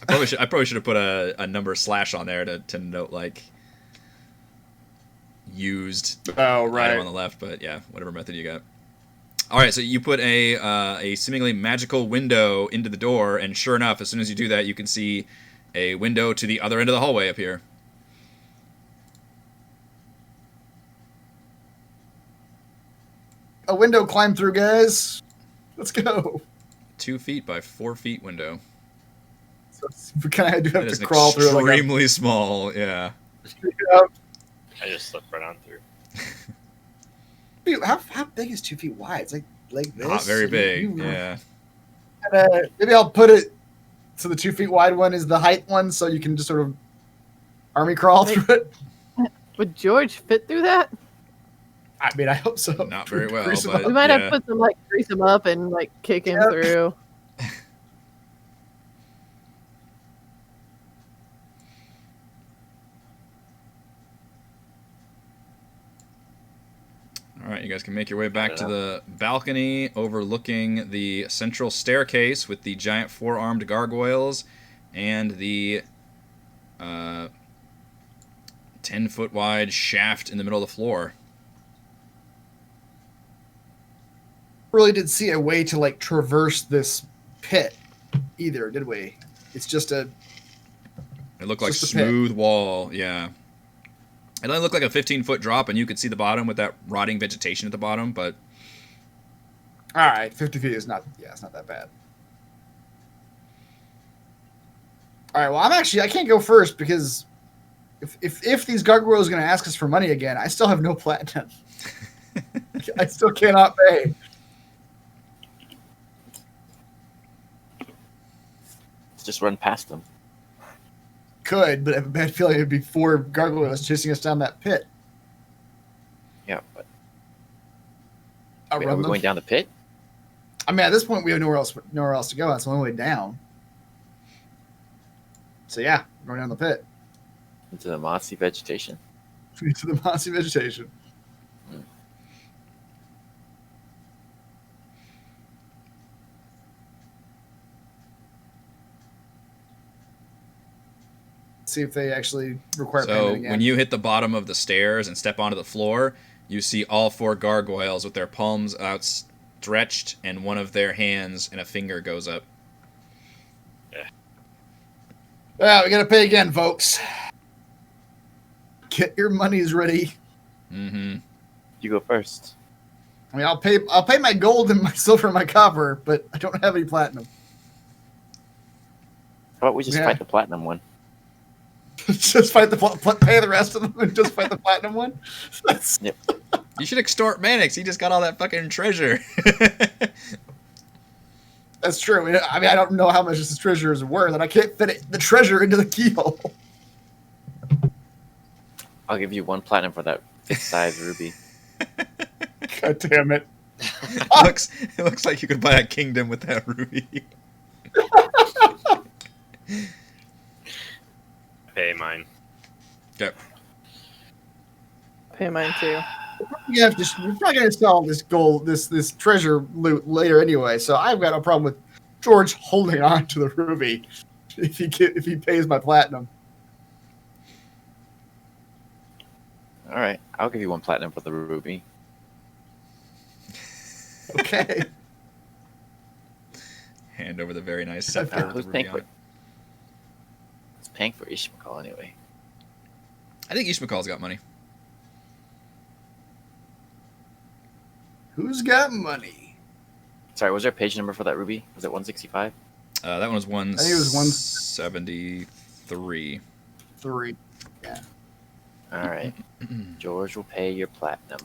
I probably should have put a number / on there to note like used Oh, item on the left, but yeah, whatever method you got. All right, so you put a seemingly magical window into the door, and sure enough, as soon as you do that, you can see a window to the other end of the hallway appear. A window climb through, guys. Let's go. 2 feet by 4 feet window. So we kind of do have That is to crawl through like extremely small. Yeah. I just slipped right on through. Dude, how big is 2 feet wide? It's like this. Not very big. You- Yeah. Maybe I'll put it so the 2 feet wide one is the height one, so you can just sort of army crawl Hey. through it. Would George fit through that? I mean, I hope so. Not very well, Grease 'em but- up. We might Yeah. have to put some like grease him up and like kick him Yep. through. All right, you guys can make your way back to the balcony overlooking the central staircase with the giant 4-armed gargoyles and the 10-foot wide shaft in the middle of the floor. Really did see a way to like traverse this pit either, did we? It's just a It looked like Just a pit. smooth wall, yeah. It only looked like a 15-foot drop, and you could see the bottom with that rotting vegetation at the bottom, but all right. 50 feet is not. Yeah, it's not that bad. All right. Well, I can't go first because if these gargoyles are going to ask us for money again, I still have no platinum. I still cannot pay. Just run past them. Could, but I have a bad feeling it'd be 4 gargoyles chasing us down that pit. Yeah, but I'll wait, are run we them. going down the pit? I mean, at this point, we have nowhere else to go. That's the only way down. So yeah, we're going down the pit Into the mossy vegetation? into the mossy vegetation. See if they actually require so payment again. when you hit the bottom of the stairs and step onto the floor, you see all 4 gargoyles with their palms outstretched, and one of their hands and a finger goes up. we gotta pay again, folks. Get your monies ready. Mm-hmm. You go first. I mean, I'll pay my gold and my silver and my copper, but I don't have any platinum. How about we just Yeah. fight the platinum one? Just fight pay the rest of them and just fight the platinum one. That's, You should extort Mannix. He just got all that fucking treasure. that's true. I mean, I don't know how much this treasure is worth, and I can't fit the treasure into the keyhole. I'll give you 1 platinum for that fifth-size ruby. God damn it! it looks like you could buy a kingdom with that ruby. Pay mine. Okay. Pay mine too. We're probably gonna sell this gold, this treasure loot later anyway. So I've got no problem with George holding on to the ruby if he pays my platinum. All right, I'll give you 1 platinum for the ruby. Okay. Hand over the very nice scepter. with Who's the paying ruby for on it? It's paying for Ishmael anyway. I think Ishmael's got money. Who's got money? Sorry, was there a page number for that ruby? Was it 165? That one was think it was 173. 3. All right, George will pay your platinum.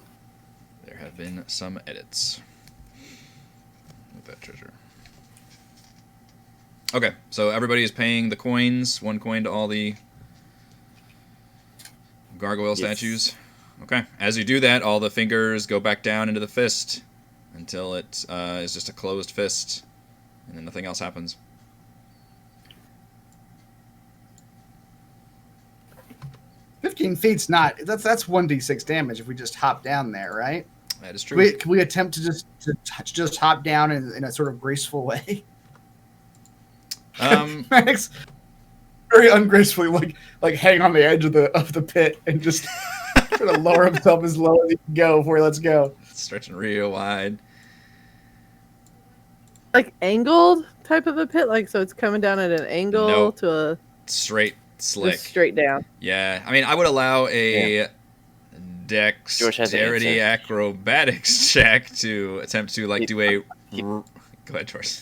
There have been some edits with that treasure. Okay, so everybody is paying the coins, 1 coin to all the gargoyle Yes. statues. Okay, as you do that, all the fingers go back down into the fist until it is just a closed fist, and then nothing else happens. $15 feet's not. That's 1d6 damage if we just hop down there, right? That is true. Can we attempt to just hop down in a sort of graceful way? Max very ungracefully like hang on the edge of the pit and just try to lower himself as low as he can go before he lets go. Stretching real wide. Like angled type of a pit, like so it's coming down at an angle Nope. to a Straight, slick. just straight down. Yeah, I mean, I would allow a George has the dexterity answer. acrobatics check to attempt to like do a. he- Go ahead, George.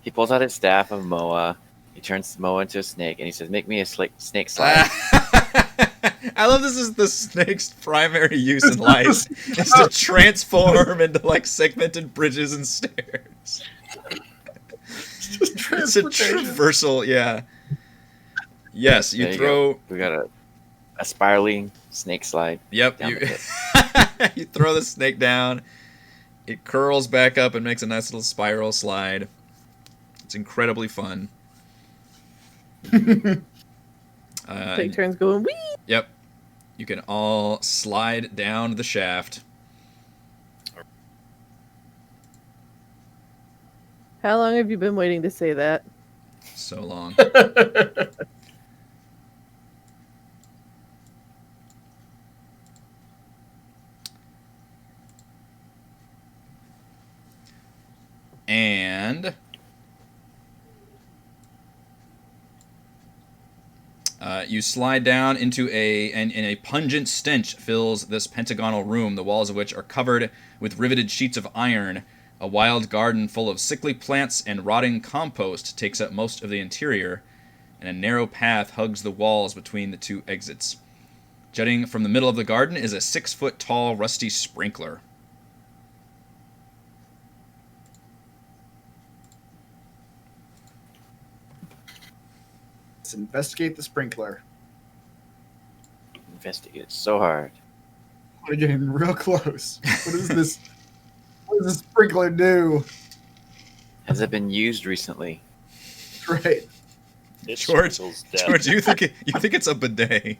He pulls out his staff of Moa. He turns Moa into a snake, and he says, "Make me a snake slide." I love this is the snake's primary use in life is to transform into like segmented bridges and stairs. Just It's a transportation. traversal, yeah. Yes, you There you throw. go. We got a spiraling snake slide. Yep, Down you, the you throw the snake down. It curls back up and makes a nice little spiral slide. It's incredibly fun. Take turns going wee. Yep. You can all slide down the shaft. How long have you been waiting to say that? So long. And you slide down into and a pungent stench fills this pentagonal room, the walls of which are covered with riveted sheets of iron. A wild garden full of sickly plants and rotting compost takes up most of the interior, and a narrow path hugs the walls between the two exits. Jutting from the middle of the garden is a 6-foot-tall rusty sprinkler. Let's investigate the sprinkler. Investigate so hard. We're getting real close. What is this? What does the sprinkler do? Has it been used recently? Right. It George, sprinkles death. George, you think it's a bidet?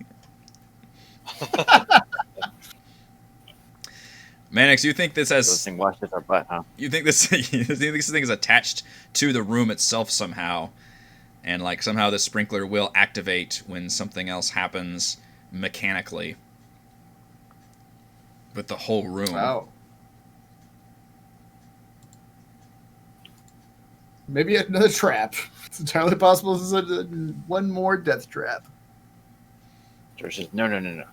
Mannix, you think this So this has? thing washes our butt, huh? You think this? You think this thing is attached to the room itself somehow, and like somehow the sprinkler will activate when something else happens mechanically with the whole room. Oh. Maybe another trap. It's entirely possible this is one more death trap. George says, no.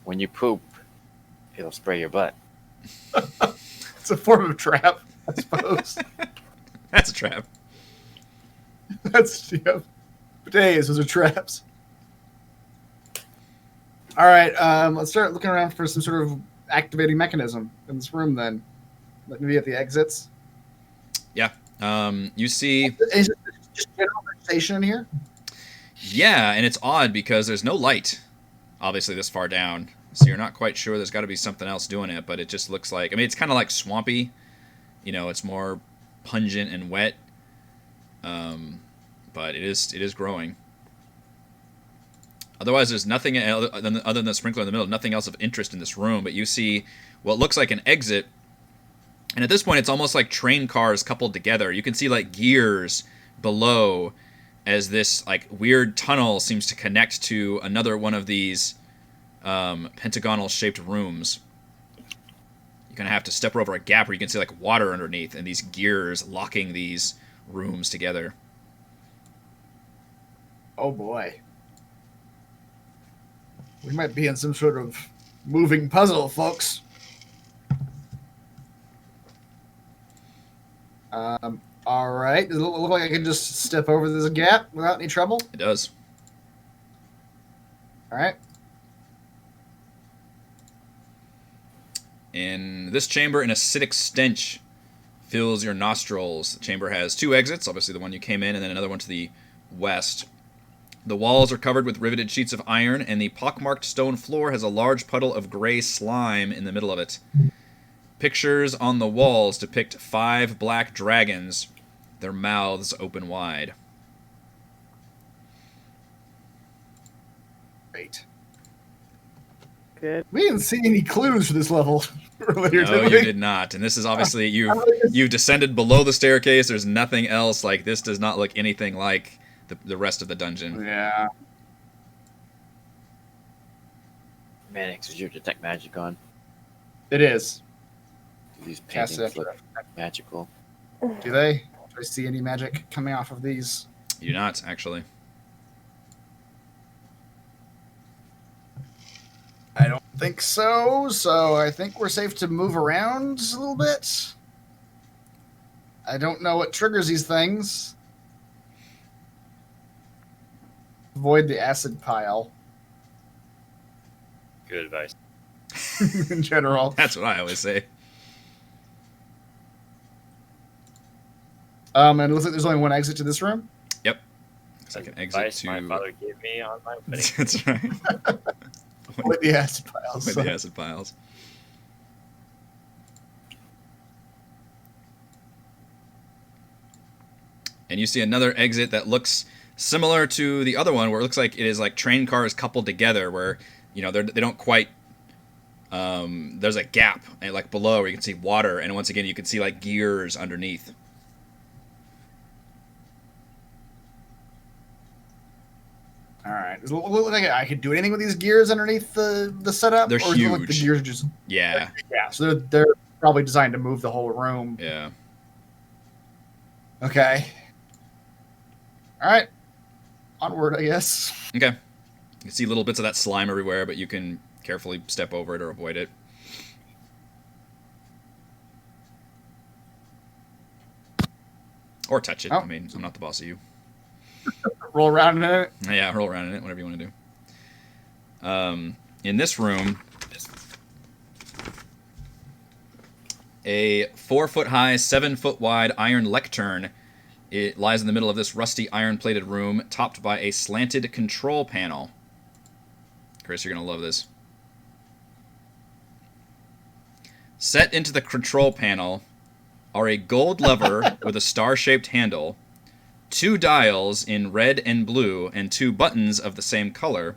When you poop, it'll spray your butt. It's a form of trap, I suppose. That's a trap. That's, yeah. Bidets, those are traps. All right, let's start looking around for some sort of activating mechanism in this room then. Like maybe at the exits. Yeah. You see. Is it just general vegetation in here? Yeah, and it's odd because there's no light, obviously, this far down. So you're not quite sure. There's got to be something else doing it, but it just looks like... I mean, it's kind of like swampy. You know, it's more pungent and wet. But it is growing. Otherwise, there's nothing other than the sprinkler in the middle. Nothing else of interest in this room. But you see what looks like an exit. And at this point, it's almost like train cars coupled together. You can see like gears below as this like weird tunnel seems to connect to another one of these pentagonal shaped rooms. You kind of have to step over a gap where you can see like water underneath and these gears locking these rooms together. Oh boy. We might be in some sort of moving puzzle, folks. All right. Does it look like I can just step over this gap without any trouble? It does. All right. In this chamber, an acidic stench fills your nostrils. The chamber has 2 exits, obviously the one you came in, and then another one to the west. The walls are covered with riveted sheets of iron, and the pockmarked stone floor has a large puddle of gray slime in the middle of it. Pictures on the walls depict 5 black dragons, their mouths open wide. Great. Good. We didn't see any clues for this level earlier, No, did you we? did not. And this is obviously, you've descended below the staircase. There's nothing else. Like, this does not look anything like the rest of the dungeon. Yeah. Manix, is your detect magic on? It is. Do these Cast paintings it look magical? Do they? Do I see any magic coming off of these? You do not, actually. I don't think so. So I think we're safe to move around a little bit. I don't know what triggers these things. Avoid the acid pile Good advice. in general. That's what I always say. And it looks like there's only one exit to this room. It's like an exit Advice to... my father gave me on my wedding. That's right. Avoid the acid piles. With the acid piles. And you see another exit that looks similar to the other one, where it looks like it is like train cars coupled together, where, you know, they don't quite... there's a gap and like below where you can see water, and once again you can see like gears underneath. All right. Does it look like I could do anything with these gears underneath the setup? They're or does it look like the huge. gears are just Yeah, yeah. So they're probably designed to move the whole room. yeah. Okay. All right. Onward, I guess. Okay. You can see little bits of that slime everywhere, but you can carefully step over it or avoid it. Or touch it. Oh. I mean, I'm not the boss of you. Roll around in it. Yeah, roll around in it, whatever you want to do. In this room, a 4-foot-high, 7-foot-wide iron lectern. It lies in the middle of this rusty iron-plated room, topped by a slanted control panel. Chris, you're going to love this. Set into the control panel are a gold lever with a star-shaped handle, 2 dials in red and blue, and 2 buttons of the same color.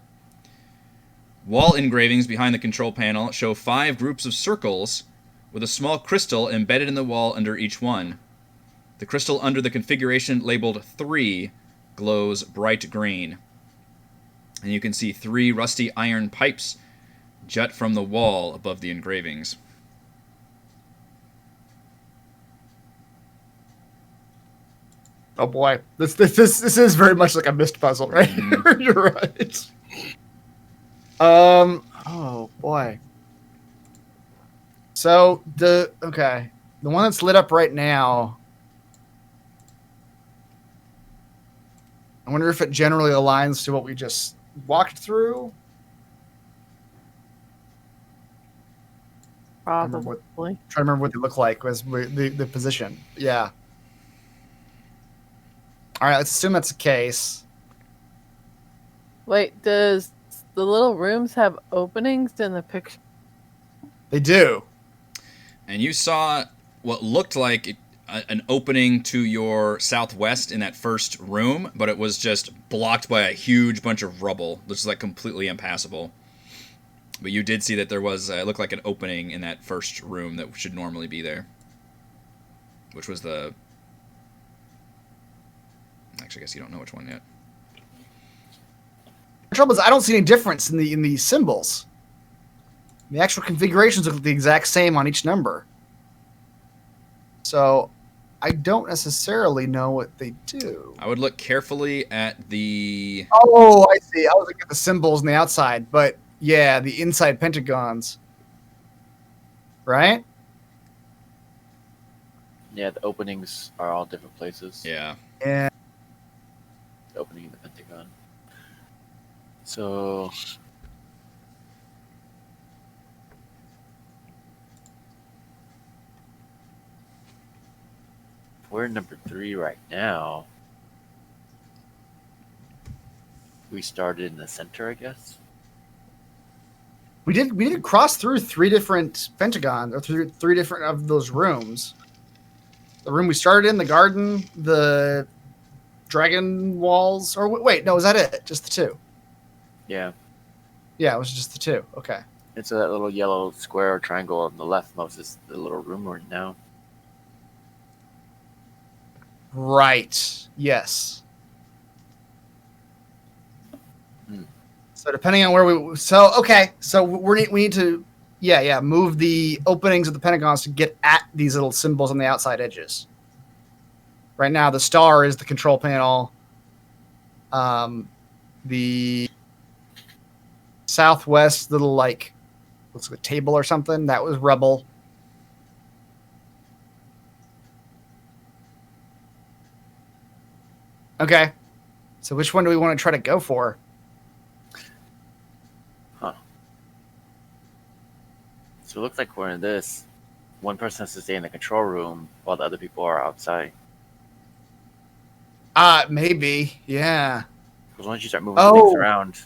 Wall engravings behind the control panel show 5 groups of circles with a small crystal embedded in the wall under each one. The crystal under the configuration labeled 3 glows bright green. And you can see 3 rusty iron pipes jut from the wall above the engravings. Oh boy, this is very much like a missed puzzle, right? Mhm. You're right. Oh boy. So the one that's lit up right now. I wonder if it generally aligns to what we just walked through. remember Probably. trying to remember what they look like was the position. Yeah. All right, let's assume that's the case. Wait, does the little rooms have openings in the picture? They do. And you saw what looked like an opening to your southwest in that first room, but it was just blocked by a huge bunch of rubble. This is like completely impassable. But you did see that there was, it looked like an opening in that first room that should normally be there. Which was the... Actually, I guess you don't know which one yet. The trouble is, I don't see any difference in the symbols. The actual configurations look the exact same on each number. So, I don't necessarily know what they do. I would look carefully at the... Oh, I see. I was looking at the symbols on the outside, but yeah, the inside pentagons. Right? Yeah, the openings are all different places. Yeah. Yeah. The opening in the Pentagon. So We're in number 3 right now. We started in the center, I guess. We did cross through 3 different pentagons, or through 3 different of those rooms. The room we started in, the garden, the dragon walls, or wait, no, was that it? Just the 2? Yeah. Yeah, it was just the 2. Okay. It's that little yellow square or triangle on the left most is the little room we're in now. Right. Yes. Hmm. So depending on where we, so we need to, move the openings of the pentagons to get at these little symbols on the outside edges. Right now, the star is the control panel. The southwest little looks like a table or something, that was rubble. Okay. So which one do we want to try to go for? So it looks like we're in this. One person has to stay in the control room while the other people are outside. Maybe. Yeah. Because once you start moving things around,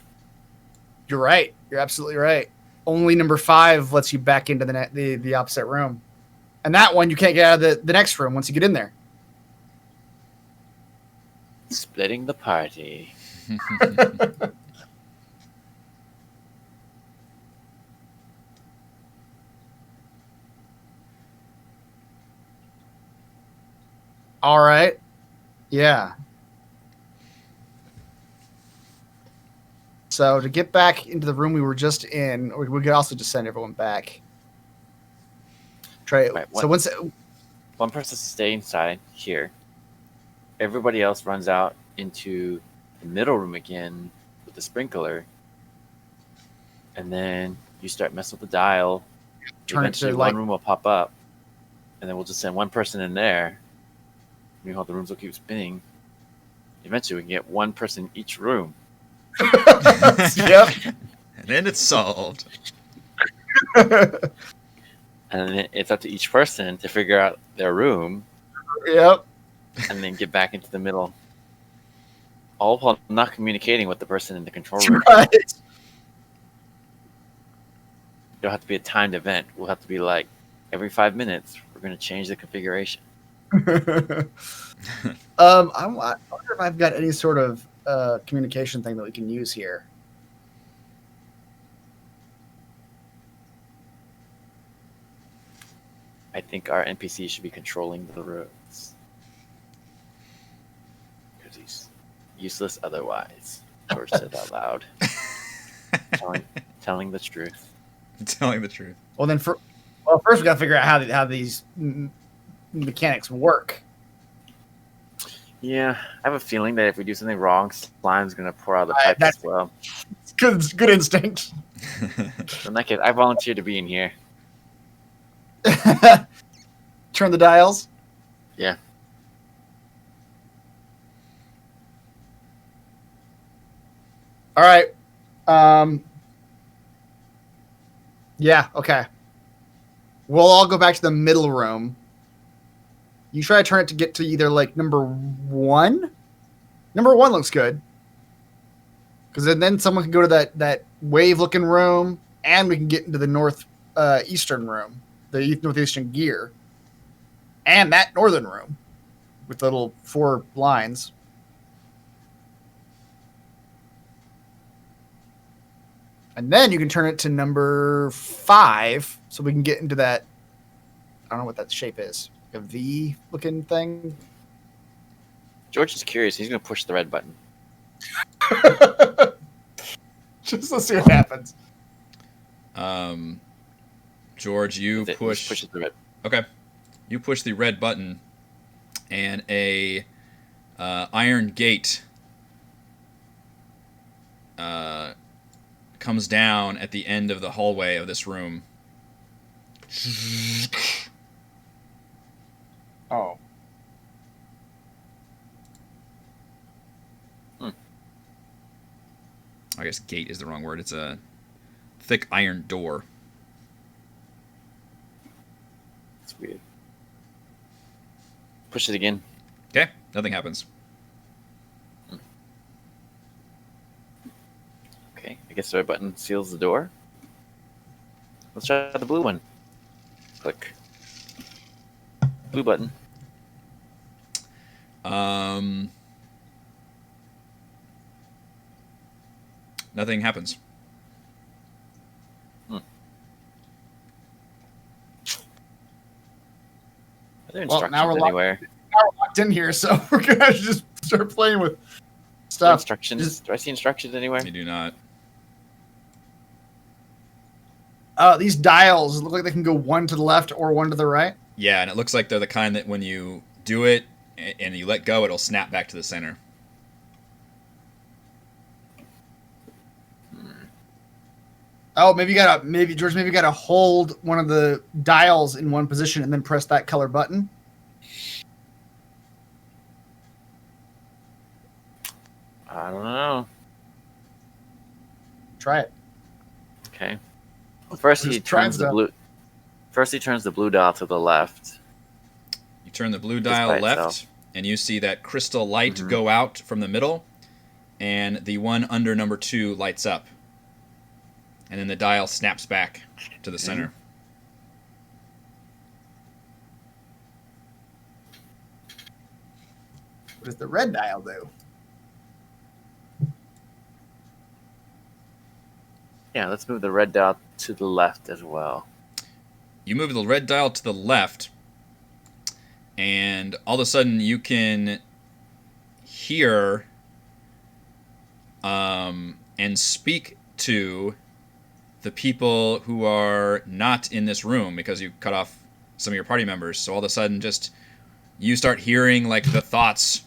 You're right. You're absolutely right. Only number 5 lets you back into the opposite room. And that one, you can't get out of the next room once you get in there. splitting the party. All right. Yeah. So to get back into the room we were just in, we could also just send everyone back. Try. Right, So once one person stay inside here. Everybody else runs out into the middle room again with the sprinkler. And then you start messing with the dial. turn it Eventually to one room will pop up. And then we'll just send one person in there. Meanwhile, the rooms will keep spinning. Eventually we can get one person in each room. Yep. And then it's solved. And then it's up to each person to figure out their room Yep. and then get back into the middle. All while not communicating with the person in the control That's room. right. It'll have to be a timed event. We'll have to be like, every 5 minutes, we're going to change the configuration. I wonder if I've got any sort of communication thing that we can use here. I think our NPC should be controlling the rooms. Because he's useless otherwise. George said out loud. telling the truth. Telling the truth. Well, first we got to figure out how these mechanics work. Yeah, I have a feeling that if we do something wrong, slime's going to pour out of the pipe as well. It's good instinct. In that case, I volunteer to be in here. Turn the dials. Yeah. All right. Yeah. Okay. We'll all go back to the middle room. You try to turn it to get to either like number 1. Number 1 looks good. Because then someone can go to that wave-looking room, and we can get into the northeastern room, the northeastern gear, and that northern room with the little 4 lines. And then you can turn it to number 5, so we can get into that. I don't know what that shape is. A V-looking thing. George is curious. He's going to push the red button. Just let's see what happens. George, you He push. pushes the red. Okay, you push the red button, and a iron gate comes down at the end of the hallway of this room. Oh. I guess gate is the wrong word. It's a thick iron door. It's weird. Push it again. Okay, nothing happens. Okay, I guess the red button seals the door. Let's try the blue one. Click. Blue button. Nothing happens. Are there Well, instructions now we're locked- anywhere? Now we're locked in here, so we're gonna have to just start playing with Are there stuff. instructions? Just- Do I see instructions anywhere? You do not. These dials look like they can go one to the left or one to the right. Yeah, and it looks like they're the kind that when you do it and you let go, it'll snap back to the center. Oh, maybe George, maybe you gotta hold one of the dials in one position and then press that color button. I don't know. Try it. Okay. Well, first We're he just trying turns the stuff. blue. First he turns the blue dial to the left. You turn the blue Just dial by left, itself. and you see that crystal light Mhm. go out from the middle, and the one under number 2 lights up. And then the dial snaps back to the center. What does the red dial do? Yeah, let's move the red dial to the left as well. You move the red dial to the left, and all of a sudden you can hear and speak to the people who are not in this room because you cut off some of your party members. So all of a sudden just you start hearing like the thoughts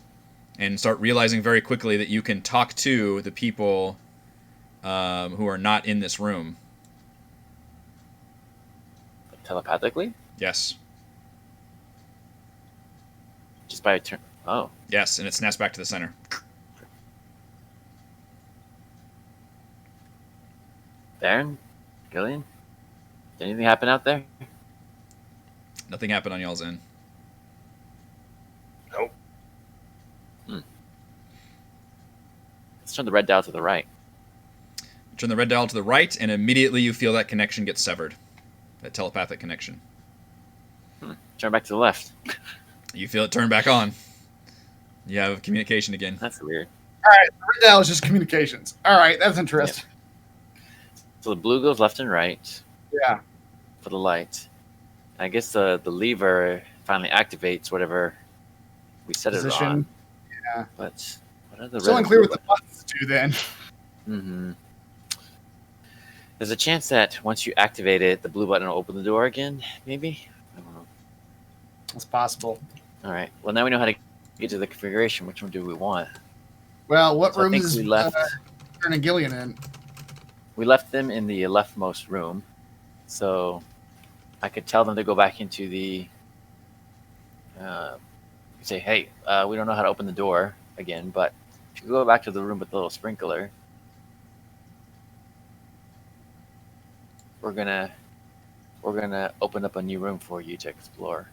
and start realizing very quickly that you can talk to the people who are not in this room. Telepathically? Yes. Just by a turn. Oh. Yes, and it snaps back to the center. Baron? Gillian? Did anything happen out there? Nothing happened on y'all's end. Nope. Let's turn the red dial to the right. Turn the red dial to the right, and immediately you feel that connection get severed. That telepathic connection. Turn back to the left. You feel it turn back on. You have communication again. That's weird. All right, the red dial is just communications. All right, that's interesting. So the blue goes left and right Yeah. for the light. I guess the lever finally activates whatever we set it Position. on. Yeah. But what are the Still unclear what the buttons do then. Mm-hmm. There's a chance that once you activate it, the blue button will open the door again, maybe? I don't know. It's possible. All right. Well, now we know how to get to the configuration. Which one do we want? Well, what So I room think is we left. Ern and Gillian in? We left them in the leftmost room, so I could tell them to go back into the. Say, hey, we don't know how to open the door again, but if you go back to the room with the little sprinkler, we're gonna open up a new room for you to explore.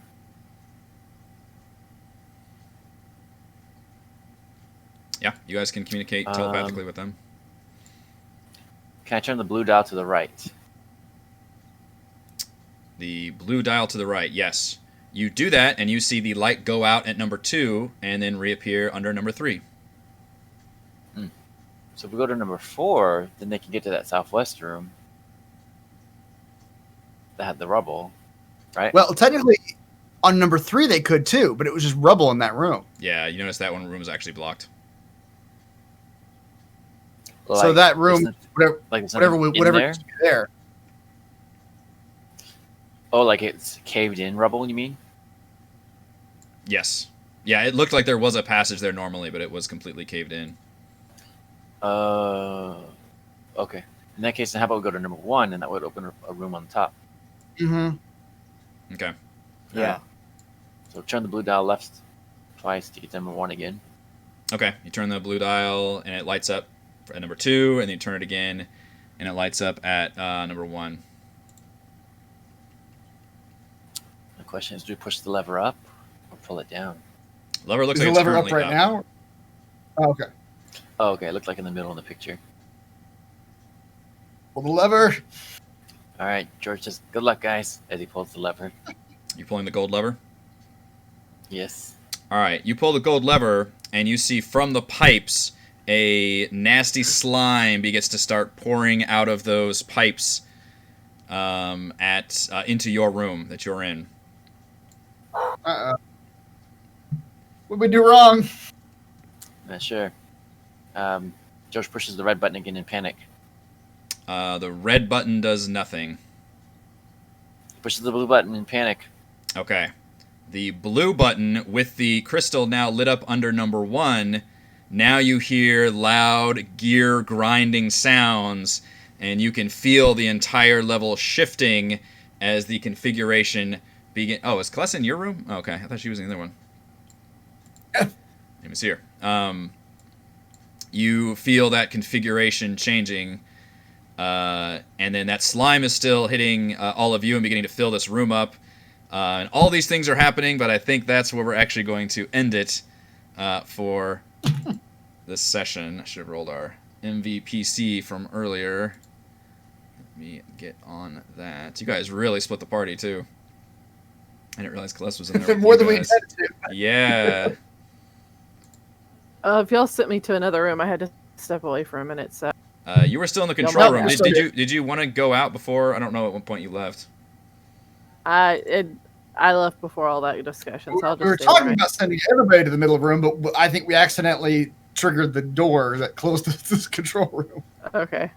Yeah, you guys can communicate telepathically with them. Can I turn the blue dial to the right? The blue dial to the right, yes. You do that, and you see the light go out at number 2 and then reappear under number 3. So if we go to number 4, then they can get to that southwest room that had the rubble, right? Well, technically, on number 3 they could too, but it was just rubble in that room. Yeah, you notice that one room is actually blocked. So that room, there's whatever nothing in whatever there? used to be there. Oh, like it's caved in rubble, you mean? Yes. Yeah, it looked like there was a passage there normally, but it was completely caved in. Okay. In that case, then how about we go to number 1, and that would open a room on the top. Mm-hmm. Okay. Yeah. So turn the blue dial left twice to get to number 1 again. Okay, you turn the blue dial, and it lights up at number 2, and then you turn it again, and it lights up at number 1. The question is, do we push the lever up or pull it down? Lever looks Is like the it's lever up currently right now? Oh, okay. Oh, okay. It looked like in the middle of the picture. Pull the lever. All right, George says, "Good luck, guys," as he pulls the lever. You pulling the gold lever? Yes. All right, you pull the gold lever, and you see from the pipes a nasty slime begins to start pouring out of those pipes into your room that you're in. Uh-oh. What did we do wrong? Not sure. George pushes the red button again in panic. The red button does nothing. Pushes the blue button in panic. Okay. The blue button with the crystal now lit up under number 1. Now you hear loud gear grinding sounds, and you can feel the entire level shifting as the configuration begin. Oh, is Klessa in your room? Oh, okay, I thought she was in the other one. Let me see her. You feel that configuration changing, and then that slime is still hitting all of you and beginning to fill this room up. And all these things are happening, but I think that's where we're actually going to end it for this session. I should have rolled our MVPC from earlier. Let me get on that. You guys really split the party, too. I didn't realize Celeste was in there. More than we intended to. Yeah. If y'all sent me to another room, I had to step away for a minute. So You were still in the control no, room. I'm still Did you want to go out before? I don't know at what point you left. I left before all that discussion. So I'll just We were stay talking right. about sending everybody to the middle of the room, but I think we accidentally triggered the door that closed this control room. Okay.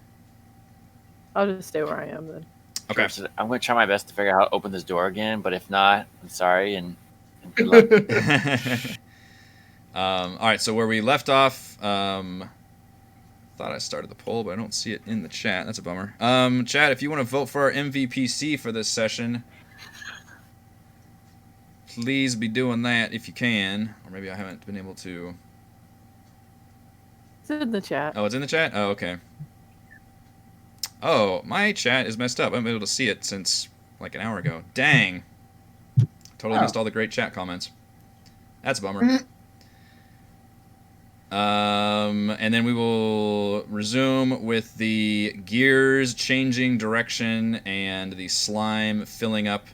I'll just stay where I am then. Okay. George says, "I'm going to try my best to figure out how to open this door again, but if not, I'm sorry and good luck." All right, so where we left off, thought I started the poll, but I don't see it in the chat. That's a bummer. Chat, if you want to vote for our MVPC for this session, please be doing that if you can. Or maybe I haven't been able to. It's in the chat. Oh, it's in the chat? Oh, okay. Oh, my chat is messed up. I haven't been able to see it since like an hour ago. Dang. Totally missed all the great chat comments. That's a bummer. And then we will resume with the gears changing direction and the slime filling up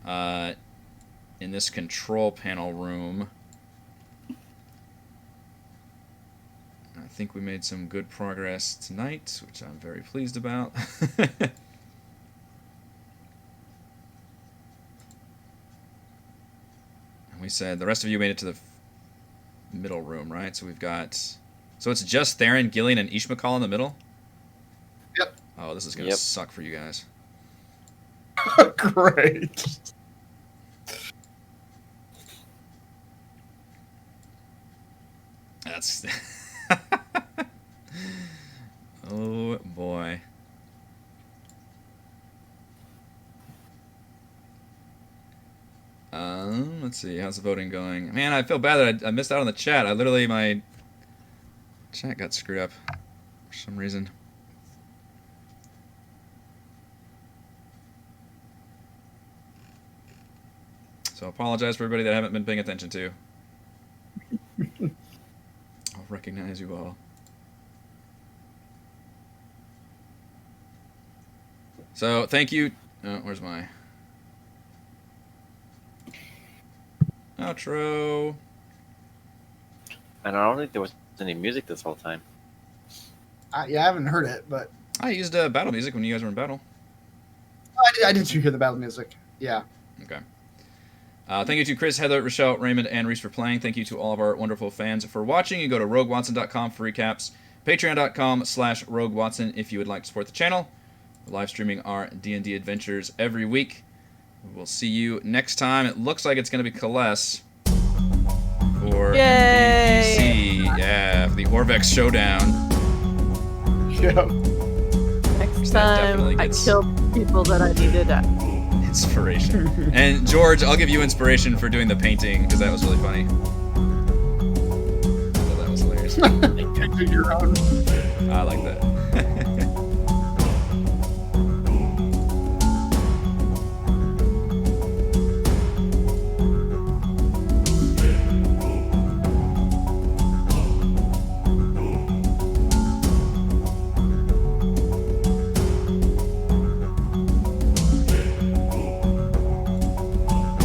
in this control panel room. I think we made some good progress tonight, which I'm very pleased about. We said the rest of you made it to the middle room, right? So we've got... So it's just Theron, Gillian, and Ishmael in the middle? Yep. Oh, this is going to suck for you guys. Great. That's... Oh, boy. Let's see. How's the voting going? Man, I feel bad that I missed out on the chat. My chat got screwed up for some reason. So I apologize for everybody that I haven't been paying attention to. I'll recognize you all. So, thank you. Oh, where's my outro? And I don't think there was any music this whole time. Yeah, I haven't heard it, but I used battle music when you guys were in battle. I did hear the battle music. Yeah. Okay. Thank you to Chris, Heather, Rochelle, Raymond, and Reese for playing. Thank you to all of our wonderful fans for watching. You can go to roguewatson.com for recaps. Patreon.com/roguewatson if you would like to support the channel. We're live streaming our D&D adventures every week. We'll see you next time. It looks like it's going to be Kaless for Yay! MVPC. Yeah, for the Orvex Showdown. Yeah. Next That time, definitely I gets- killed people that I needed. Inspiration. And George, I'll give you inspiration for doing the painting because that was really funny. I thought that was hilarious. Your own. I like that.